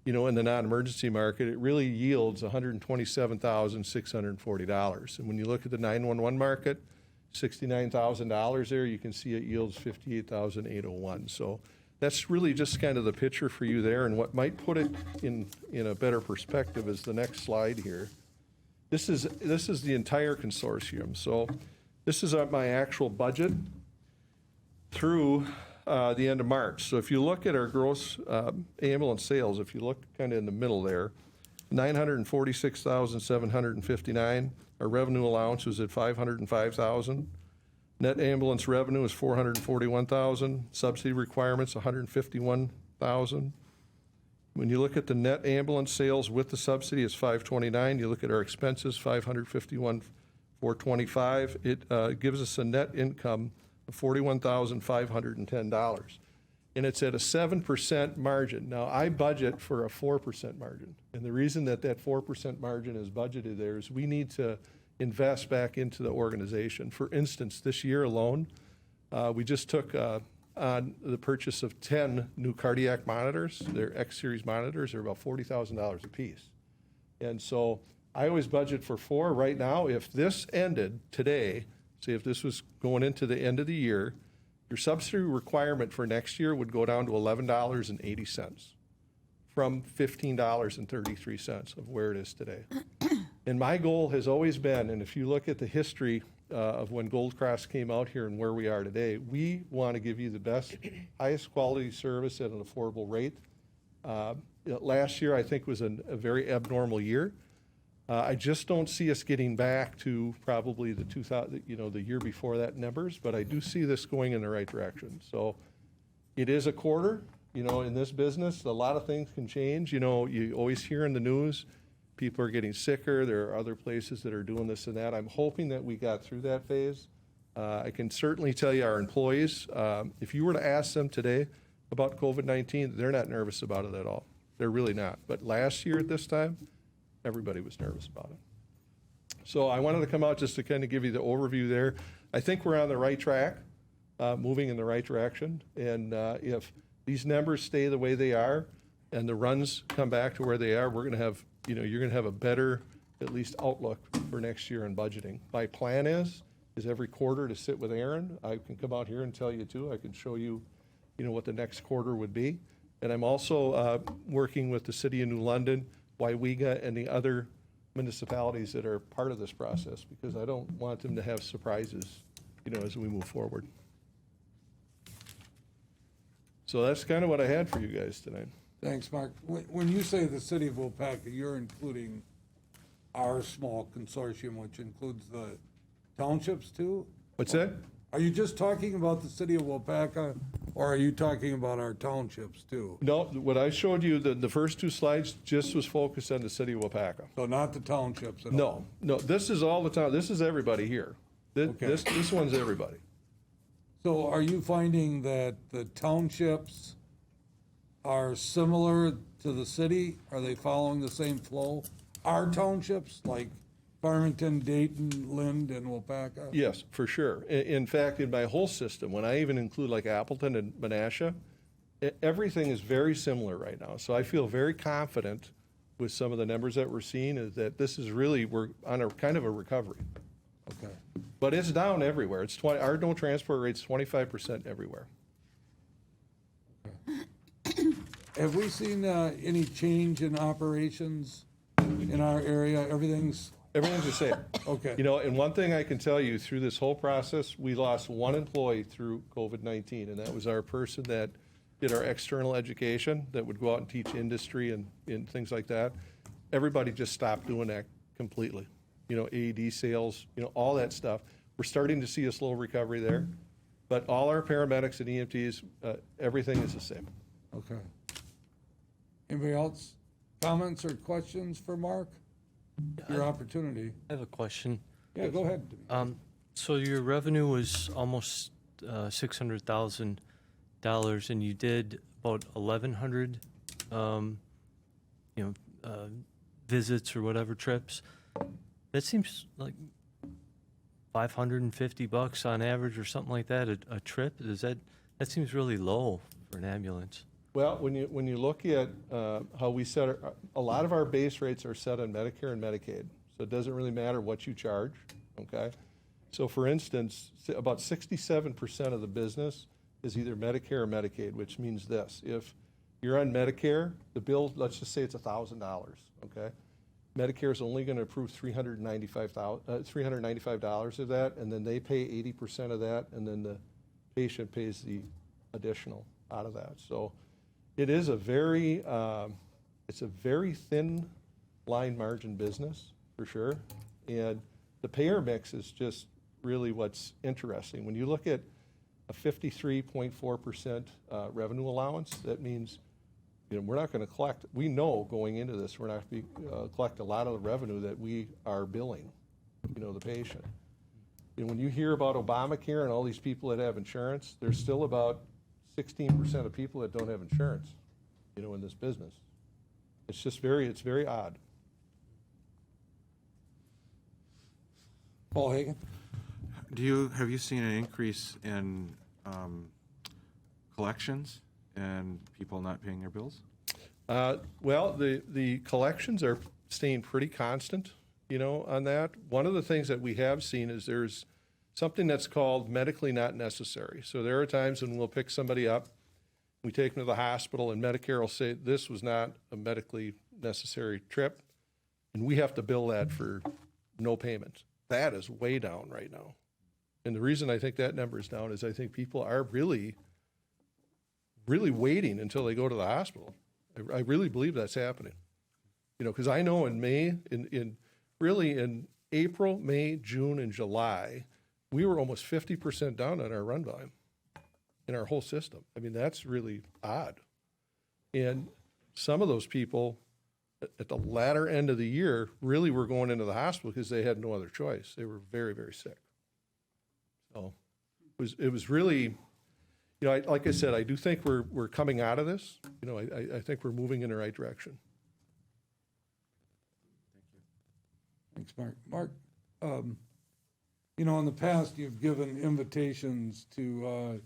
Speaker 16: in the non-emergency market, it really yields $127,640. And when you look at the 911 market, $69,000 there, you can see it yields $58,801. So that's really just kind of the picture for you there. And what might put it in a better perspective is the next slide here. This is the entire consortium. So this is my actual budget through the end of March. So if you look at our gross ambulance sales, if you look kind of in the middle there, 946,759. Our revenue allowance was at 505,000. Net ambulance revenue is 441,000. Subsidy requirements 151,000. When you look at the net ambulance sales with the subsidy, it's 529. You look at our expenses, 551,425. It gives us a net income of $41,510. And it's at a 7% margin. Now, I budget for a 4% margin. And the reason that 4% margin is budgeted there is we need to invest back into the organization. For instance, this year alone, we just took on the purchase of 10 new cardiac monitors. They're X-series monitors. They're about $40,000 a piece. And so I always budget for 4. Right now, if this ended today, say if this was going into the end of the year, your subsidy requirement for next year would go down to $11.80 from $15.33 of where it is today. And my goal has always been, and if you look at the history of when Gold Cross came out here and where we are today, we want to give you the best, highest quality service at an affordable rate. Last year, I think, was a very abnormal year. I just don't see us getting back to probably the 2000, the year before that numbers, but I do see this going in the right direction. So it is a quarter, in this business, a lot of things can change. You always hear in the news, people are getting sicker. There are other places that are doing this and that. I'm hoping that we got through that phase. I can certainly tell you our employees, if you were to ask them today about COVID-19, they're not nervous about it at all. They're really not. But last year at this time, everybody was nervous about it. So I wanted to come out just to kind of give you the overview there. I think we're on the right track, moving in the right direction. And if these numbers stay the way they are and the runs come back to where they are, we're going to have, you're going to have a better, at least, outlook for next year in budgeting. My plan is every quarter to sit with Aaron. I can come out here and tell you too. I can show you, what the next quarter would be. And I'm also working with the City of New London, Waupaca, and the other municipalities that are part of this process, because I don't want them to have surprises, as we move forward. So that's kind of what I had for you guys tonight.
Speaker 2: Thanks, Mark. When you say the city of Waupaca, you're including our small consortium, which includes the townships too?
Speaker 16: What's that?
Speaker 2: Are you just talking about the city of Waupaca, or are you talking about our townships too?
Speaker 16: No, what I showed you, the first 2 slides just was focused on the city of Waupaca.
Speaker 2: So not the townships at all?
Speaker 16: No, this is all the town. This is everybody here. This one's everybody.
Speaker 2: So are you finding that the townships are similar to the city? Are they following the same flow? Our townships, like Farmington, Dayton, Lind, and Waupaca?
Speaker 16: Yes, for sure. In fact, in my whole system, when I even include like Appleton and Menasha, everything is very similar right now. So I feel very confident with some of the numbers that we're seeing is that this is really, we're on a kind of a recovery.
Speaker 2: Okay.
Speaker 16: But it's down everywhere. It's our no transport rate's 25% everywhere.
Speaker 2: Have we seen any change in operations in our area? Everything's
Speaker 16: the same.
Speaker 2: Okay.
Speaker 16: And one thing I can tell you through this whole process, we lost 1 employee through COVID-19, and that was our person that did our external education that would go out and teach industry and things like that. Everybody just stopped doing that completely. AED sales, all that stuff. We're starting to see a slow recovery there. But all our paramedics and EMTs, everything is the same.
Speaker 2: Okay. Anybody else? Comments or questions for Mark? Your opportunity.
Speaker 4: I have a question.
Speaker 2: Yeah, go ahead.
Speaker 4: So your revenue was almost $600,000, and you did about 1,100, visits or whatever trips. That seems like $550 on average or something like that a trip. That seems really low for an ambulance?
Speaker 16: Well, when you look at how we set a lot of our base rates are set on Medicare and Medicaid, so it doesn't really matter what you charge. Okay, so for instance, about 67% of the business is either Medicare or Medicaid, which means this: if you're on Medicare, the bill, let's just say it's $1,000. Okay, Medicare is only going to approve $395 of that, and then they pay 80% of that, and then the patient pays the additional out of that. So it is it's a very thin line margin business for sure, and the payer mix is just really what's interesting. When you look at a 53.4% revenue allowance, that means we're not going to collect. We know going into this, we're not going to collect a lot of the revenue that we are billing, the patient. When you hear about Obamacare and all these people that have insurance, there's still about 16% of people that don't have insurance, in this business. It's just it's very odd.
Speaker 2: Paul Hagan?
Speaker 9: Have you seen an increase in collections and people not paying their bills?
Speaker 16: Well, the collections are staying pretty constant, on that. One of the things that we have seen is there's something that's called medically not necessary. So there are times when we'll pick somebody up, we take them to the hospital, and Medicare will say this was not a medically necessary trip, and we have to bill that for no payment. That is way down right now. And the reason I think that number is down is I think people are really waiting until they go to the hospital. I really believe that's happening. Because I know in May, in April, May, June, and July, we were almost 50% down on our run volume in our whole system. I mean, that's really odd. And some of those people at the latter end of the year really were going into the hospital because they had no other choice. They were very, very sick. So it was really, like I said, I do think we're coming out of this. I think we're moving in the right direction.
Speaker 2: Thanks, Mark. Mark, in the past, you've given invitations to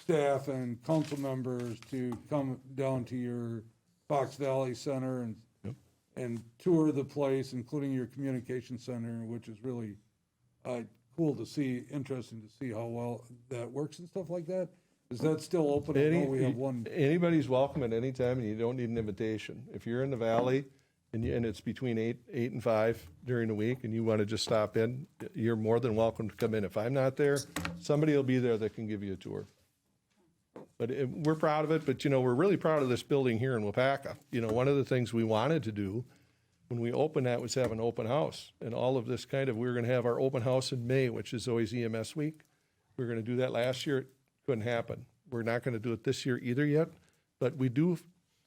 Speaker 2: staff and council members to come down to your Fox Valley Center and tour the place, including your communication center, which is really cool to see, interesting to see how well that works and stuff like that. Is that still open? I know we have one.
Speaker 16: Anybody's welcome at any time, and you don't need an invitation. If you're in the valley and it's between 8 and 5 during the week, and you want to just stop in, you're more than welcome to come in. If I'm not there, somebody will be there that can give you a tour. But we're proud of it. But we're really proud of this building here in Waupaca. One of the things we wanted to do when we opened that was have an open house, and all of this we were going to have our open house in May, which is always EMS week. We were going to do that last year. It couldn't happen. We're not going to do it this year either yet, but we do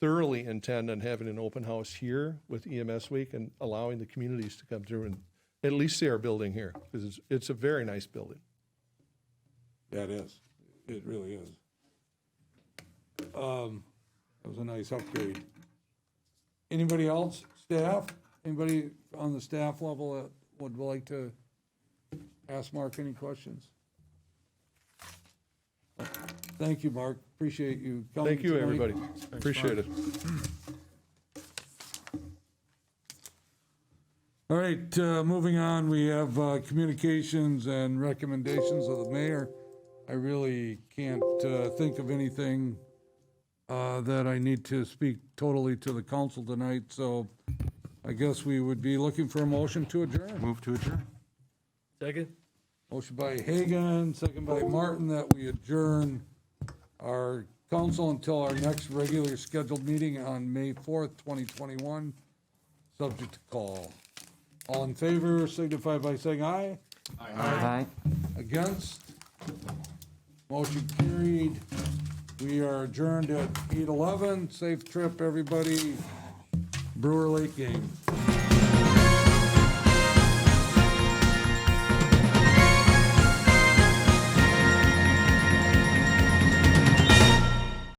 Speaker 16: thoroughly intend on having an open house here with EMS week and allowing the communities to come through and at least see our building here, because it's a very nice building.
Speaker 2: Yeah, it is. It really is. That was a nice upgrade. Anybody else? Staff? Anybody on the staff level that would like to ask Mark any questions? Thank you, Mark. Appreciate you coming.
Speaker 16: Thank you,
Speaker 2: tonight.
Speaker 16: everybody.
Speaker 2: Thanks,
Speaker 16: Appreciate
Speaker 2: Mark.
Speaker 16: it.
Speaker 2: All right, moving on, we have communications and recommendations of the mayor. I really can't think of anything that I need to speak totally to the council tonight, so I guess we would be looking for a motion to adjourn.
Speaker 9: Move to adjourn.
Speaker 4: Second?
Speaker 2: Motion by Hagan, second by Martin, that we adjourn our council until our next regular scheduled meeting on May 4th, 2021, subject to call. All in favor signify by saying aye.
Speaker 5: Aye.
Speaker 2: Against? Motion carried. We are adjourned at 8:11. Safe trip, everybody. Brewer Lake game.